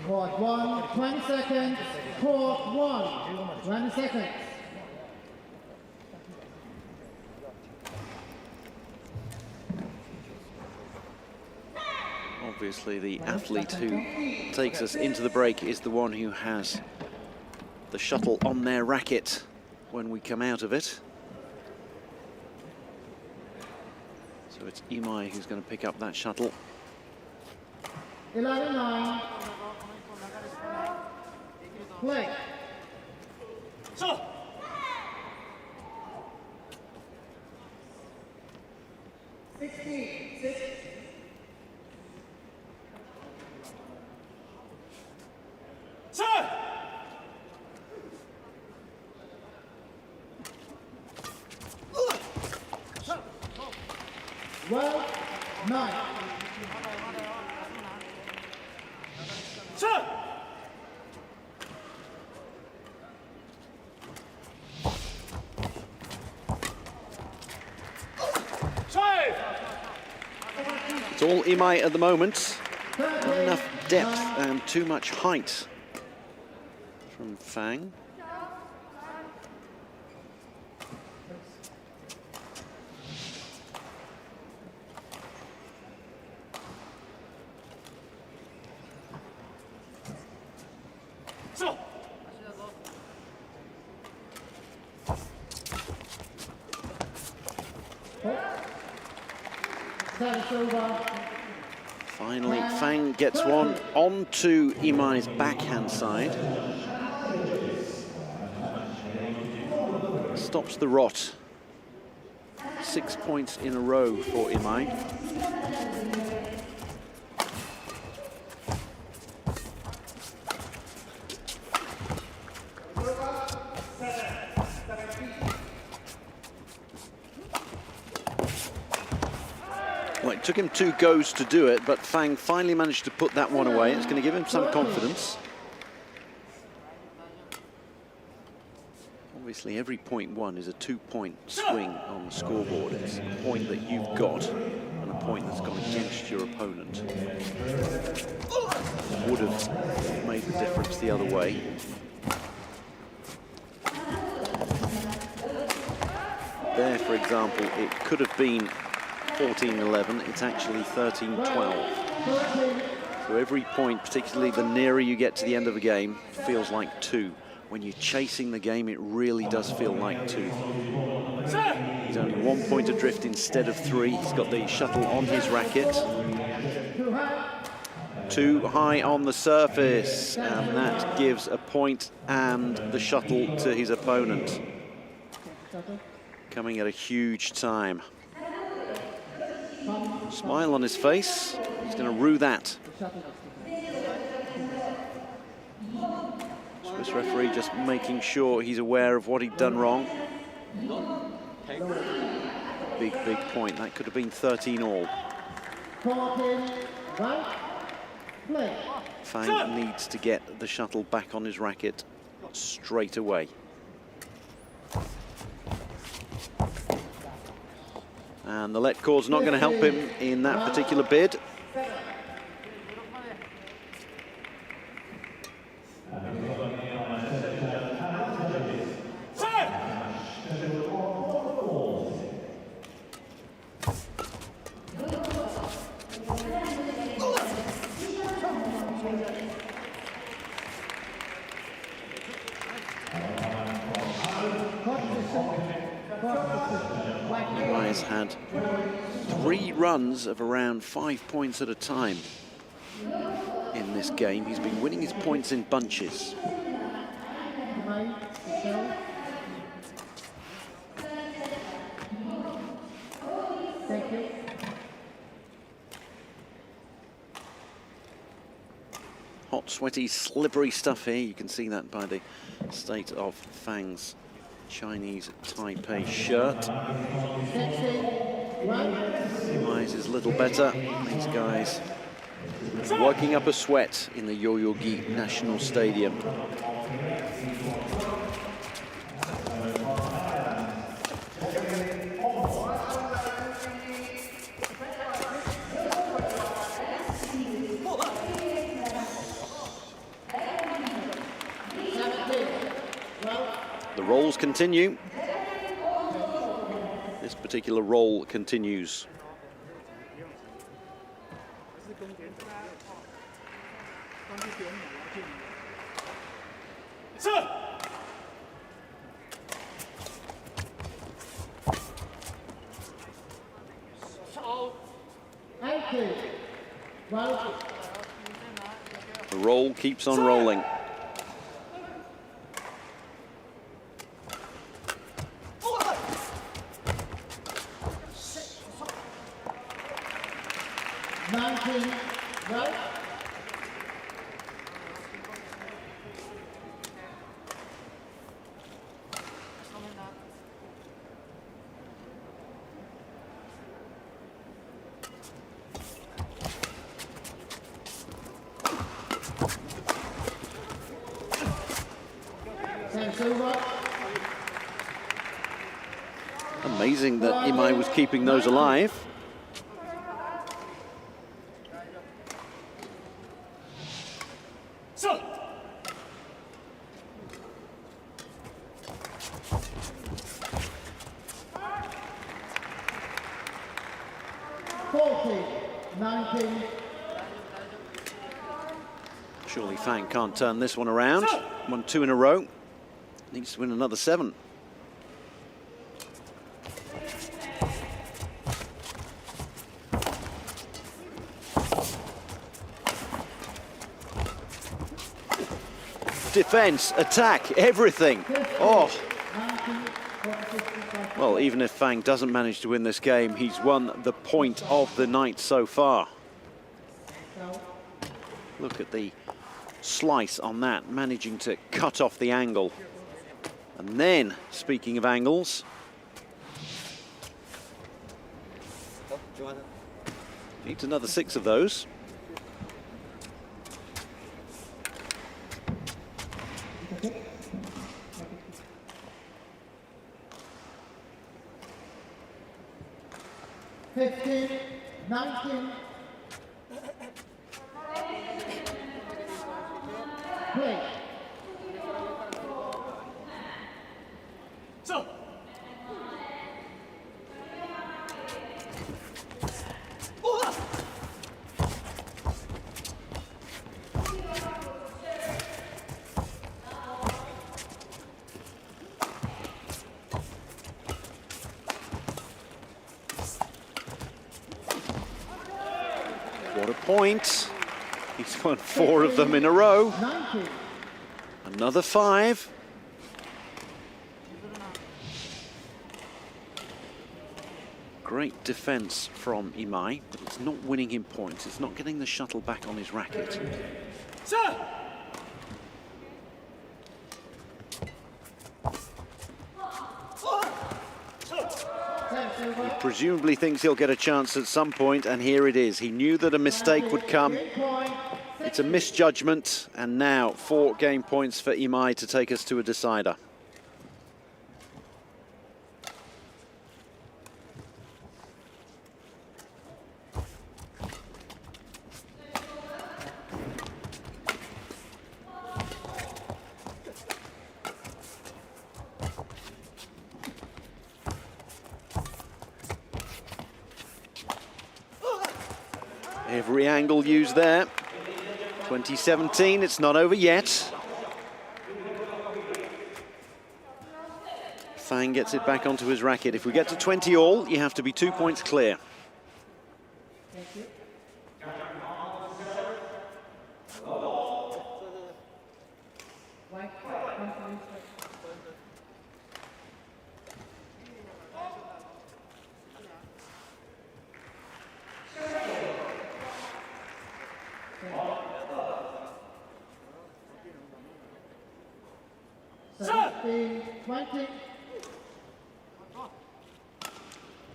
Speaker 8: Court 1, 20 seconds. Court 1, 20 seconds.
Speaker 1: Obviously, the athlete who takes us into the break is the one who has the shuttle on their racket when we come out of it. So it's Imai who's going to pick up that shuttle.
Speaker 8: 11-9. Play. 16-6. Well, 9.
Speaker 1: It's all Imai at the moment. Not enough depth and too much height from Fang. Finally, Fang gets one onto Imai's backhand side. Stops the rot. 6 points in a row for Imai. Well, it took him 2 goes to do it, but Fang finally managed to put that one away. It's going to give him some confidence. Obviously, every point won is a 2-point swing on the scoreboard. It's a point that you've got and a point that's gone against your opponent. Would have made the difference the other way. There, for example, it could have been 14-11. It's actually 13-12. So every point, particularly the nearer you get to the end of a game, feels like 2. When you're chasing the game, it really does feel like 2. He's only 1 point adrift instead of 3. He's got the shuttle on his racket. Too high on the surface, and that gives a point and the shuttle to his opponent. Coming at a huge time. Smile on his face. He's going to rue that. Swiss referee just making sure he's aware of what he'd done wrong. Big, big point. That could have been 13 all. Fang needs to get the shuttle back on his racket straight away. And the let cord's not going to help him in that particular bid. Eli's had 3 runs of around 5 points at a time in this game. He's been winning his points in bunches. Hot, sweaty, slippery stuff here. You can see that by the state of Fang's Chinese Taipei shirt. Eyes is a little better. These guys working up a sweat in the Yoyogi National Stadium. The rolls continue. This particular roll continues. The roll keeps on rolling. Amazing that Imai was keeping those alive. Surely Fang can't turn this one around. Won 2 in a row. Needs to win another 7. Defense, attack, everything. Oh. Well, even if Fang doesn't manage to win this game, he's won the point of the night so far. Look at the slice on that, managing to cut off the angle. And then, speaking of angles, needs another 6 of those. point. He's won 4 of them in a row.
Speaker 8: 90.
Speaker 1: Another 5. Great defense from Imai, but it's not winning him points. It's not getting the shuttle back on his racket. He presumably thinks he'll get a chance at some point, and here it is. He knew that a mistake would come. It's a misjudgment, and now 4 game points for Imai to take us to a decider. Every angle used there. 2017, it's not over yet. Fang gets it back onto his racket. If we get to 20 all, you have to be 2 points clear.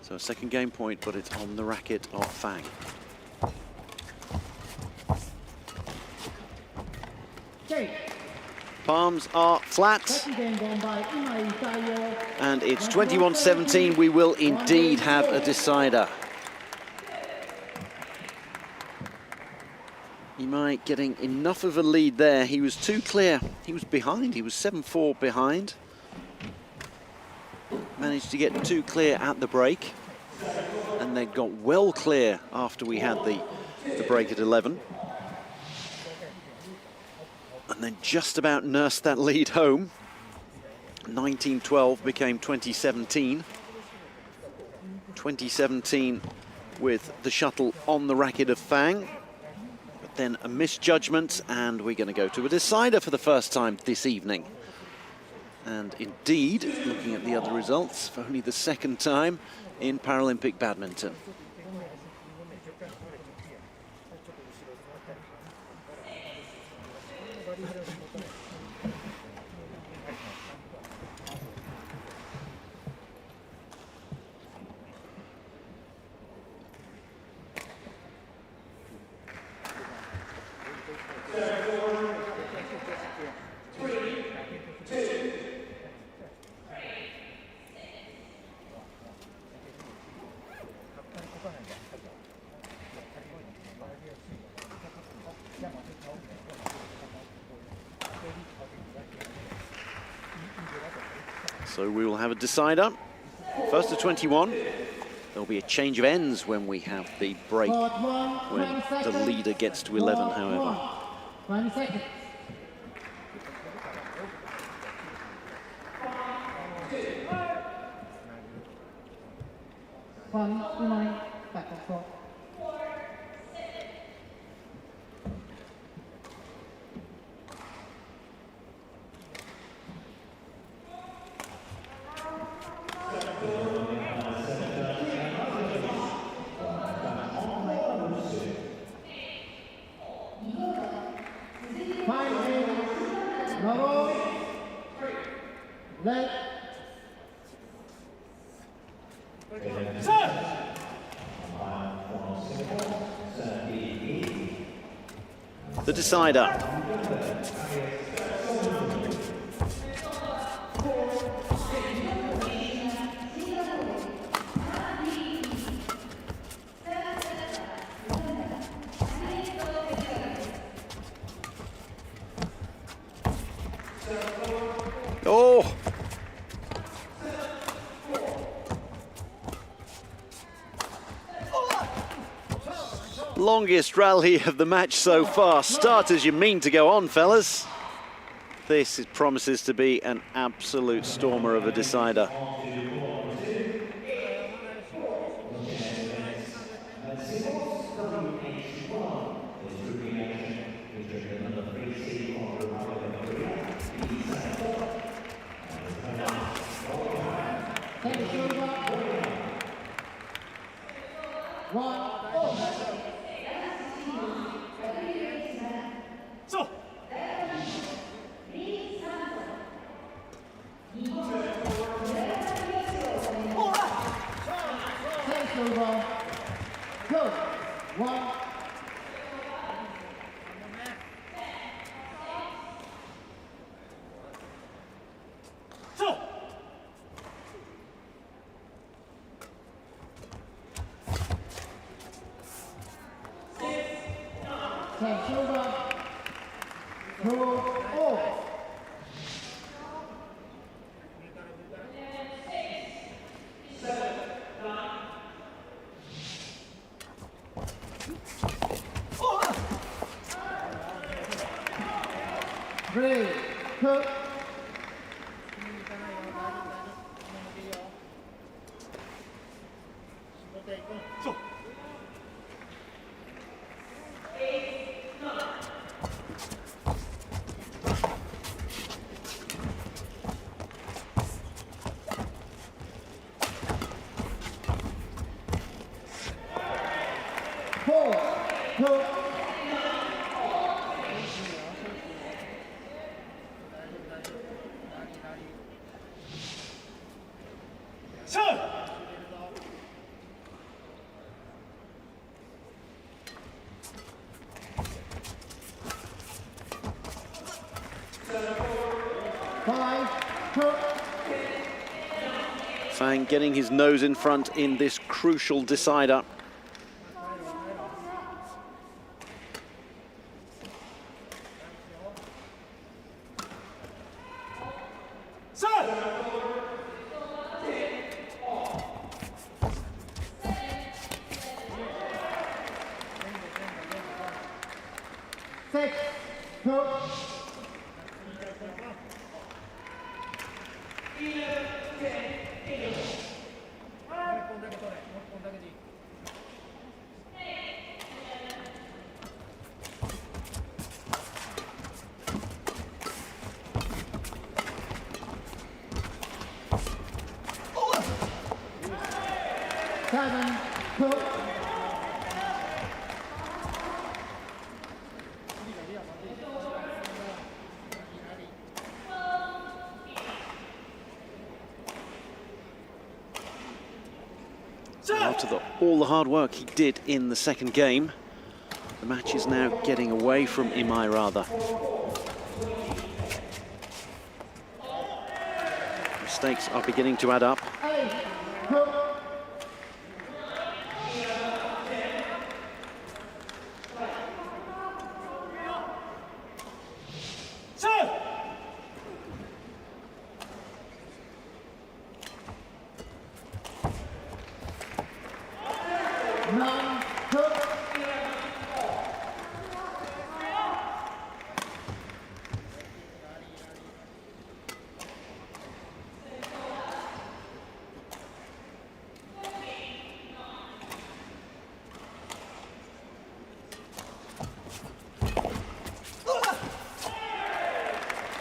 Speaker 1: So a second game point, but it's on the racket of Fang. Palms are flat. And it's 21-17. We will indeed have a decider. Imai getting enough of a lead there. He was too clear. He was behind. He was 7-4 behind. Managed to get too clear at the break. And then got well clear after we had the break at 11. And then just about nursed that lead home. 19-12 became 2017. 2017 with the shuttle on the racket of Fang. But then a misjudgment, and we're going to go to a decider for the first time this evening. And indeed, looking at the other results, for only the second time in Paralympic badminton. So we will have a decider. First to 21. There'll be a change of ends when we have the break, when the leader gets to 11, however.
Speaker 8: 20 seconds. Back and forth.
Speaker 1: The decider. Oh! Longest rally of the match so far. Start as you mean to go on, fellas. This promises to be an absolute stormer of a decider.
Speaker 8: Second silver. 1-0.
Speaker 5: So.
Speaker 8: Second silver. Go. 1.
Speaker 5: So.
Speaker 8: Second silver. 2-0. Three, 2.
Speaker 5: So.
Speaker 8: Four, 2.
Speaker 5: So.
Speaker 8: Five, 2.
Speaker 1: Fang getting his nose in front in this crucial decider.
Speaker 8: Six, 2. Seven, 2.
Speaker 1: After all the hard work he did in the second game, the match is now getting away from Imai rather. Mistakes are beginning to add up.
Speaker 8: 8, 2. Nine, 2.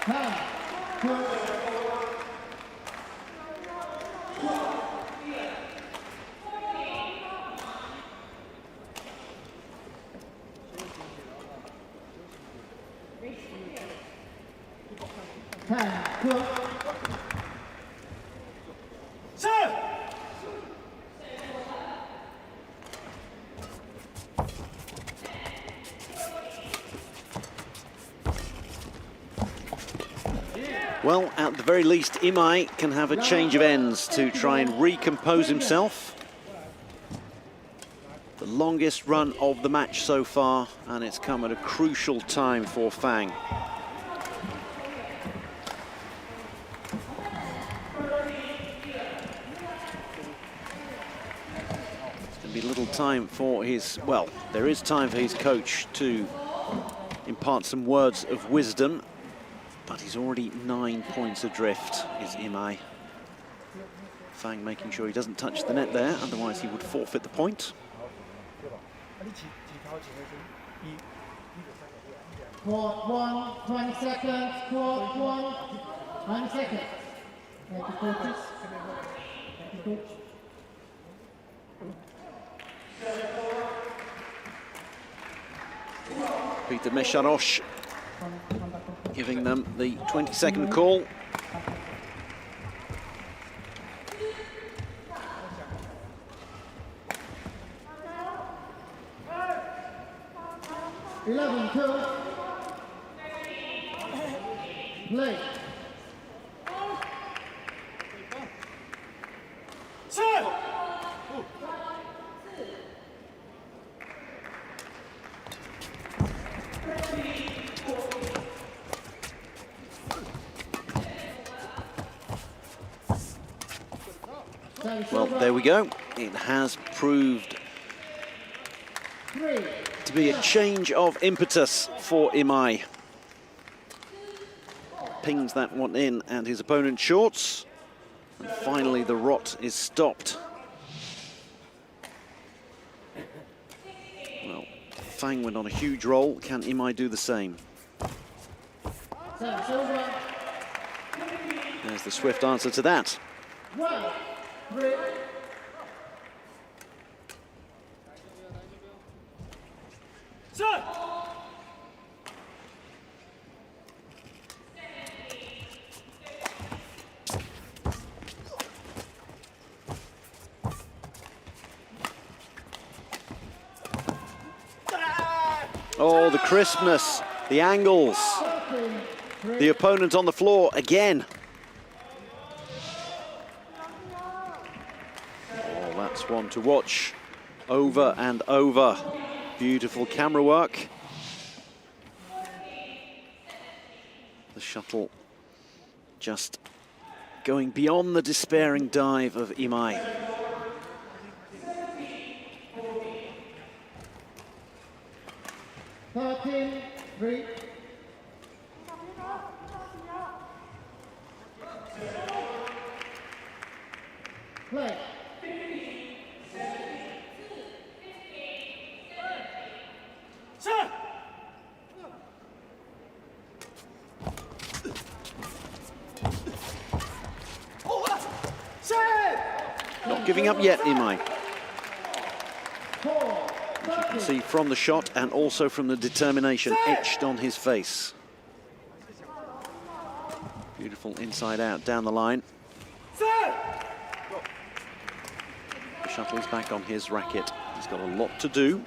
Speaker 8: Ten, 2.
Speaker 1: Well, at the very least, Imai can have a change of ends to try and recompose himself. The longest run of the match so far, and it's come at a crucial time for Fang. There's going to be little time for his, well, there is time for his coach to impart some words of wisdom. But he's already 9 points adrift, is Imai. Fang making sure he doesn't touch the net there, otherwise he would forfeit the point.
Speaker 8: Court 1, 20 seconds. Court 1, 20 seconds. Thank you, coaches.
Speaker 1: Peter Mesharosh giving them the 20-second call.
Speaker 8: Play.
Speaker 1: Well, there we go. It has proved to be a change of impetus for Imai. Pings that one in and his opponent shorts. And finally the rot is stopped. Well, Fang went on a huge roll. Can Imai do the same? There's the swift answer to that.
Speaker 8: 1-3.
Speaker 1: Oh, the crispness, the angles. The opponent on the floor again. Oh, that's one to watch over and over. Beautiful camera work. The shuttle just going beyond the despairing dive of Imai.
Speaker 8: Three. Play.
Speaker 1: Not giving up yet, Imai. As you can see from the shot and also from the determination etched on his face. Beautiful inside out down the line. The shuttle is back on his racket. He's got a lot to do.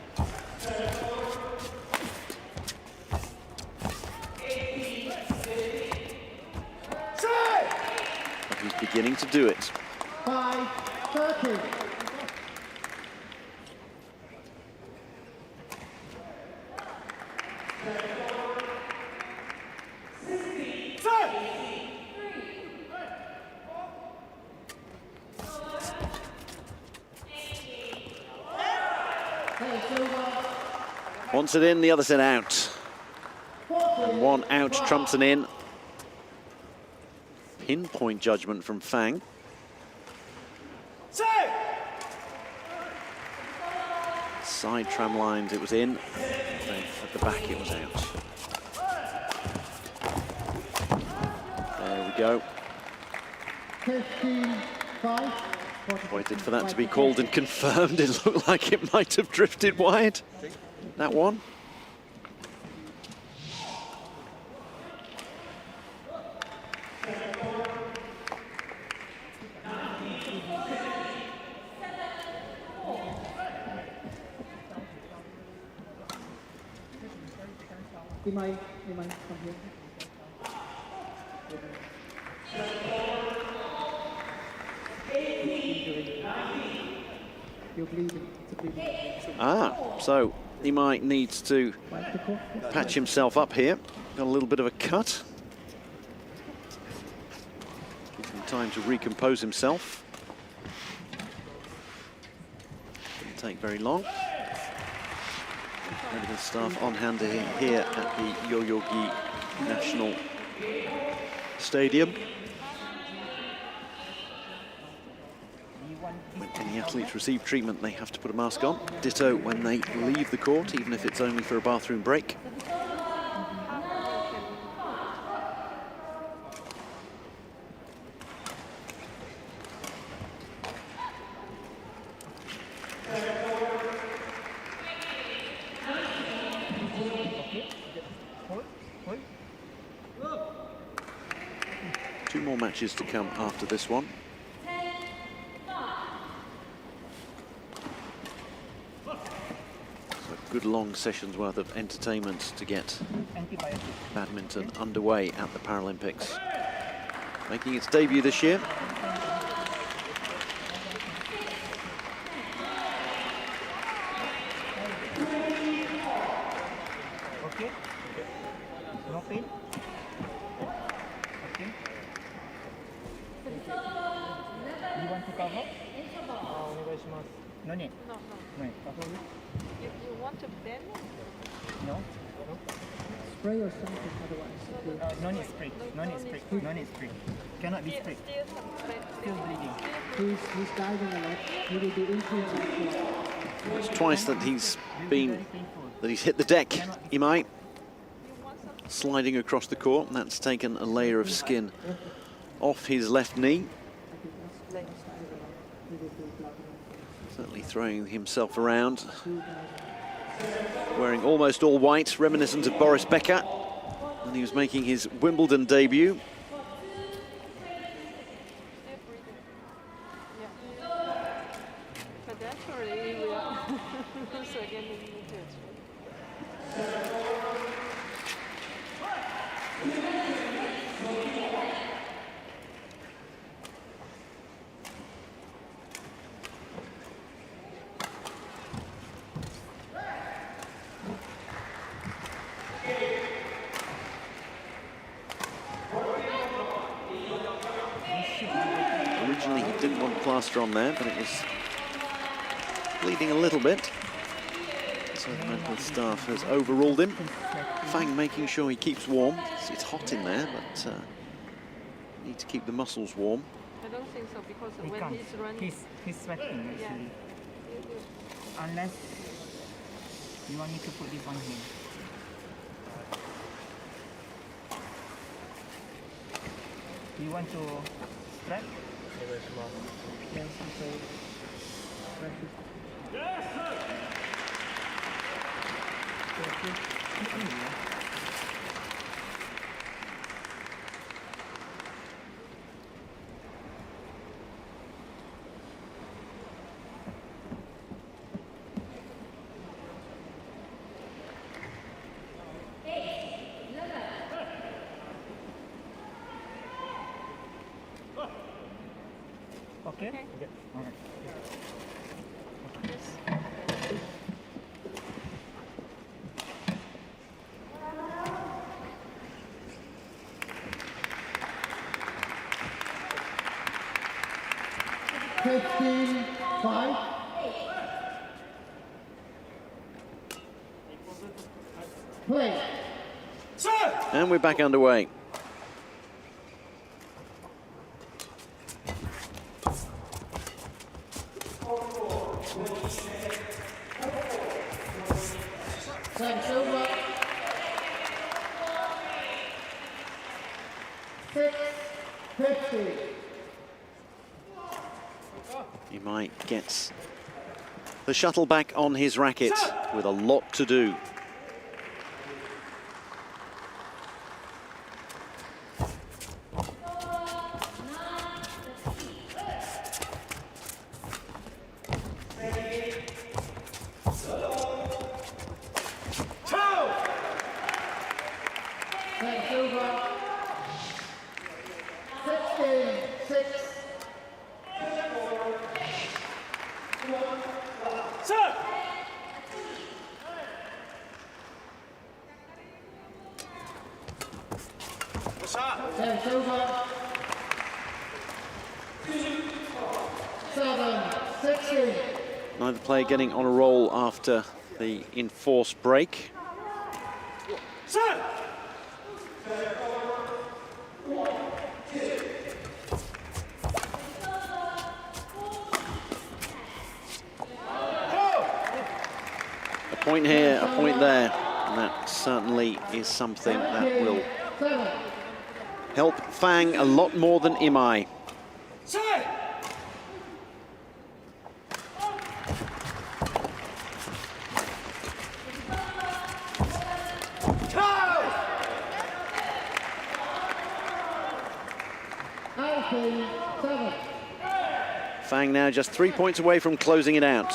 Speaker 1: But he's beginning to do it.
Speaker 8: 5-30.
Speaker 1: One set in, the other set out. And one out trumps an in. Pinpoint judgment from Fang. Side tram lines, it was in. Then at the back, it was out. There we go.
Speaker 8: 15-5.
Speaker 1: Waited for that to be called and confirmed. It looked like it might have drifted wide. That one.
Speaker 8: Imai, come here. You're bleeding.
Speaker 1: So Imai needs to patch himself up here. Got a little bit of a cut. Give him time to recompose himself. Didn't take very long. Medical staff on hand here at the Yoyogi National Stadium. When any athletes receive treatment, they have to put a mask on. Ditto when they leave the court, even if it's only for a bathroom break. matches to come after this one. So good long sessions worth of entertainment to get badminton underway at the Paralympics. Making its debut this year.
Speaker 9: Okay. No pain. Okay. You want to cover? No need.
Speaker 2: No.
Speaker 9: No. Cover you?
Speaker 2: You want to bend?
Speaker 9: No.
Speaker 8: Spray or something otherwise.
Speaker 9: No need spray. No need spray. No need spray. Cannot be sprayed. Still bleeding.
Speaker 8: He's diving a lot. He will be into
Speaker 1: It's twice that he's hit the deck, Imai. Sliding across the court, and that's taken a layer of skin off his left knee. Certainly throwing himself around. Wearing almost all white, reminiscent of Boris Becker. And he was making his Wimbledon debut.
Speaker 2: But naturally, we are so again we need to.
Speaker 1: Originally, he didn't want plaster on there, but it was bleeding a little bit. So the medical staff has overruled him. Fang making sure he keeps warm. It's hot in there, but need to keep the muscles warm.
Speaker 2: I don't think so because
Speaker 9: He
Speaker 2: when
Speaker 9: can't.
Speaker 2: he's running,
Speaker 9: He's sweating actually. Unless you want me to put this on him. You want to strap?
Speaker 8: Yes, so
Speaker 9: Okay?
Speaker 2: Okay.
Speaker 9: All right.
Speaker 2: yes.
Speaker 8: 15-5. Play.
Speaker 1: And we're back underway.
Speaker 8: Thanks over. 6-50.
Speaker 1: Imai gets the shuttle back on his racket with a lot to do.
Speaker 8: Thanks over. 16-6. Thanks over. 7-16.
Speaker 1: Neither player getting on a roll after the enforced break. A point here, a point there, and that certainly is something that will help Fang a lot more than Imai. Fang now just 3 points away from closing it out.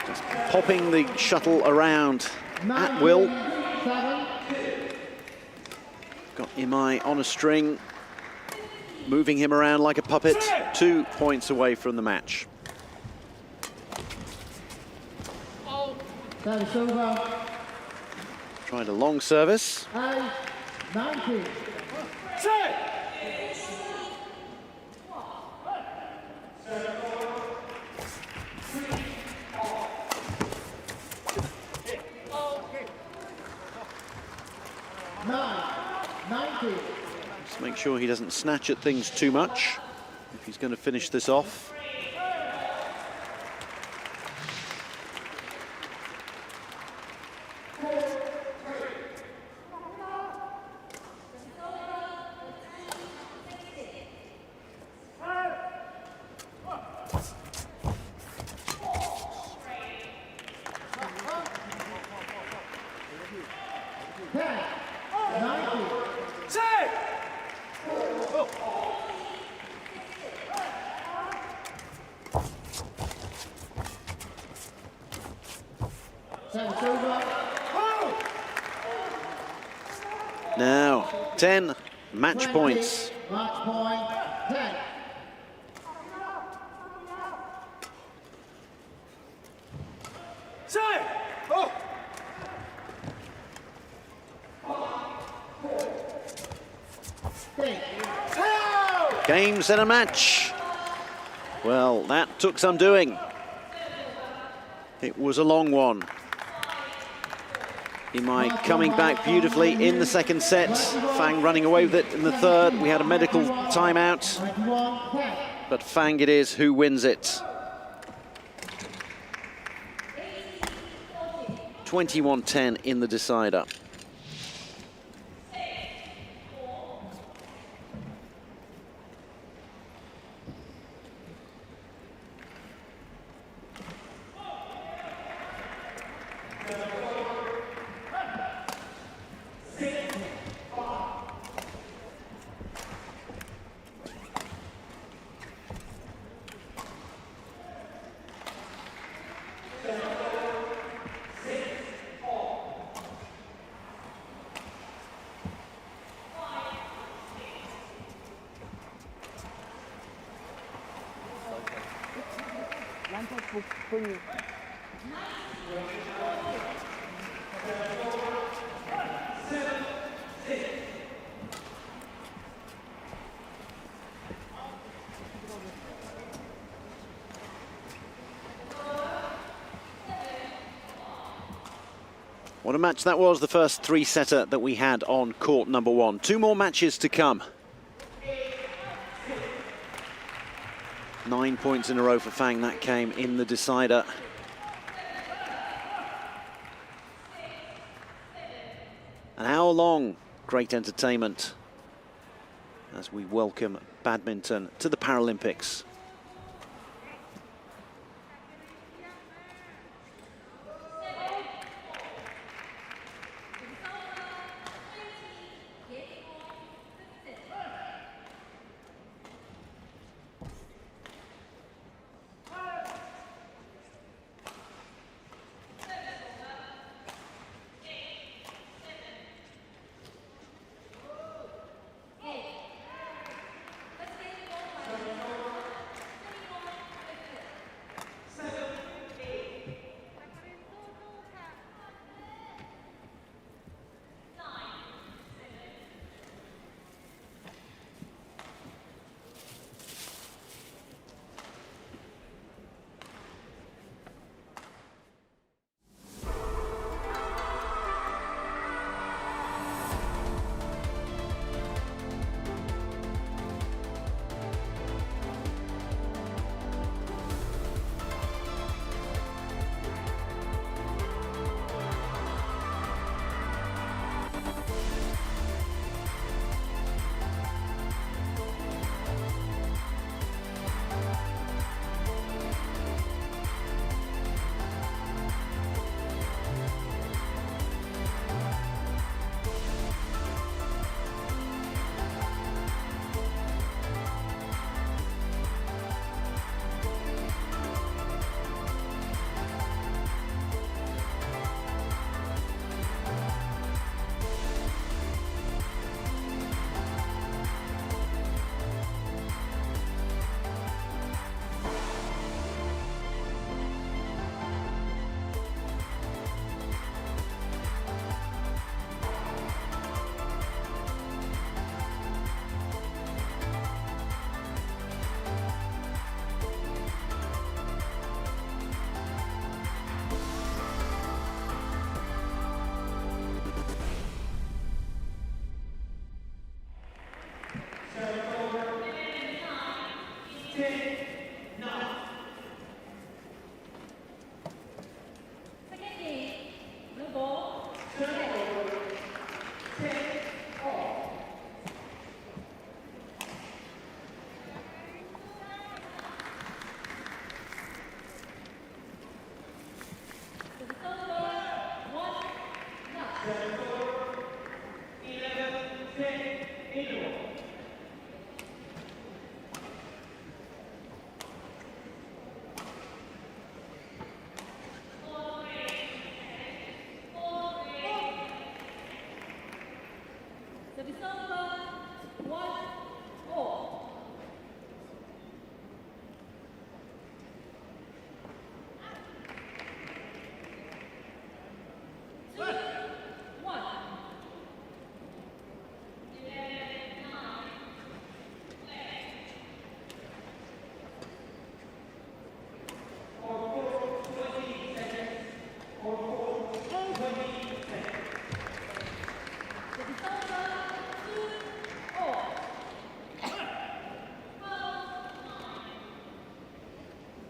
Speaker 1: Just popping the shuttle around at will. Got Imai on a string, moving him around like a puppet. 2 points away from the match.
Speaker 8: Service over.
Speaker 1: Tried a long service.
Speaker 8: 90.
Speaker 1: Just make sure he doesn't snatch at things too much if he's going to finish this off. Now, 10 match points.
Speaker 8: Match point, 10.
Speaker 1: Games and a match. Well, that took some doing. It was a long one. Imai coming back beautifully in the second set. Fang running away with it in the third. We had a medical timeout. But Fang it is who wins it. 21-10 in the decider. What a match that was, the first three-setter that we had on court number one. 2 more matches to come. 9 points in a row for Fang. That came in the decider. An hour long, great entertainment as we welcome badminton to the Paralympics.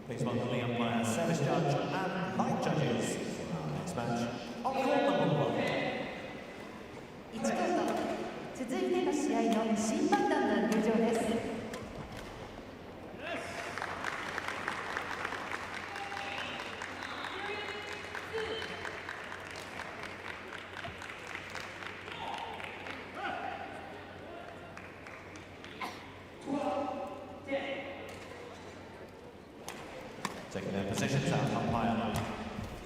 Speaker 5: Please welcome the umpire, service judge, and night judges for our next match on court number 1.
Speaker 7: 1コート続いての試合の審判団の入場です。
Speaker 5: Taking their positions out, umpire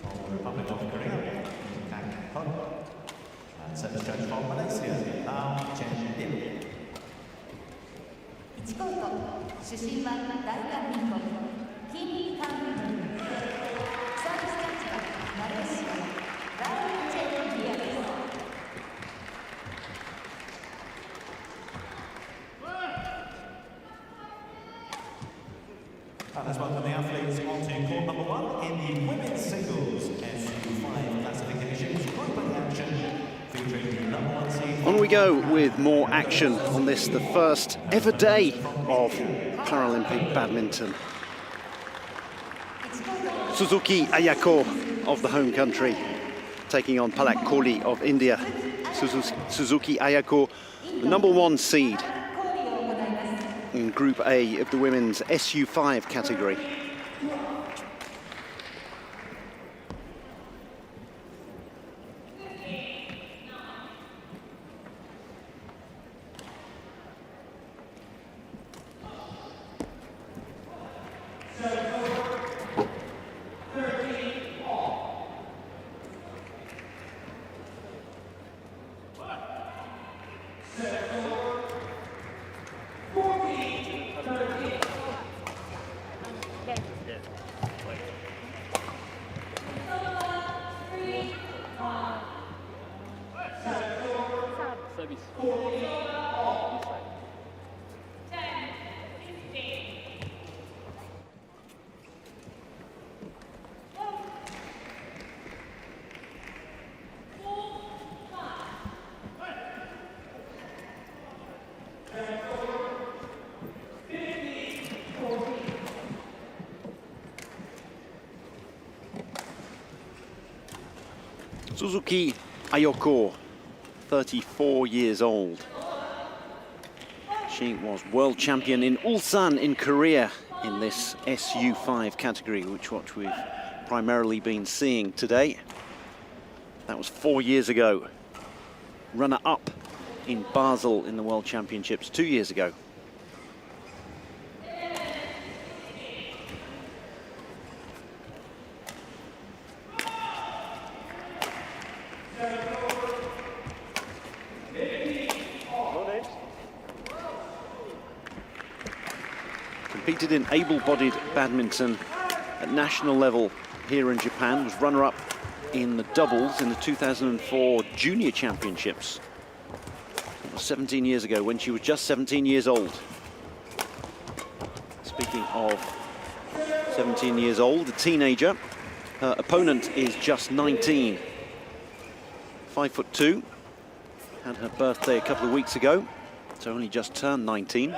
Speaker 5: from the Republic of Korea, Kang Hun, and service judge from Malaysia, Lau Chen Lim.
Speaker 7: 1コート主審は大韓民国キン・カン・フン、サービスジャッジはマレーシアラウ・チェン・リアです。
Speaker 5: And let's welcome the athletes onto court number 1 in the women's singles SU5 classifications group A action featuring the number 1 seed.
Speaker 1: On we go with more action on this, the first ever day of Paralympic Badminton. Suzuki Ayako of the home country taking on Palak Kohli of India. Suzuki Ayako, the number 1 seed in Group A of the women's SU5 category. Suzuki Ayako, 34 years old. She was world champion in Ulsan in Korea in this SU5 category, which what we've primarily been seeing today. That was 4 years ago. Runner-up in Basel in the World Championships 2 years ago. Competed in able-bodied badminton at national level here in Japan, was runner-up in the doubles in the 2004 Junior Championships. That was 17 years ago, when she was just 17 years old. Speaking of 17 years old, a teenager, her opponent is just 19. 5'2", had her birthday a couple of weeks ago, so only just turned 19.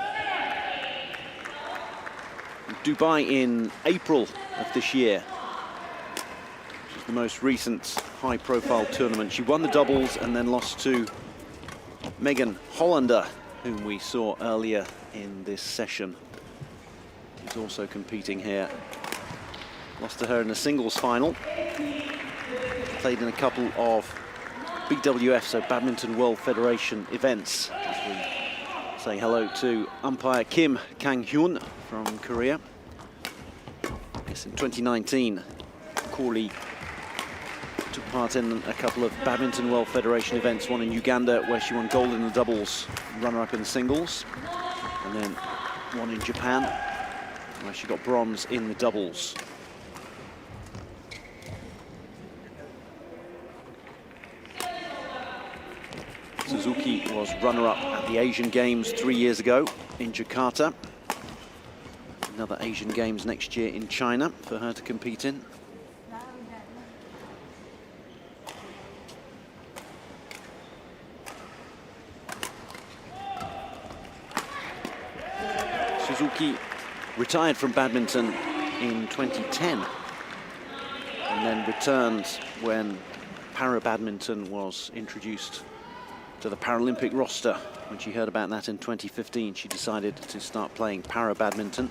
Speaker 1: Dubai in April of this year, which is the most recent high-profile tournament. She won the doubles and then lost to Megan Hollander, whom we saw earlier in this session. She's also competing here. Lost to her in the singles final. Played in a couple of BWF, so Badminton World Federation events. As we say hello to umpire Kim Kang-hyun from Korea. Yes, in 2019, Kohli took part in a couple of Badminton World Federation events, one in Uganda where she won gold in the doubles, runner-up in the singles, and then one in Japan where she got bronze in the doubles. Suzuki was runner-up at the Asian Games 3 years ago in Jakarta. Another Asian Games next year in China for her to compete in. Suzuki retired from badminton in 2010 and then returned when Para-Badminton was introduced to the Paralympic roster. When she heard about that in 2015, she decided to start playing Para-Badminton.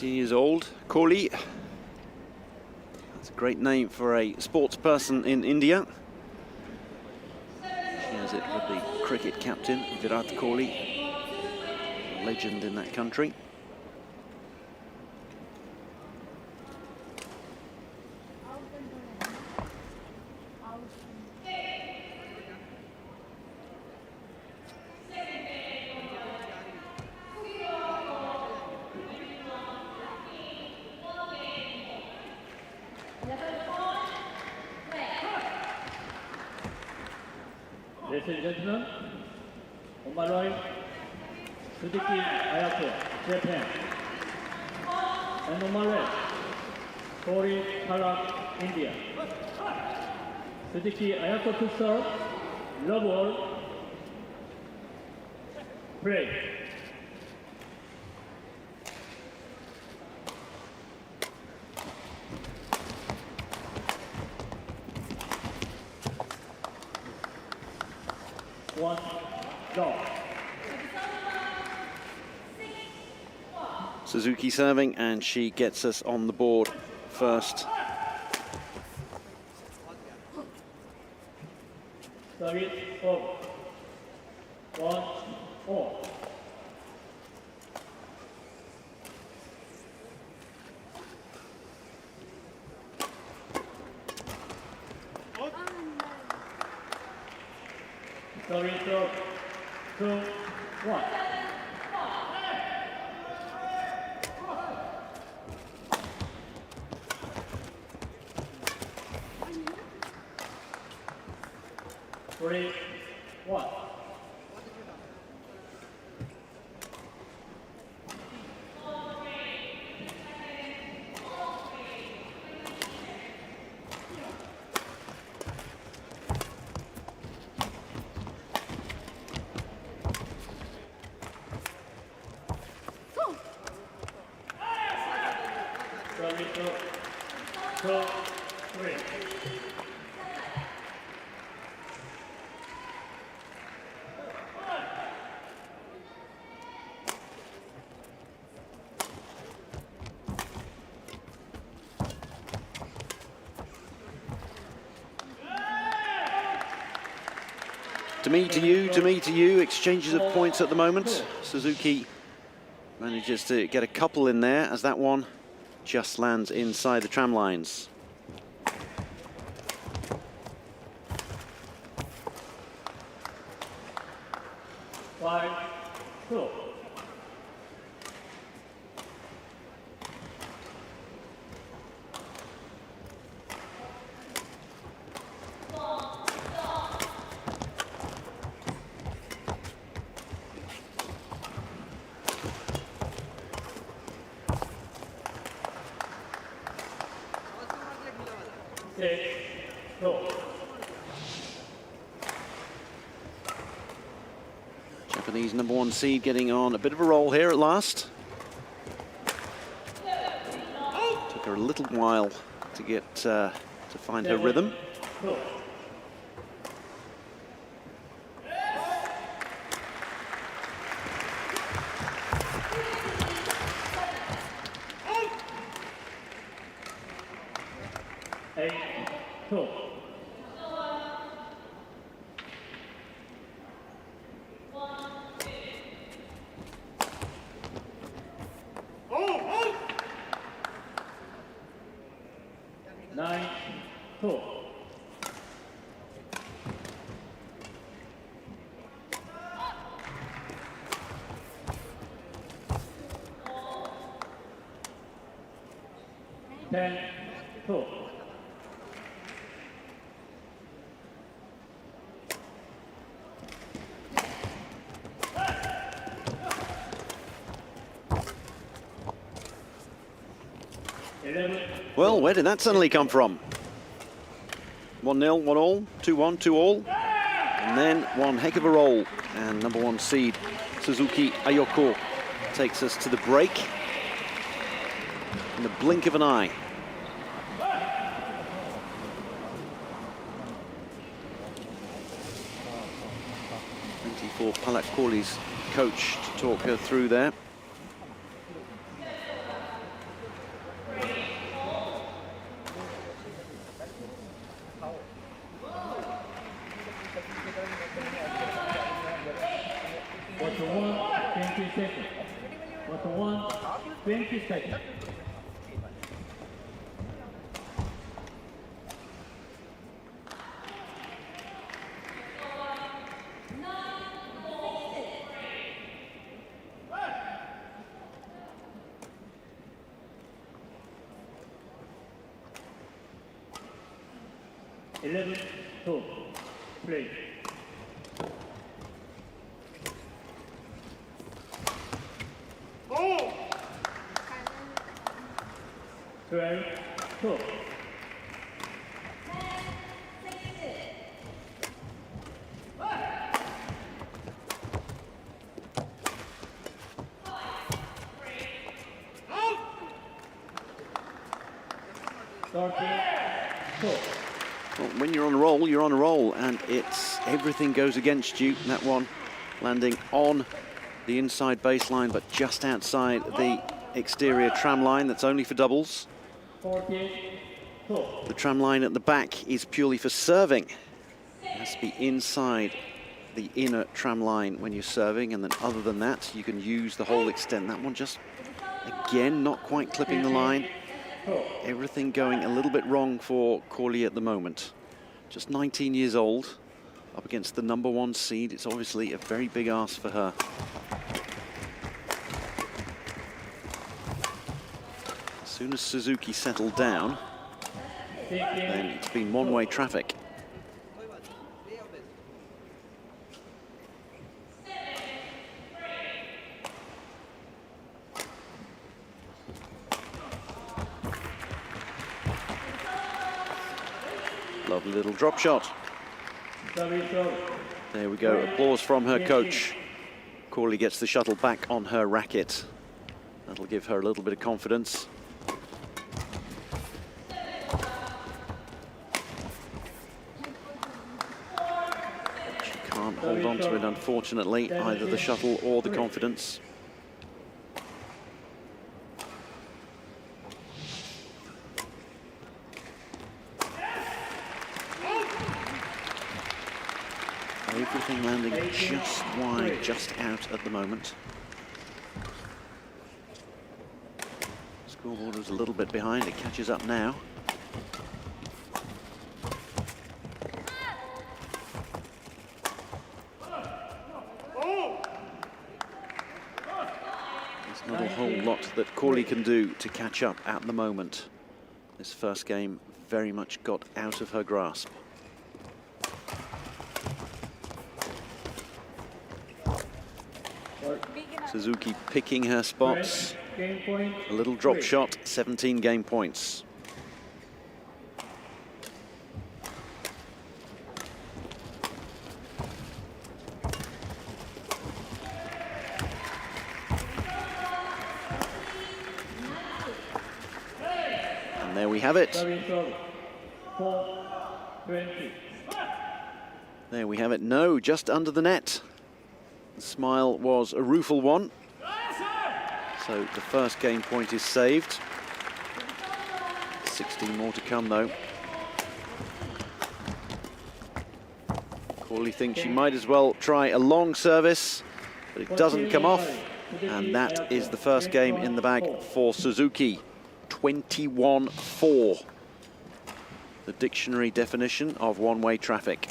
Speaker 1: Years old, Kohli. That's a great name for a sports person in India. She has it with the cricket captain, Virat Kohli, a legend in that country.
Speaker 10: Ladies and gentlemen, on my right, Suzuki Ayato, Japan. And on my left, Tori Tarak, India. Suzuki Ayato to serve, love all, play. One, go.
Speaker 1: Suzuki serving, and she gets us on the board first.
Speaker 10: Service over. 1-all. Service over. 2-1. Three, one. Two, three.
Speaker 1: To me to you, exchanges of points at the moment. Suzuki manages to get a couple in there as that one just lands inside the tram lines.
Speaker 10: Five, two.
Speaker 1: Japanese #1 seed getting on a bit of a roll here at last. Took her a little while to get to find her rhythm.
Speaker 10: 10-2.
Speaker 1: Well, where did that suddenly come from? 1-0, 1-all, 2-1, 2-all. And then one heck of a roll. And number 1 seed, Suzuki Ayoko, takes us to the break in the blink of an eye. Plenty for Palak Kohli's coach to talk her through there.
Speaker 10: What 20 seconds. Two, play. Oh! 12-2.
Speaker 1: Well, when you're on a roll, you're on a roll, and everything goes against you. That one landing on the inside baseline, but just outside the exterior tram line. That's only for doubles. The tram line at the back is purely for serving. It has to be inside the inner tram line when you're serving, and then other than that, you can use the whole extent. That one just, again, not quite clipping the line. Everything going a little bit wrong for Kohli at the moment. Just 19 years old, up against the number 1 seed. It's obviously a very big ask for her. As soon as Suzuki settled down, then it's been one-way traffic. Lovely little drop shot. There we go, applause from her coach. Kohli gets the shuttle back on her racket. That'll give her a little bit of confidence. She can't hold on to it, unfortunately, either the shuttle or the confidence. Everything landing just wide, just out at the moment. Scoreboard is a little bit behind, it catches up now. There's not a whole lot that Kohli can do to catch up at the moment. This first game very much got out of her grasp. Suzuki picking her spots. A little drop shot, 17 game points. And there we have it. There we have it. No, just under the net. The smile was a rueful one. So the first game point is saved. 16 more to come, though. Kohli thinks she might as well try a long service, but it doesn't come off. And that is the first game in the bag for Suzuki. 21-4. The dictionary definition of one-way traffic.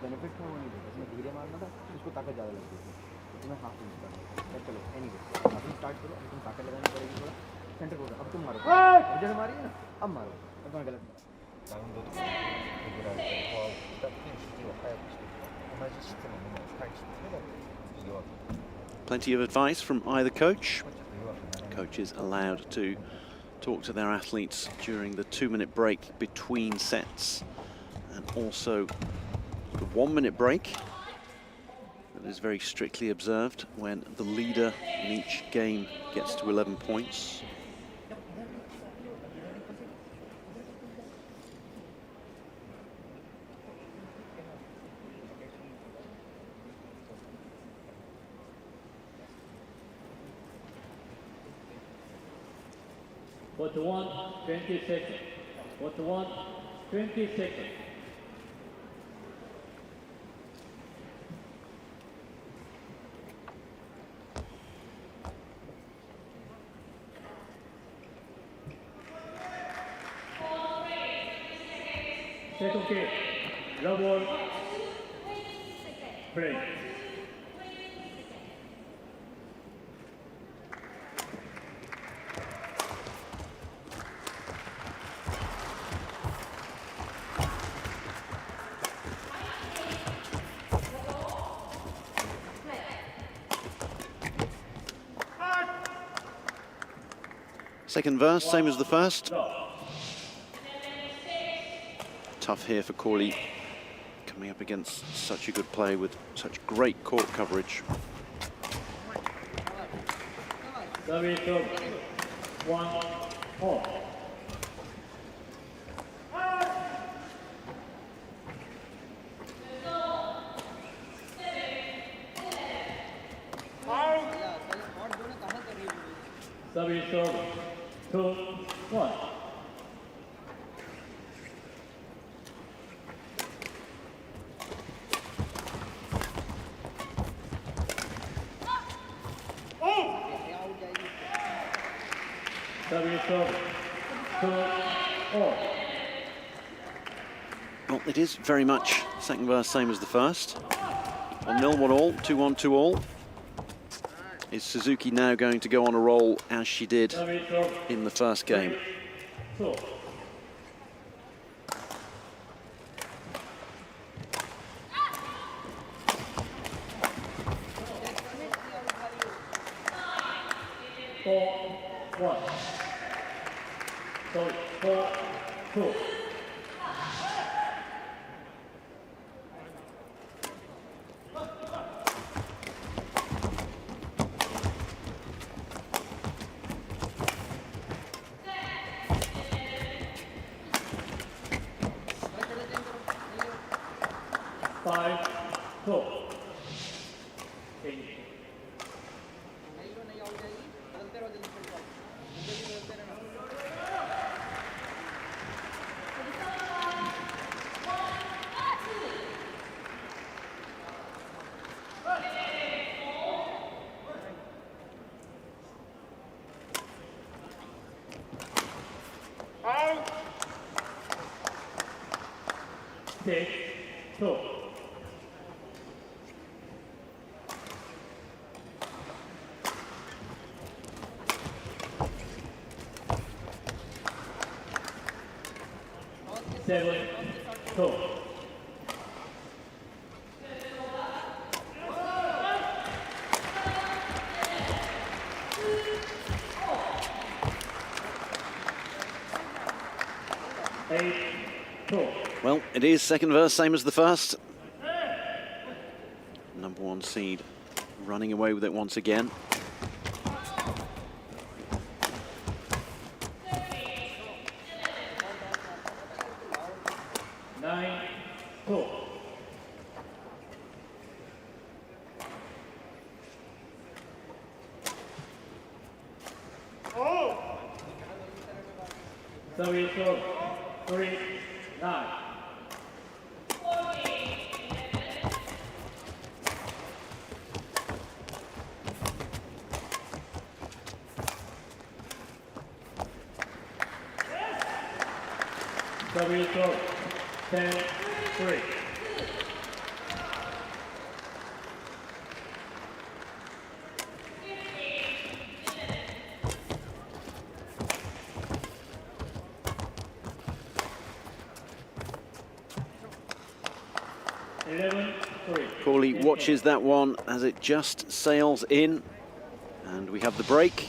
Speaker 11: Benefit था वो नहीं देता, इसमें धीरे मारना था, इसको ताकत ज़्यादा लगती थी, तो तुम्हें हाफ यूज करना है। चलो एनीवे अभी स्टार्ट करो, अभी तुम ताकत लगानी पड़ेगी थोड़ा, सेंटर को अब तुम मारो, जैसे मारी है ना अब मारो, अब तुम्हें गलत मारा।
Speaker 12: 라운드도 얘기를 할 때 딱 시기와 하얗고 하나씩 시스템 없는 거 스타일이 이해가
Speaker 1: Plenty of advice from either coach. Coaches allowed to talk to their athletes during the 2-minute break between sets, and also the 1-minute break that is very strictly observed when the leader in each game gets to 11 points.
Speaker 10: Quarter 1, 20 seconds. Quarter 1, 20 seconds. Second game, love ball, play.
Speaker 1: Second verse, same as the first. Tough here for Corley, coming up against such a good play with such great court coverage.
Speaker 10: Service of 1 all. Service of 2, 1. Service of 2, all.
Speaker 1: Well, it is very much second verse, same as the first. 1-0, 1-all, 2-1, 2-all. Is Suzuki now going to go on a roll as she did in the first game? Well, it is second verse, same as the first. Number 1 seed running away with it once again.
Speaker 10: Service of 3, 9. Service of 10, 3.
Speaker 1: Corley watches that one as it just sails in. And we have the break.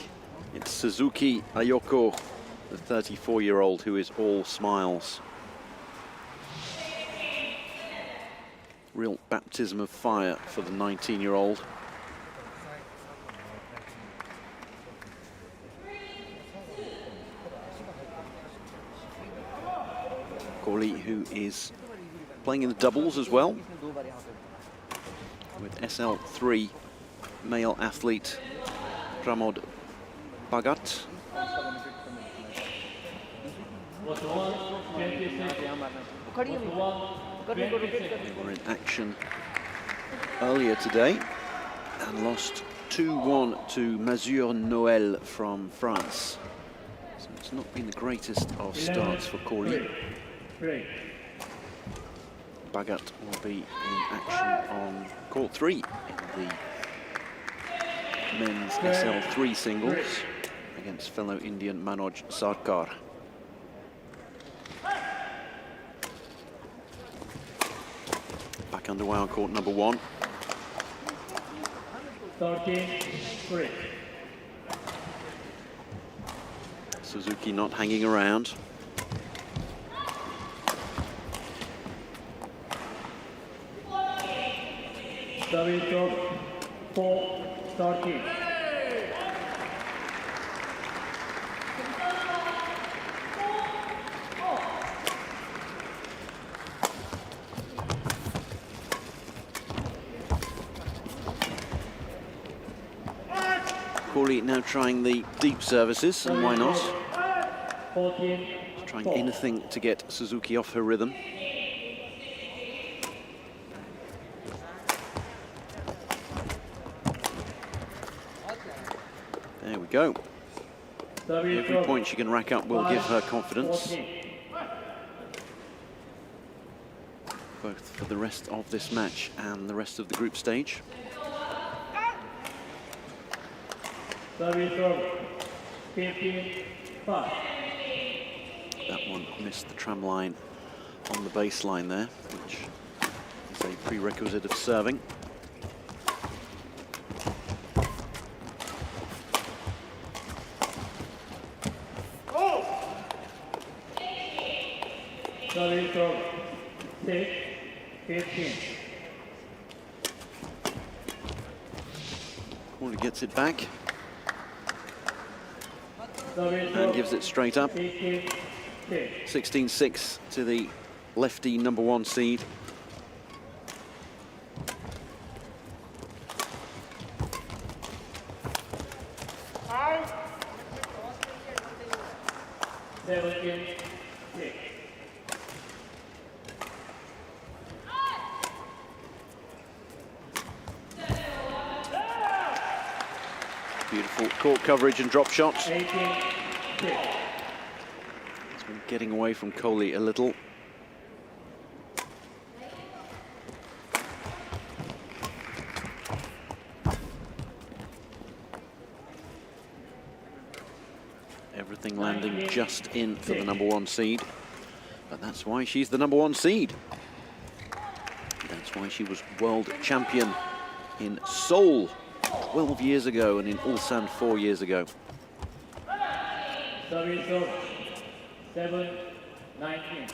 Speaker 1: It's Suzuki Ayoko, the 34-year-old who is all smiles. Real baptism of fire for the 19-year-old. Corley, who is playing in the doubles as well, with SL3 male athlete Pramod Bhagat. Were in action earlier today and lost 2-1 to Mazur Noël from France. So it's not been the greatest of starts for Corley. Bhagat will be in action on court 3 in the men's SL3 singles against fellow Indian Manoj Sarkar. Back underway on court number 1.
Speaker 10: 13-3.
Speaker 1: Suzuki not hanging around.
Speaker 10: Service of 4-13.
Speaker 1: Corley now trying the deep services, and why not?
Speaker 10: 14.
Speaker 1: Trying anything to get Suzuki off her rhythm. There we go. Every point she can rack up will give her confidence, both for the rest of this match and the rest of the group stage.
Speaker 10: Service of 15-5.
Speaker 1: That one missed the tram line on the baseline there, which is a prerequisite of serving.
Speaker 10: Service of 6-15.
Speaker 1: Corley gets it back
Speaker 10: Service
Speaker 1: and
Speaker 10: of
Speaker 1: gives it straight up.
Speaker 10: 16-6.
Speaker 1: 16-6 to the lefty number 1 seed. Beautiful court coverage and drop shots.
Speaker 10: 18-6.
Speaker 1: It's been getting away from Corley a little. Everything landing just in for the number 1 seed. But that's why she's the number 1 seed. That's why she was world champion in Seoul 12 years ago and in Ulsan 4 years ago.
Speaker 10: Service of 7-19.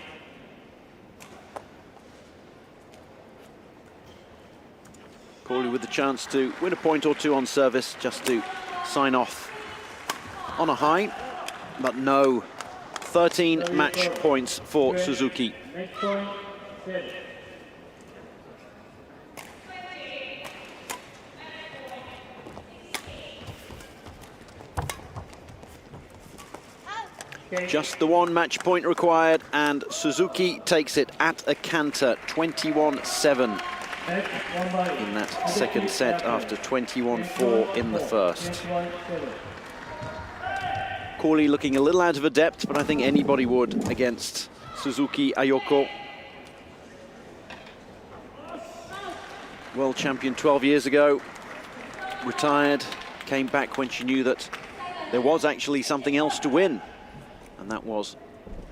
Speaker 1: Corley with the chance to win a point or two on service just to sign off on a high, but no. 13 match points for Suzuki.
Speaker 10: Next point, 7.
Speaker 1: Just the 1 match point required, and Suzuki takes it at a canter, 21-7 in that second set after 21-4 in the first. Corley looking a little out of her depth, but I think anybody would against Suzuki Ayoko. World champion 12 years ago, retired, came back when she knew that there was actually something else to win. And that was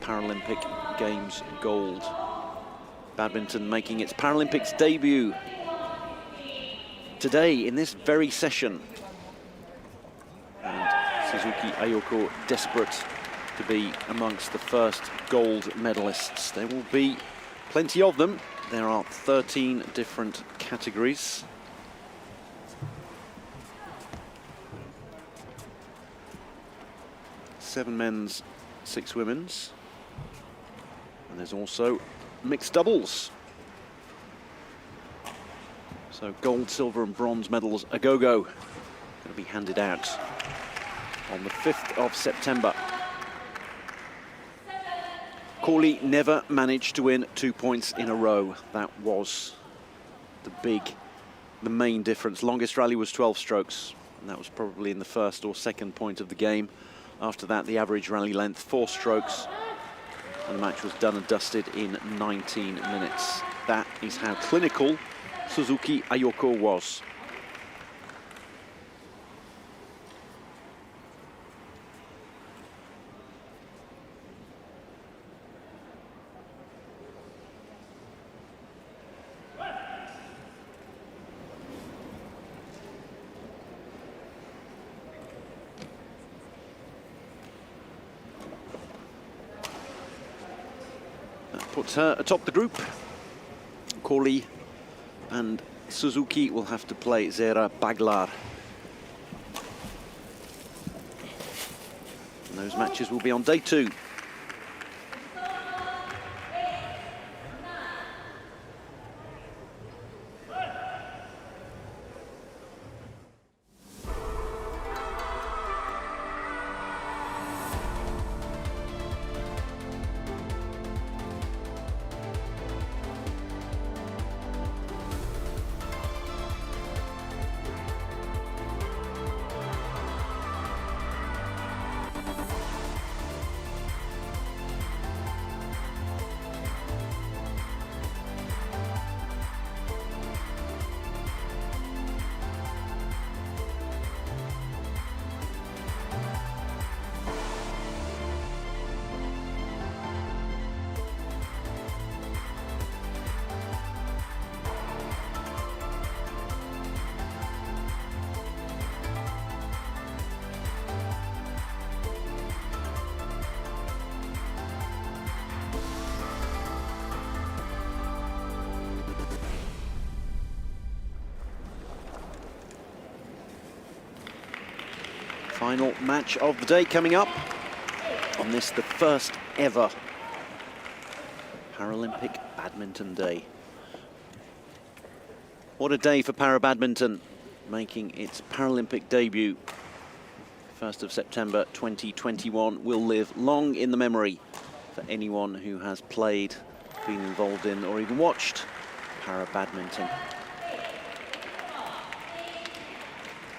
Speaker 1: Paralympic Games gold. Badminton making its Paralympics debut today in this very session. And Suzuki Ayoko desperate to be amongst the first gold medalists. There will be plenty of them. There are 13 different categories. Seven men's, 6 women's. And there's also mixed doubles. So gold, silver and bronze medals a go-go. Going to be handed out on the 5th of September. Corley never managed to win 2 points in a row. That was the main difference. Longest rally was 12 strokes, and that was probably in the first or second point of the game. After that, the average rally length, 4 strokes, and the match was done and dusted in 19 minutes. That is how clinical Suzuki Ayoko was. Puts her atop the group. Corley and Suzuki will have to play Zera Baglar. And those matches will be on day 2. Final match of the day coming up on this, the first ever Paralympic Badminton Day. What a day for para-badminton, making its Paralympic debut. 1st of September 2021 will live long in the memory for anyone who has played, been involved in or even watched para-badminton.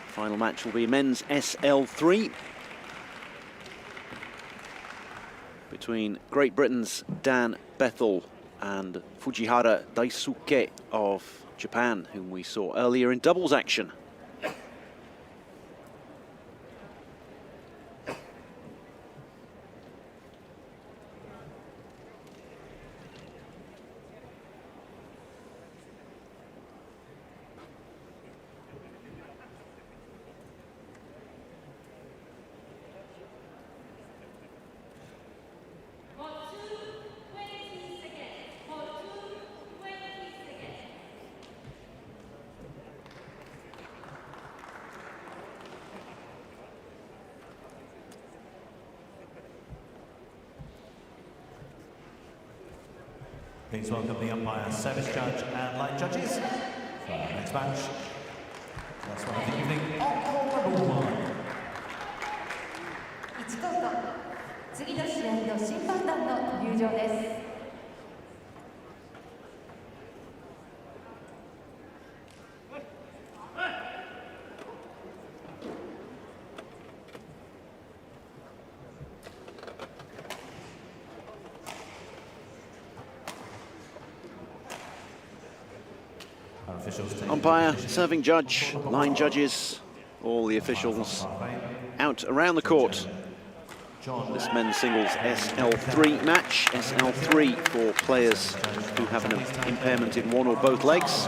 Speaker 1: Final match will be men's SL3 between Great Britain's Dan Bethel and Fujihara Daisuke of Japan, whom we saw earlier in doubles action.
Speaker 5: Please welcome the umpire, service judge and line judges for our next match. Last one of the evening, on court number 1.
Speaker 7: 1コート、次の試合の審判団の入場です。
Speaker 1: Umpire, serving judge, line judges, all the officials out around the court. This men's singles SL3 match. SL3 for players who have an impairment in one or both legs.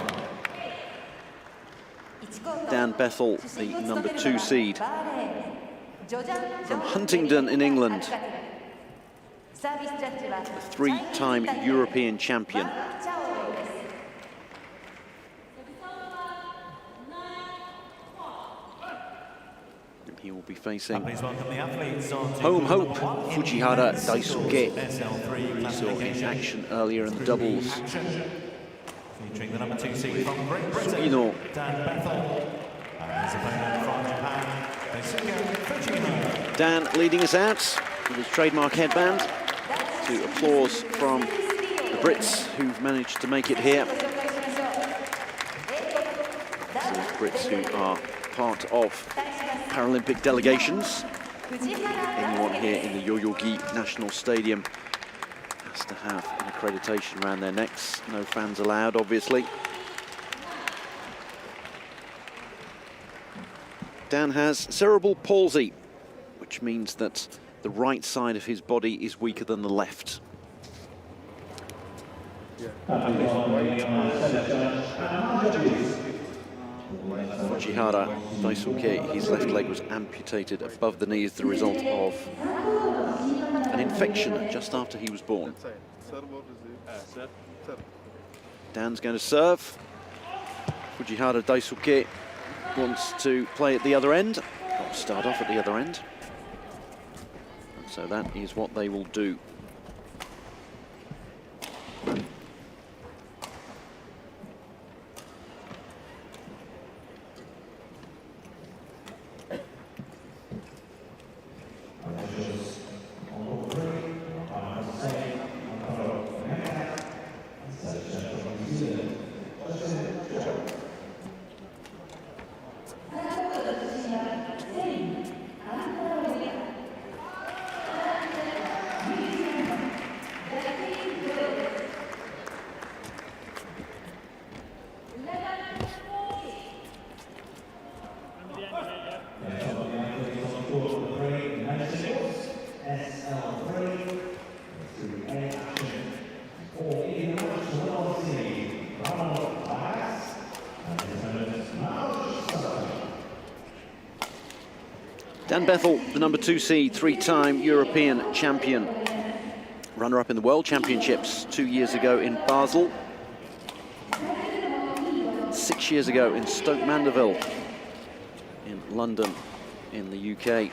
Speaker 1: Dan Bethel, the number 2 seed from Huntingdon in England, a 3-time European champion. And he will be facing home hope Fujihara Daisuke, we saw in action earlier in the doubles.
Speaker 5: Featuring the number 2 seed from Great Britain,
Speaker 1: Sugino.
Speaker 5: Dan Bethel, and his opponent from Japan, Daisuke Fujihara.
Speaker 1: Dan leading us out with his trademark headband, to applause from the Brits who've managed to make it here. The Brits who are part of Paralympic delegations. Anyone here in the Yoyogi National Stadium has to have an accreditation around their necks. No fans allowed, obviously. Dan has cerebral palsy, which means that the right side of his body is weaker than the left. Fujihara Daisuke, his left leg was amputated above the knee as the result of an infection just after he was born. Dan's going to serve. Fujihara Daisuke wants to play at the other end, or start off at the other end. So that is what they will do. Dan Bethel, the number 2 seed, 3-time European champion. Runner-up in the World Championships 2 years ago in Basel. 6 years ago in Stoke Mandeville in London in the UK. He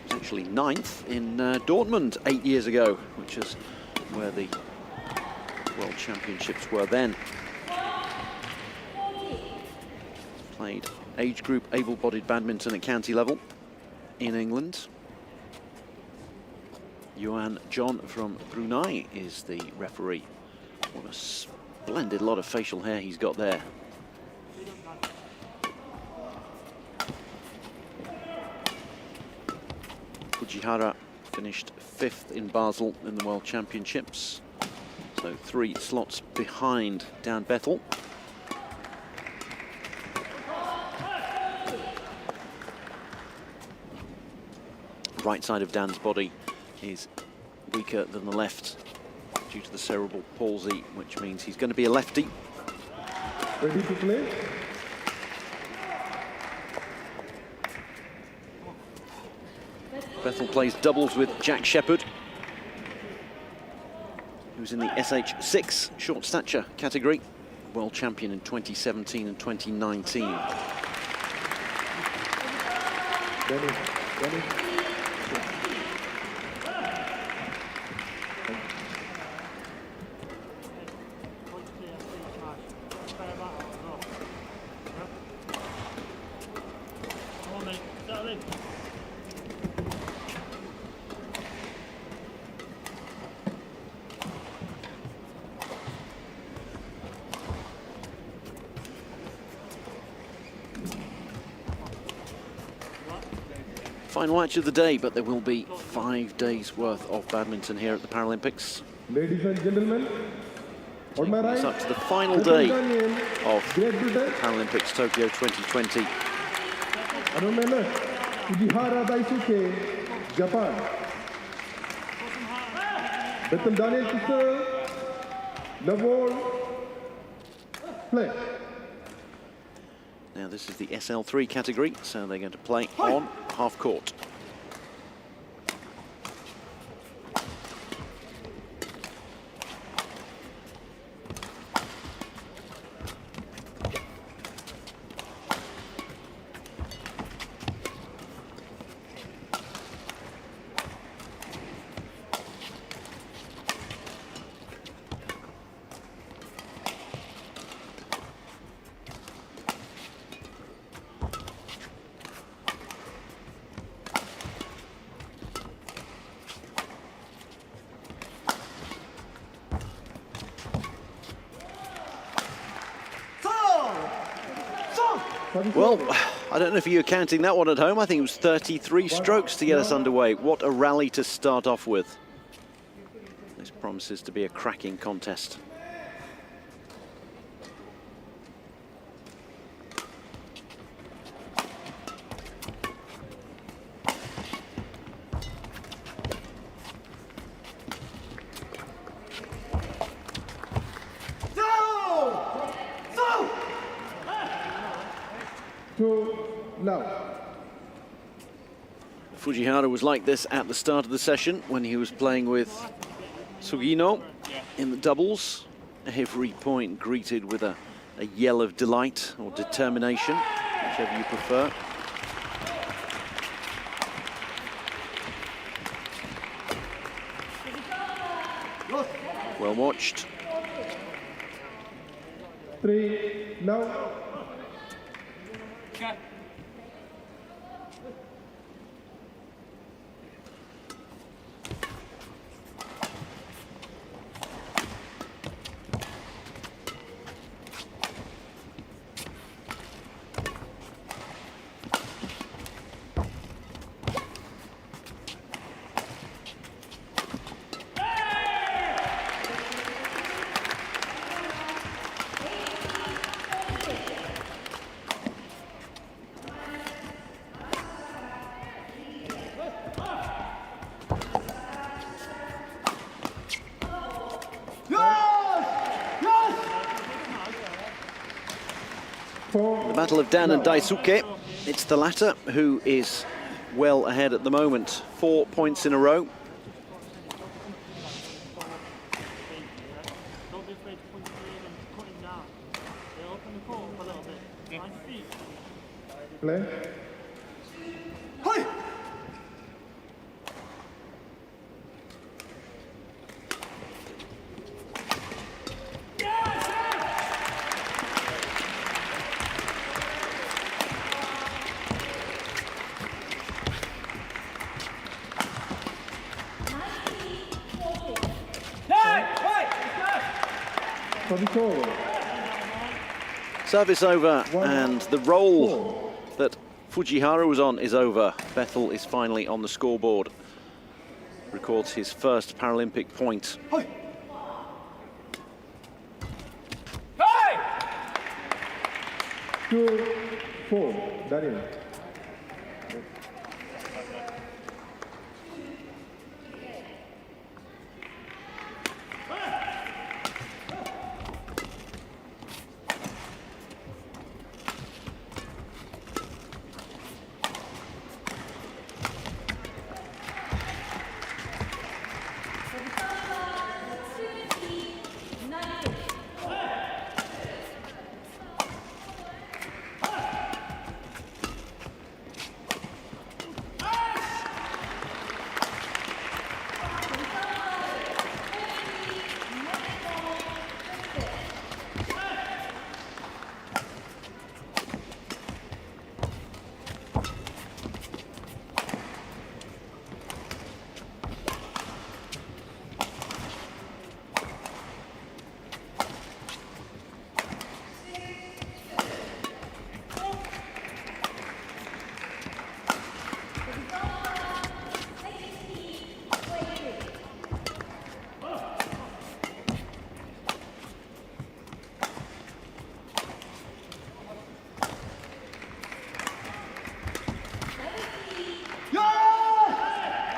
Speaker 1: was actually 9th in Dortmund 8 years ago, which is where the World Championships were then. Played age group able-bodied badminton at county level in England. Yuan John from Brunei is the referee. What a splendid lot of facial hair he's got there. Fujihara finished 5th in Basel in the World Championships, so 3 slots behind Dan Bethel. Right side of Dan's body is weaker than the left due to the cerebral palsy, which means he's going to be a lefty.
Speaker 13: Ready to play?
Speaker 1: Bethel plays doubles with Jack Shepherd, who's in the SH6 short stature category, world champion in 2017 and 2019.
Speaker 13: Ready.
Speaker 1: Final match of the day, but there will be 5 days worth of badminton here at the Paralympics.
Speaker 13: Ladies and gentlemen, on my right,
Speaker 1: it's up to the final day of
Speaker 13: Britain,
Speaker 1: Paralympics Tokyo 2020.
Speaker 13: and on my left, Fujihara Daisuke, Japan. Bethel Daniel to serve. Love all. Play.
Speaker 1: Now this is the SL3 category, so they're going to play on half court. Well, I don't know if you're counting that one at home. I think it was 33 strokes to get us underway. What a rally to start off with. This promises to be a cracking contest. Fujihara was like this at the start of the session when he was playing with Sugino in the doubles. Every point greeted with a yell of delight or determination, whichever you prefer. Well watched.
Speaker 13: 3 now.
Speaker 1: The battle of Dan and Daisuke. It's the latter who is well ahead at the moment. 4 points in a row.
Speaker 13: Play.
Speaker 1: Service over, and the roll that Fujihara was on is over. Bethel is finally on the scoreboard. Records his first Paralympic point.
Speaker 13: 2-4, Daniel.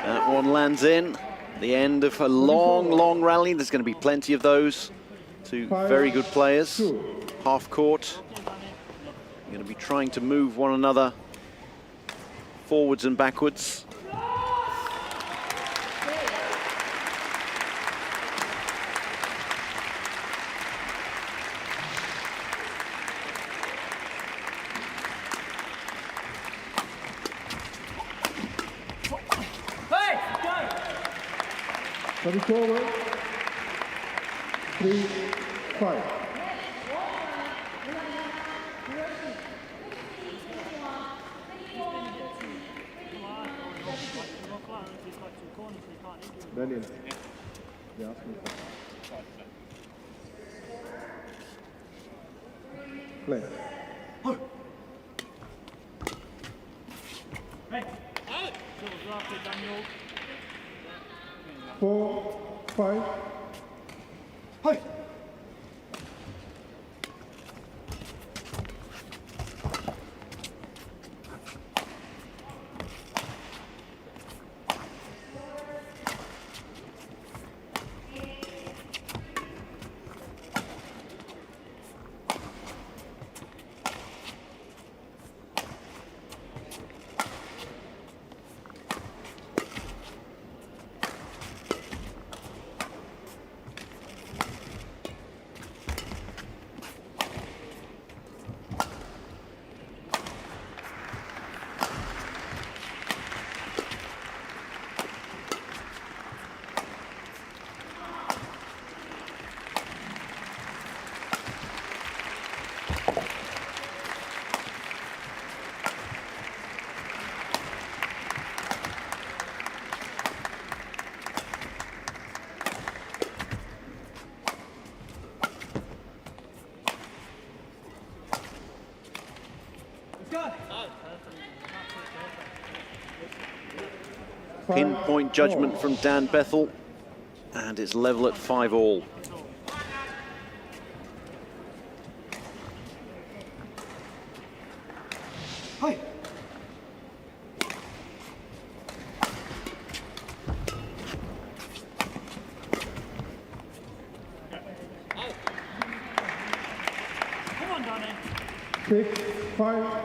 Speaker 1: That one lands in. The end of a long, long rally. There's going to be plenty of those. Two very good players. Half court. You're going to be trying to move one another forwards and backwards.
Speaker 13: Service forward. 3-5. Daniel. Yeah, play.
Speaker 10: Hey!
Speaker 13: 4-5.
Speaker 11: Hey!
Speaker 1: Pinpoint judgment from Dan Bethel, and it's level at 5-all.
Speaker 11: Hi.
Speaker 10: Come on, Danny.
Speaker 13: 6-5.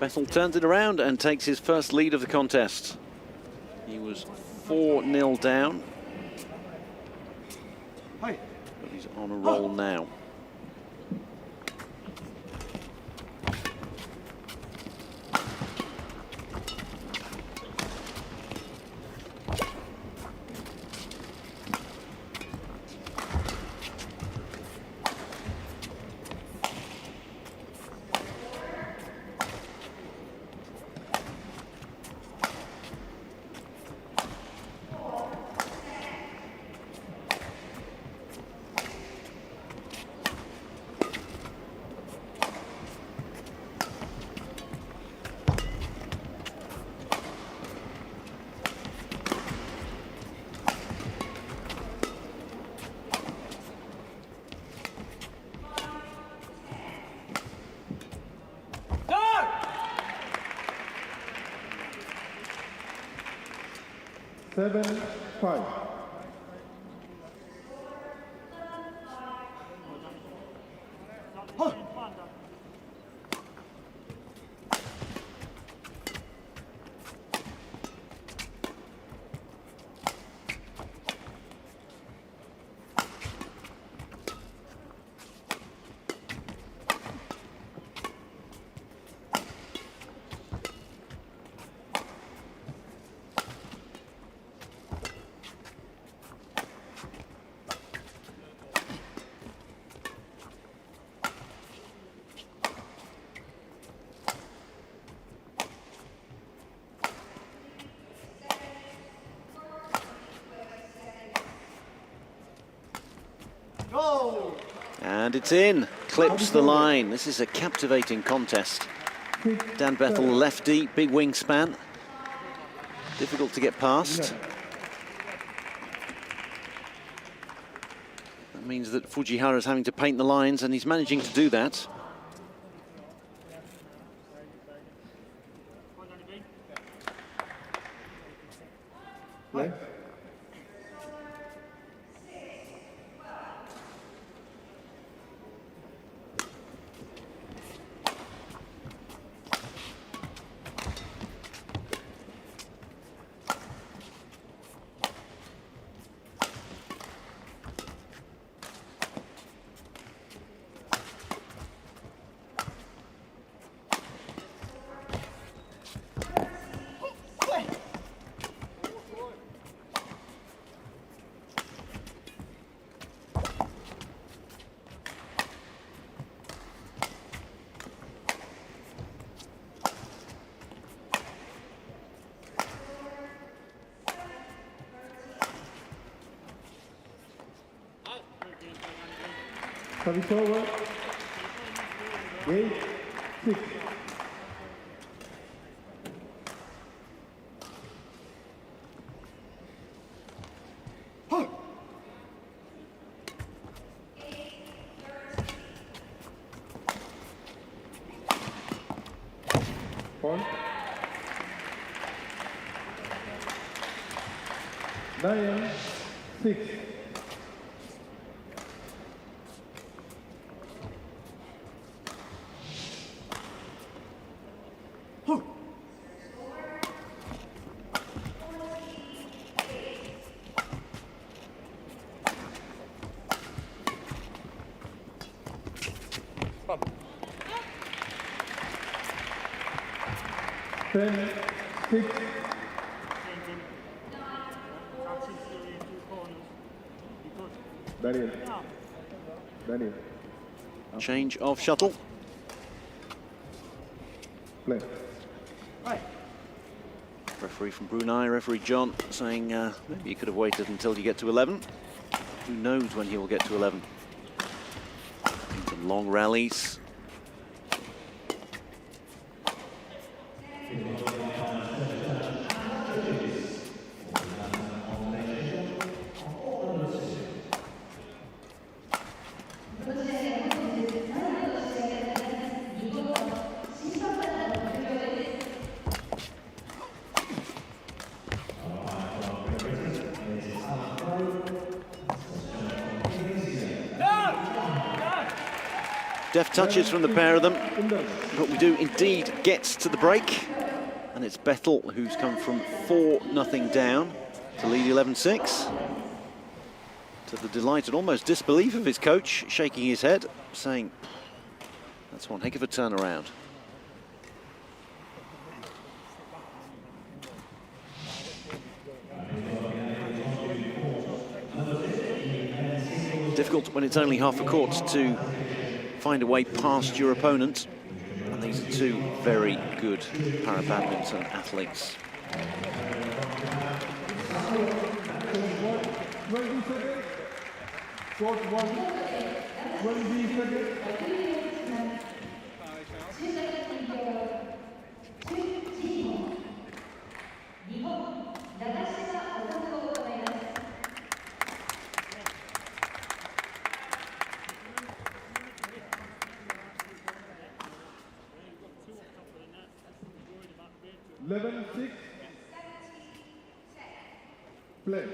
Speaker 1: Bethel turns it around and takes his first lead of the contest. He was 4-0 down,
Speaker 11: Hi.
Speaker 1: but he's on a roll now.
Speaker 13: Seven, 5.
Speaker 1: And it's in, clips the line. This is a captivating contest. Dan Bethel, lefty, big wingspan. Difficult to get past. That means that Fujihara is having to paint the lines, and he's managing to do that.
Speaker 13: Play. Service over. 8-6. Point. 9-6. Ten, 6. Daniel. Daniel.
Speaker 1: Change of shuttle.
Speaker 13: Play.
Speaker 1: Referee from Brunei, referee John, saying maybe you could have waited until you get to 11. Who knows when he will get to 11? Some long rallies. Deft touches from the pair of them, but we do indeed get to the break, and it's Bethel who's come from 4-0 down to lead 11-6. To the delight and almost disbelief of his coach, shaking his head, saying, that's one heck of a turnaround. Difficult when it's only half a court to find a way past your opponent, and these are two very good para-badminton athletes.
Speaker 13: 20 seconds. Short 1. 20 seconds. Eleven, 6. Play.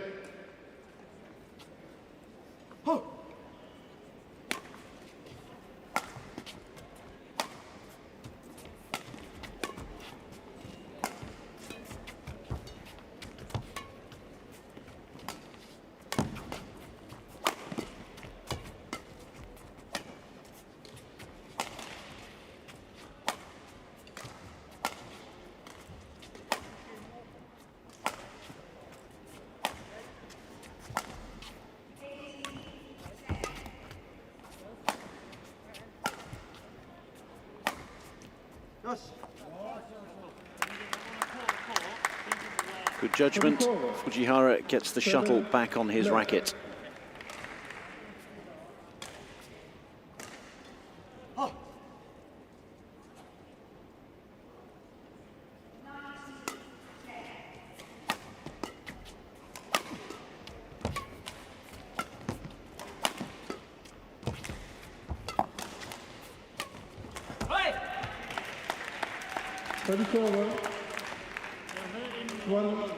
Speaker 1: Good judgment. Fujihara gets the shuttle back on his racket.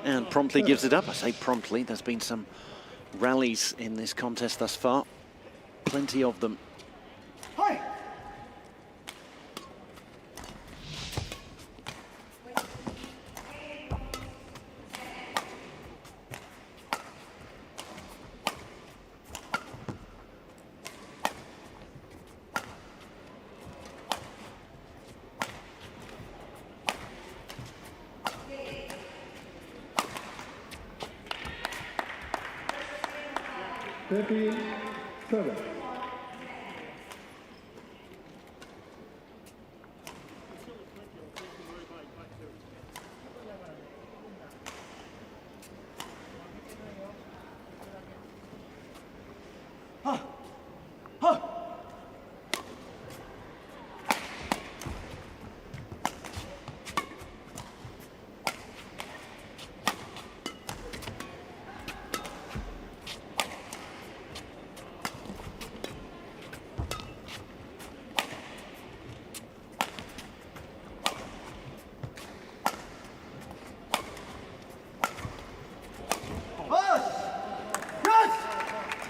Speaker 1: And promptly gives it up. I say promptly, there's been some rallies in this contest thus far. Plenty of them.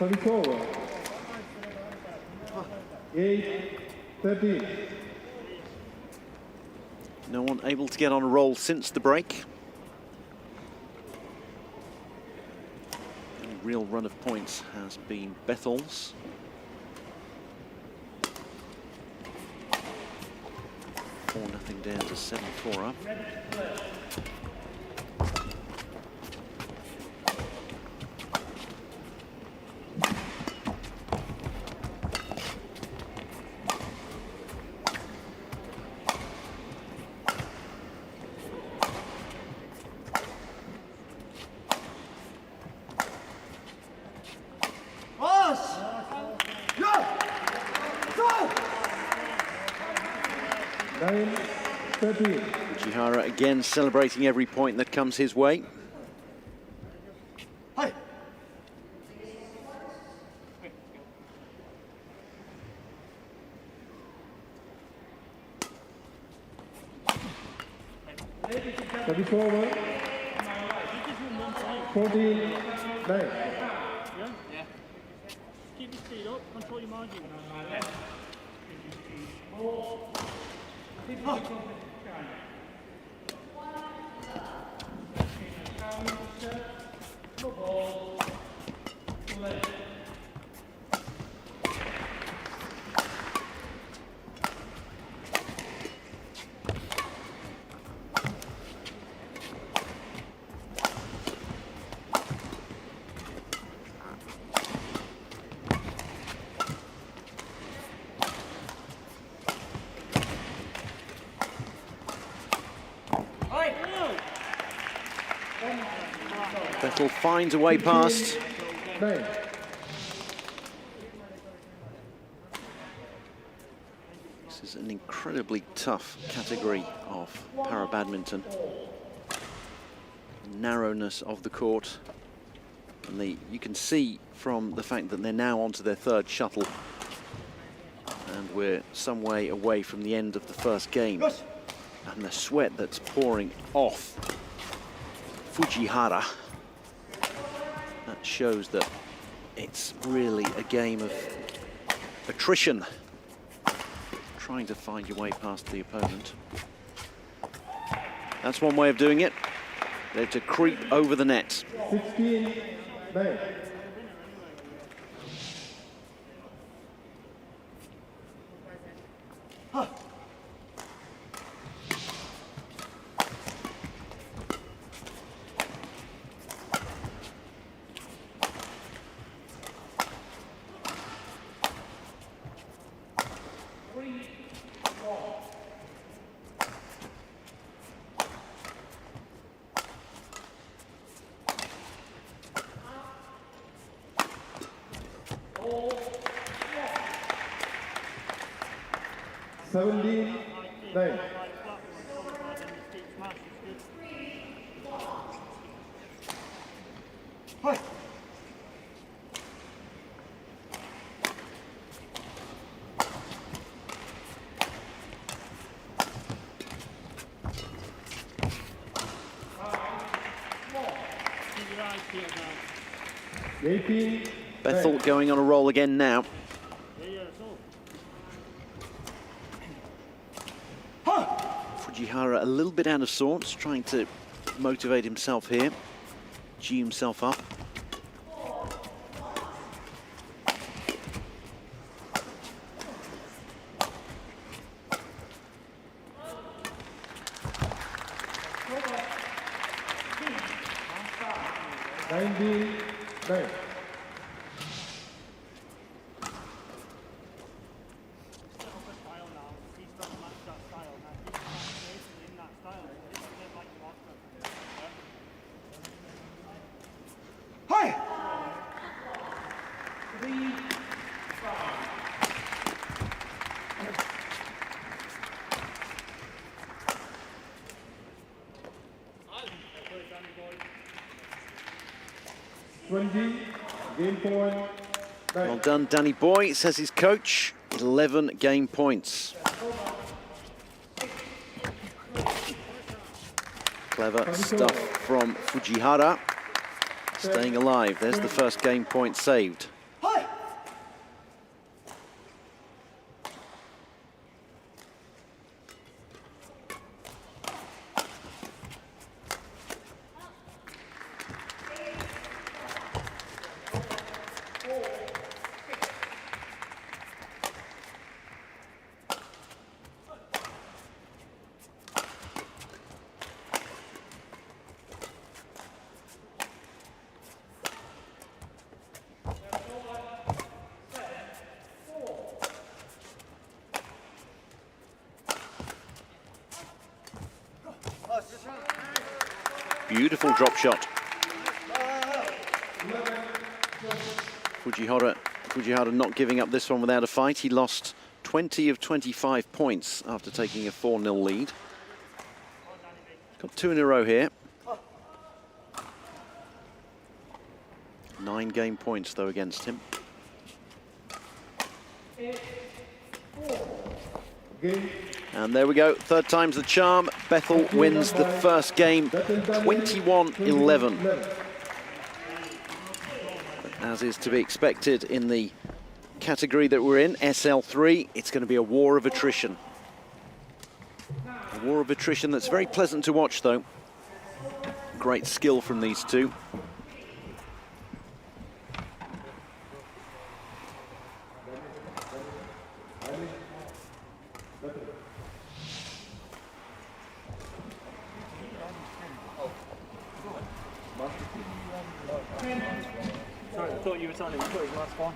Speaker 13: Service over. 8-13.
Speaker 1: No one able to get on a roll since the break. The real run of points has been Bethel's. Nothing down to 7-4 up. Fujihara again celebrating every point that comes his way.
Speaker 11: Hi.
Speaker 13: Service over. 14-9.
Speaker 10: Yeah. Keep your speed up, control your margin.
Speaker 1: Bethel finds a way past. This is an incredibly tough category of para-badminton. Narrowness of the court. And you can see from the fact that they're now onto their third shuttle. And we're some way away from the end of the first game. And the sweat that's pouring off Fujihara. That shows that it's really a game of attrition. Trying to find your way past the opponent. That's one way of doing it. They're to creep over the net.
Speaker 13: 16-9.
Speaker 1: Bethel going on a roll again now. Fujihara a little bit out of sorts, trying to motivate himself here, G himself up. Well done, Danny Boy, says his coach. 11 game points. Clever stuff from Fujihara. Staying alive. There's the first game point saved. Beautiful drop shot. Fujihara not giving up this one without a fight. He lost 20 of 25 points after taking a 4-0 lead. Got 2 in a row here. 9 game points though against him. And there we go, third time's the charm. Bethel wins the first game, 21-11. As is to be expected in the category that we're in, SL3, it's going to be a war of attrition. A war of attrition that's very pleasant to watch though. Great skill from these two.
Speaker 6: Sorry, I thought you were telling me to put his last one.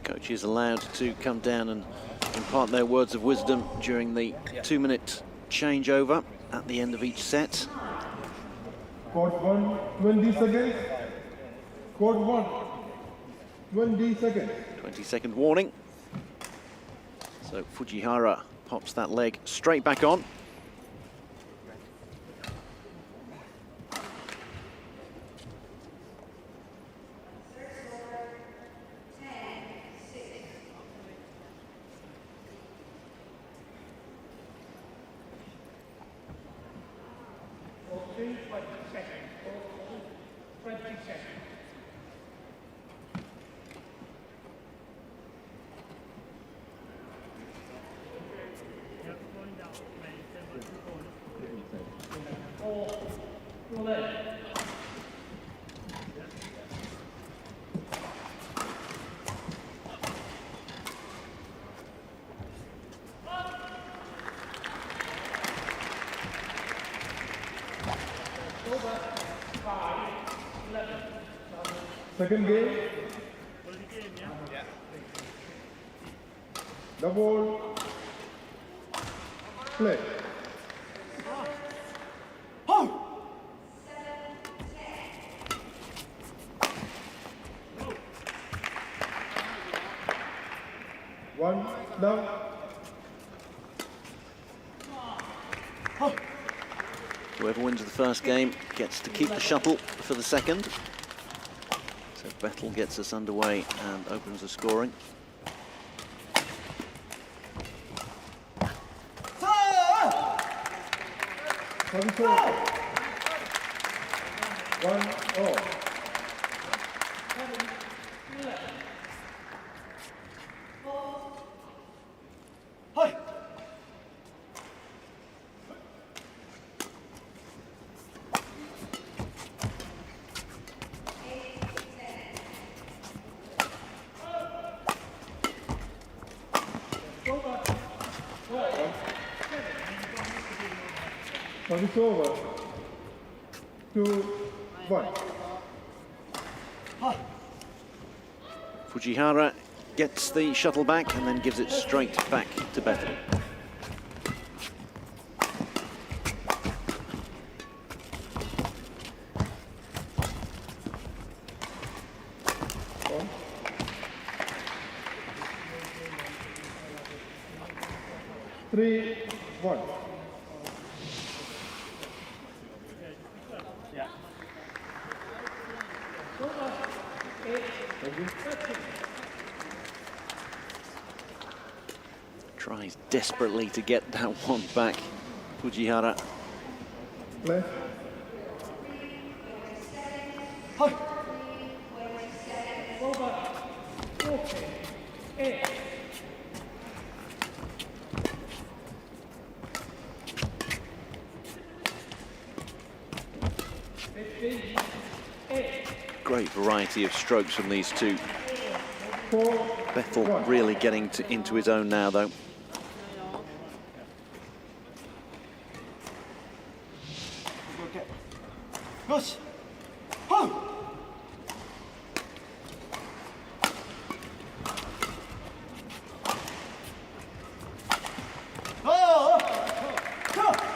Speaker 1: Coaches allowed to come down and impart their words of wisdom during the 2-minute changeover at the end of each set.
Speaker 13: Court 1, 20 seconds. Court 1, 20 seconds.
Speaker 1: 20-second warning. So Fujihara pops that leg straight back on.
Speaker 13: Second game. Double play. One down.
Speaker 1: Whoever wins the first game gets to keep the shuttle for the second. So Bethel gets us underway and opens the scoring.
Speaker 13: One all. It's over. 2-1.
Speaker 1: Fujihara gets the shuttle back and then gives it straight back to Bethel.
Speaker 13: Three, 1.
Speaker 1: Tries desperately to get that one back, Fujihara.
Speaker 13: Left.
Speaker 1: Great variety of strokes from these two. Bethel really getting into his own now, though.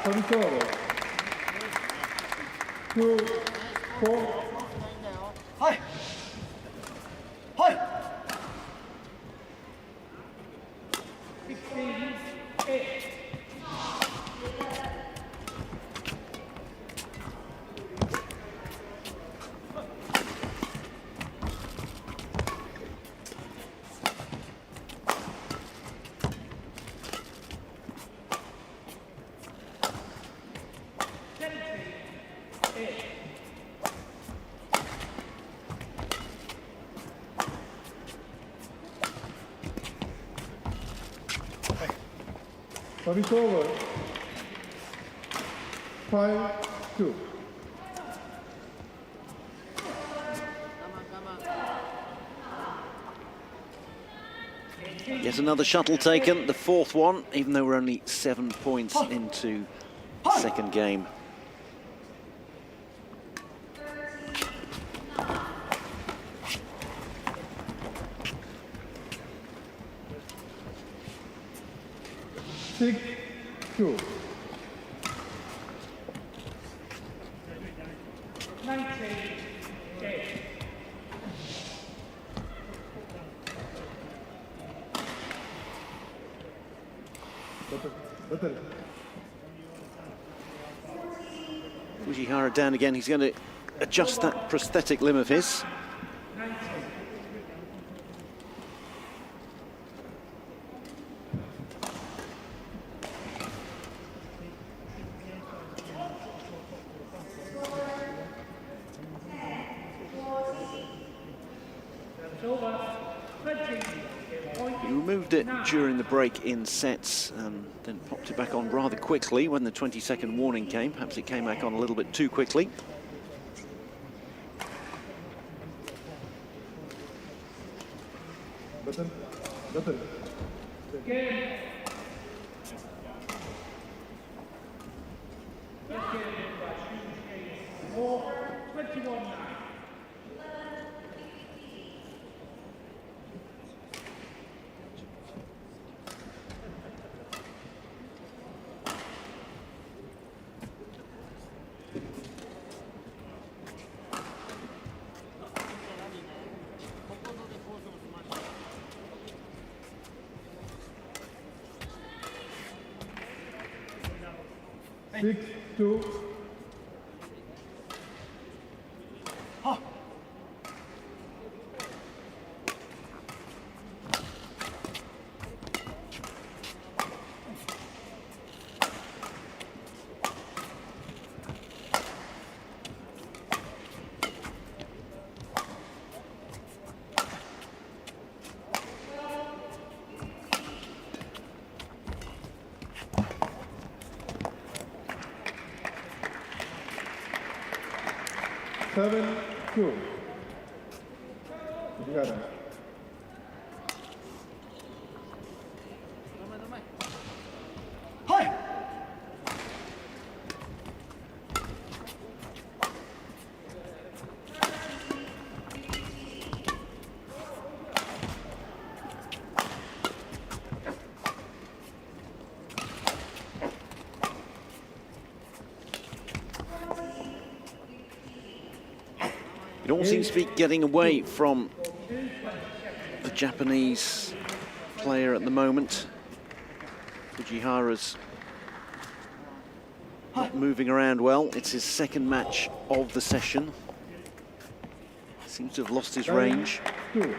Speaker 13: Service over. 2, 4. Service over. 5-2.
Speaker 1: Yet another shuttle taken, the fourth one, even though we're only 7 points into the second game.
Speaker 13: Two.
Speaker 10: 19-8.
Speaker 1: Fujihara down again. He's going to adjust that prosthetic limb of his. He removed it during the break in sets and then popped it back on rather quickly when the 20-second warning came. Perhaps it came back on a little bit too quickly.
Speaker 13: Button.
Speaker 10: Game. More 21-9.
Speaker 13: Six, 2. Seven, 2. Fujihara.
Speaker 1: It all seems to be getting away from the Japanese player at the moment. Fujihara's not moving around well. It's his second match of the session. Seems to have lost his range.
Speaker 13: 2.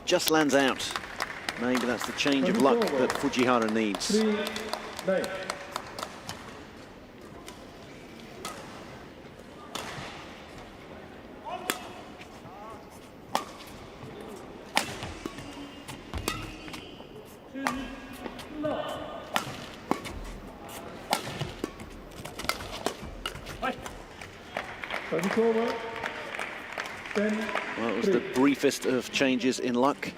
Speaker 1: Just lands out. Maybe that's the change of luck that Fujihara needs.
Speaker 13: 3-9. Service over. 10.
Speaker 1: Well, it was the briefest of changes in luck.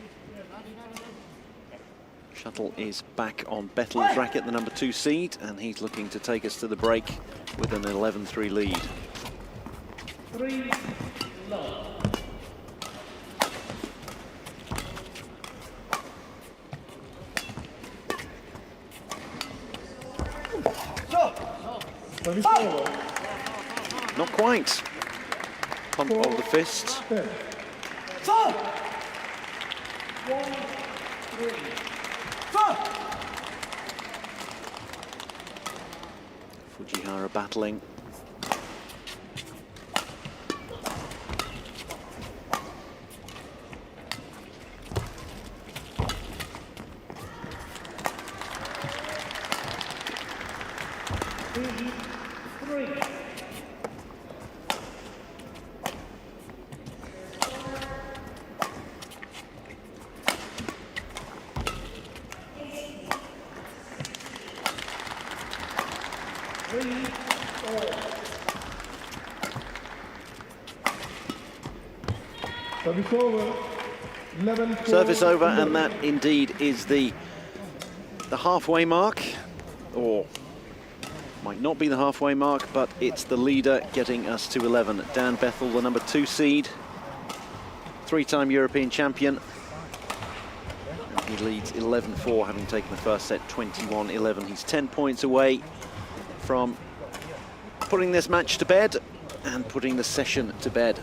Speaker 1: Shuttle is back on Bettel's racket, the number 2 seed, and he's looking to take us to the break with an 11-3 lead.
Speaker 10: 3-love.
Speaker 13: Service over.
Speaker 1: Not quite. Pump of the fists.
Speaker 13: 10.
Speaker 10: 1-3.
Speaker 1: Fujihara battling.
Speaker 13: Service over. 11-4.
Speaker 1: Service over, and that indeed is the halfway mark, or might not be the halfway mark, but it's the leader getting us to 11. Dan Bethel, the number 2 seed, 3-time European champion. And he leads 11-4, having taken the first set 21-11. He's 10 points away from putting this match to bed and putting the session to bed.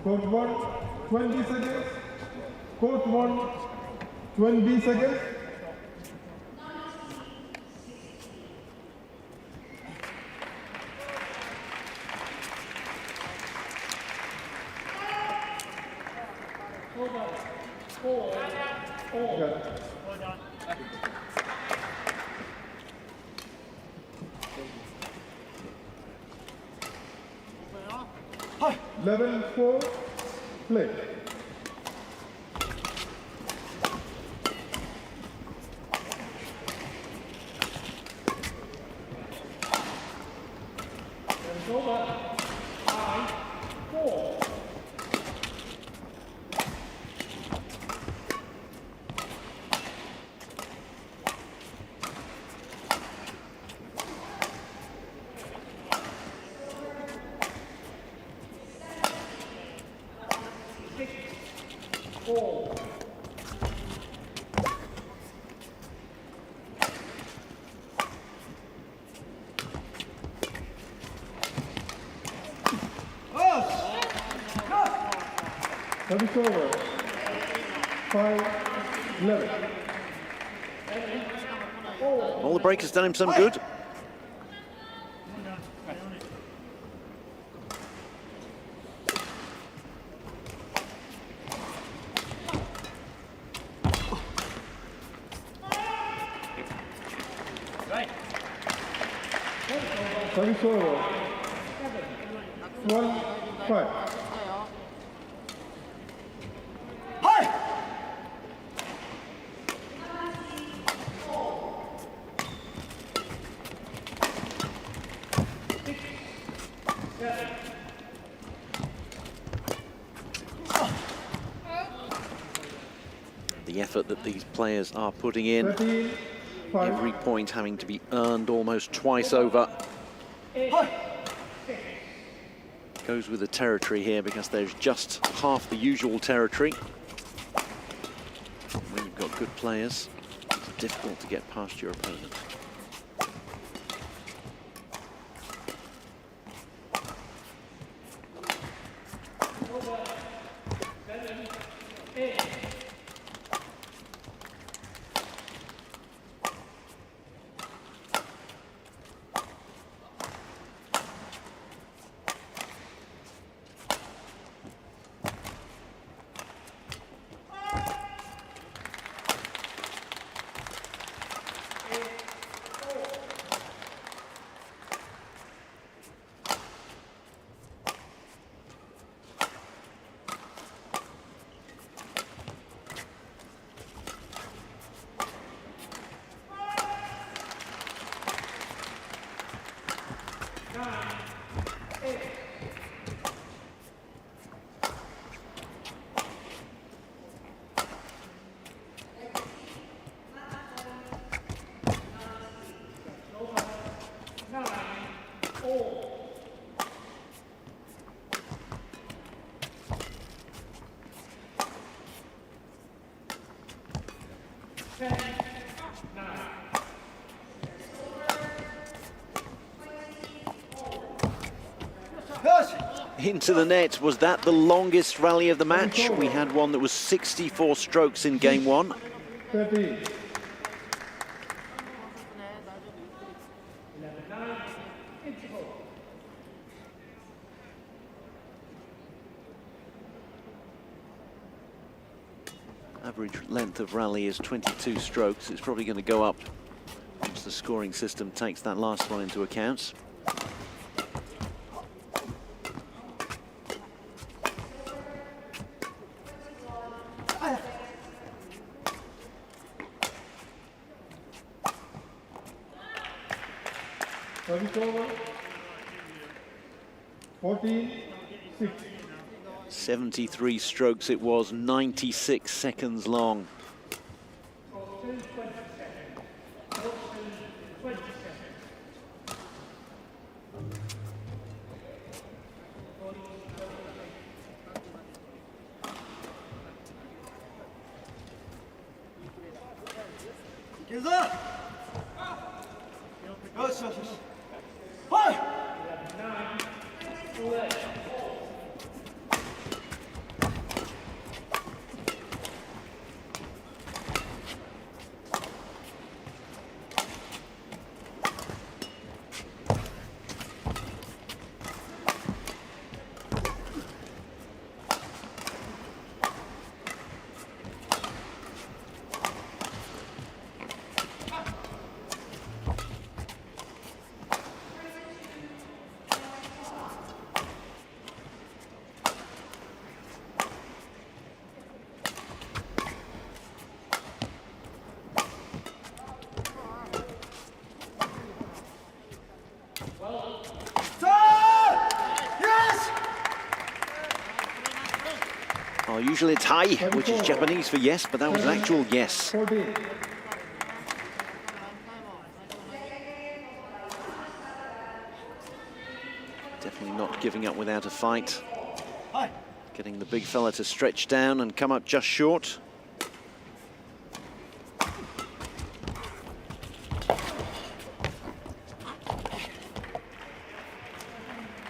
Speaker 13: Court 1, 20 seconds. Court 1, 20 seconds.
Speaker 10: Hi.
Speaker 13: 11-4, play.
Speaker 10: It's over. 5-4.
Speaker 13: Service over. 5-11.
Speaker 1: All the break has done him some good.
Speaker 13: Service over. 1-5.
Speaker 1: The effort that these players are putting in,
Speaker 13: 13, 5.
Speaker 1: every point having to be earned almost twice over. Goes with the territory here because there's just half the usual territory. When you've got good players, it's difficult to get past your opponent.
Speaker 10: Over. 7-8.
Speaker 1: into the net. Was that the longest rally of the match? We had one that was 64 strokes in game one.
Speaker 13: 13.
Speaker 1: Average length of rally is 22 strokes. It's probably going to go up once the scoring system takes that last one into account.
Speaker 13: Service over. 14-6.
Speaker 1: 73 strokes it was, 96 seconds long. Usually it's high, which is Japanese for yes, but that was an actual yes.
Speaker 13: 14.
Speaker 1: Definitely not giving up without a fight. Getting the big fella to stretch down and come up just short.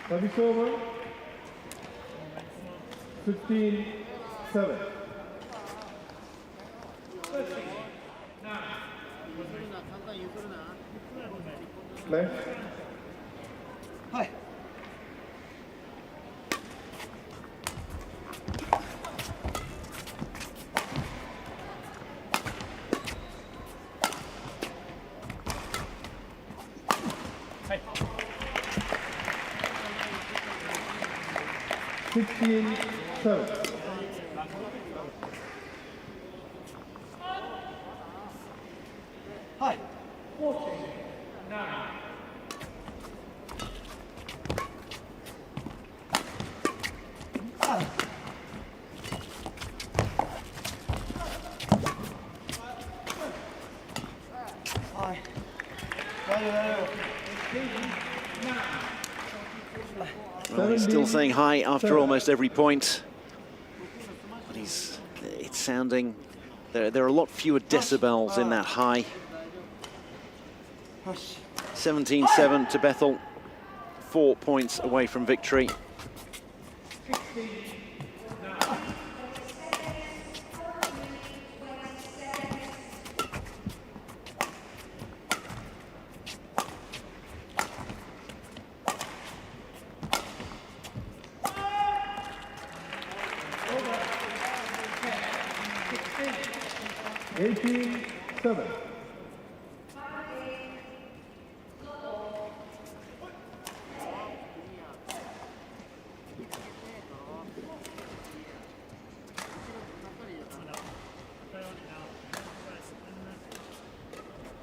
Speaker 13: Service over. 15-7. Left.
Speaker 11: Hi.
Speaker 10: Hey.
Speaker 13: 16-7.
Speaker 11: Hi.
Speaker 10: 14-9.
Speaker 1: Well, he's still saying hi after almost every point. But it's sounding, there are a lot fewer decibels in that high. 17-7 to Bethel, 4 points away from victory.
Speaker 13: 18-7.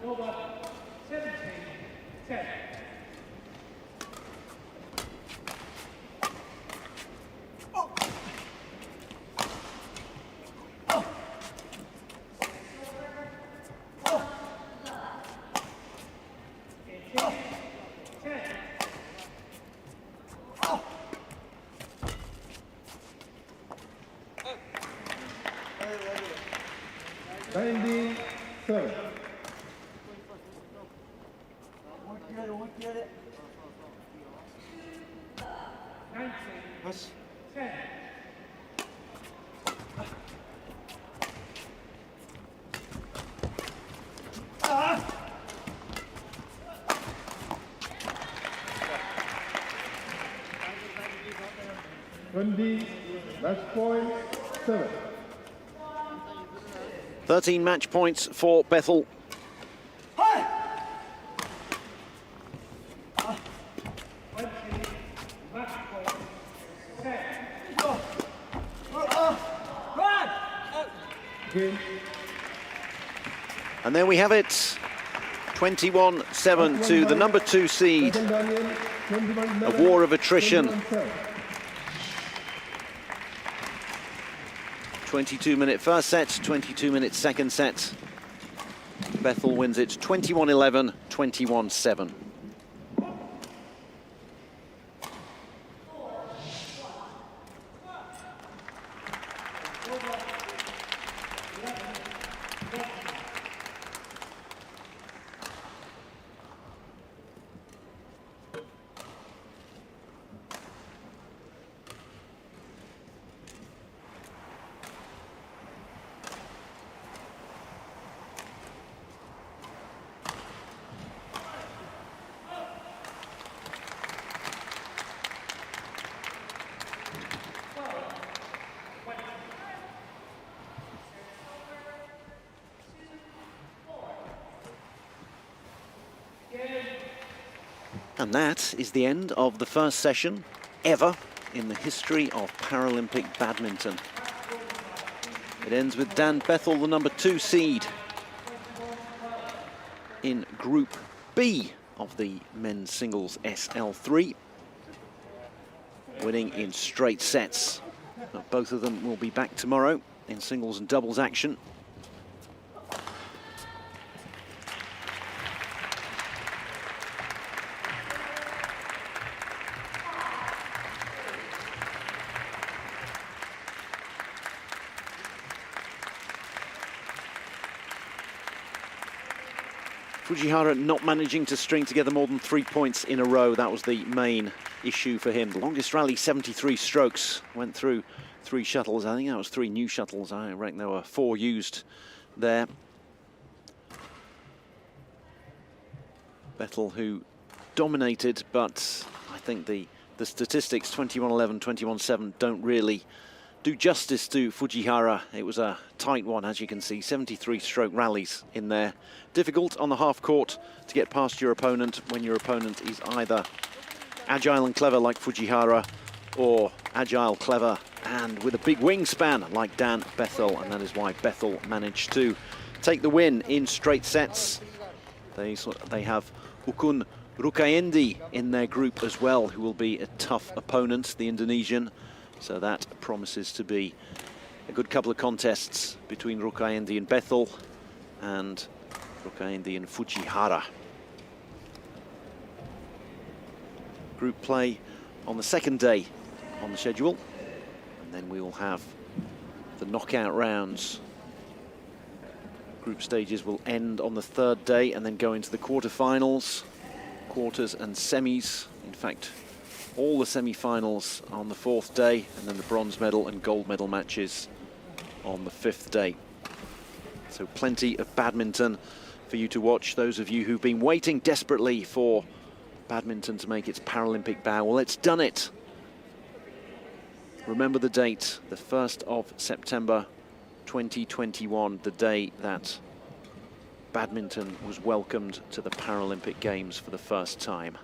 Speaker 10: Over 17-10.
Speaker 13: Match point 7.
Speaker 1: 13 match points for Bethel. And there we have it, 21-7 to the number 2 seed. A war of attrition. 22-minute first set, 22-minute second set. Bethel wins it 21-11, 21-7. And that is the end of the first session ever in the history of Paralympic badminton. It ends with Dan Bethel, the number 2 seed, in Group B of the men's singles SL3, winning in straight sets. Now, both of them will be back tomorrow in singles and doubles action. Fujihara not managing to string together more than 3 points in a row. That was the main issue for him. The longest rally, 73 strokes, went through 3 shuttles. I think that was 3 new shuttles. I reckon there were 4 used there. Bethel, who dominated, but I think the statistics, 21-11, 21-7, don't really do justice to Fujihara. It was a tight one, as you can see, 73 stroke rallies in there. Difficult on the half court to get past your opponent when your opponent is either agile and clever like Fujihara, or agile, clever, and with a big wingspan like Dan Bethel, and that is why Bethel managed to take the win in straight sets. They have Ukun Rukayendi in their group as well, who will be a tough opponent, the Indonesian. So that promises to be a good couple of contests between Rukayendi and Bethel, and Rukayendi and Fujihara. Group play on the second day on the schedule, and then we will have the knockout rounds. Group stages will end on the third day and then go into the quarterfinals, quarters and semis. In fact, all the semi-finals on the 4th day, and then the bronze medal and gold medal matches on the 5th day. So plenty of badminton for you to watch. Those of you who've been waiting desperately for badminton to make its Paralympic bow, well, it's done it. Remember the date, the 1st of September 2021, the day that badminton was welcomed to the Paralympic Games for the first time.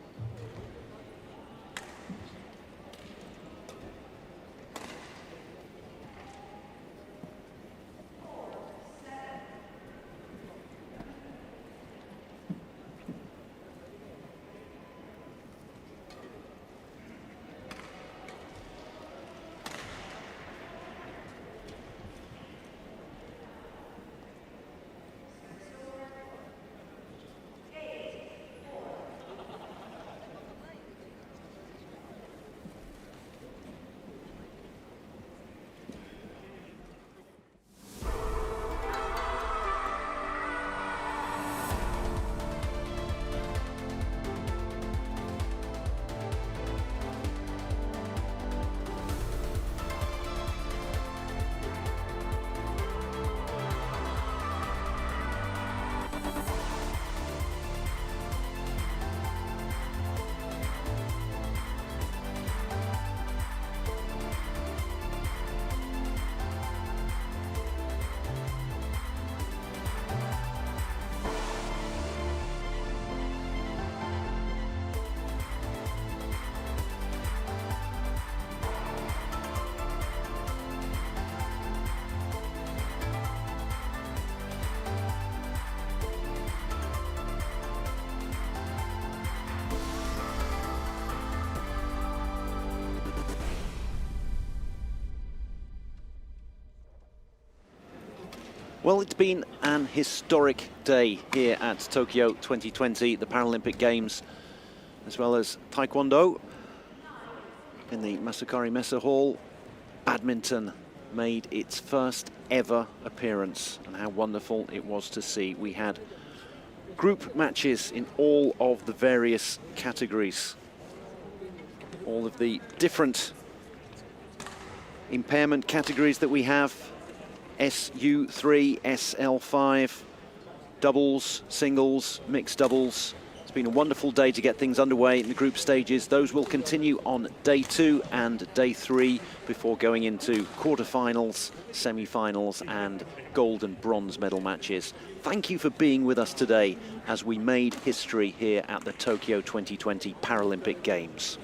Speaker 1: Well, it's been an historic day here at Tokyo 2020, the Paralympic Games, as well as Taekwondo in the Masakari Messe Hall. Badminton made its first ever appearance, and how wonderful it was to see. We had group matches in all of the various categories, all of the different impairment categories that we have. SU3, SL5, doubles, singles, mixed doubles. It's been a wonderful day to get things underway in the group stages. Those will continue on day 2 and day 3 before going into quarterfinals, semi-finals and gold and bronze medal matches. Thank you for being with us today as we made history here at the Tokyo 2020 Paralympic Games.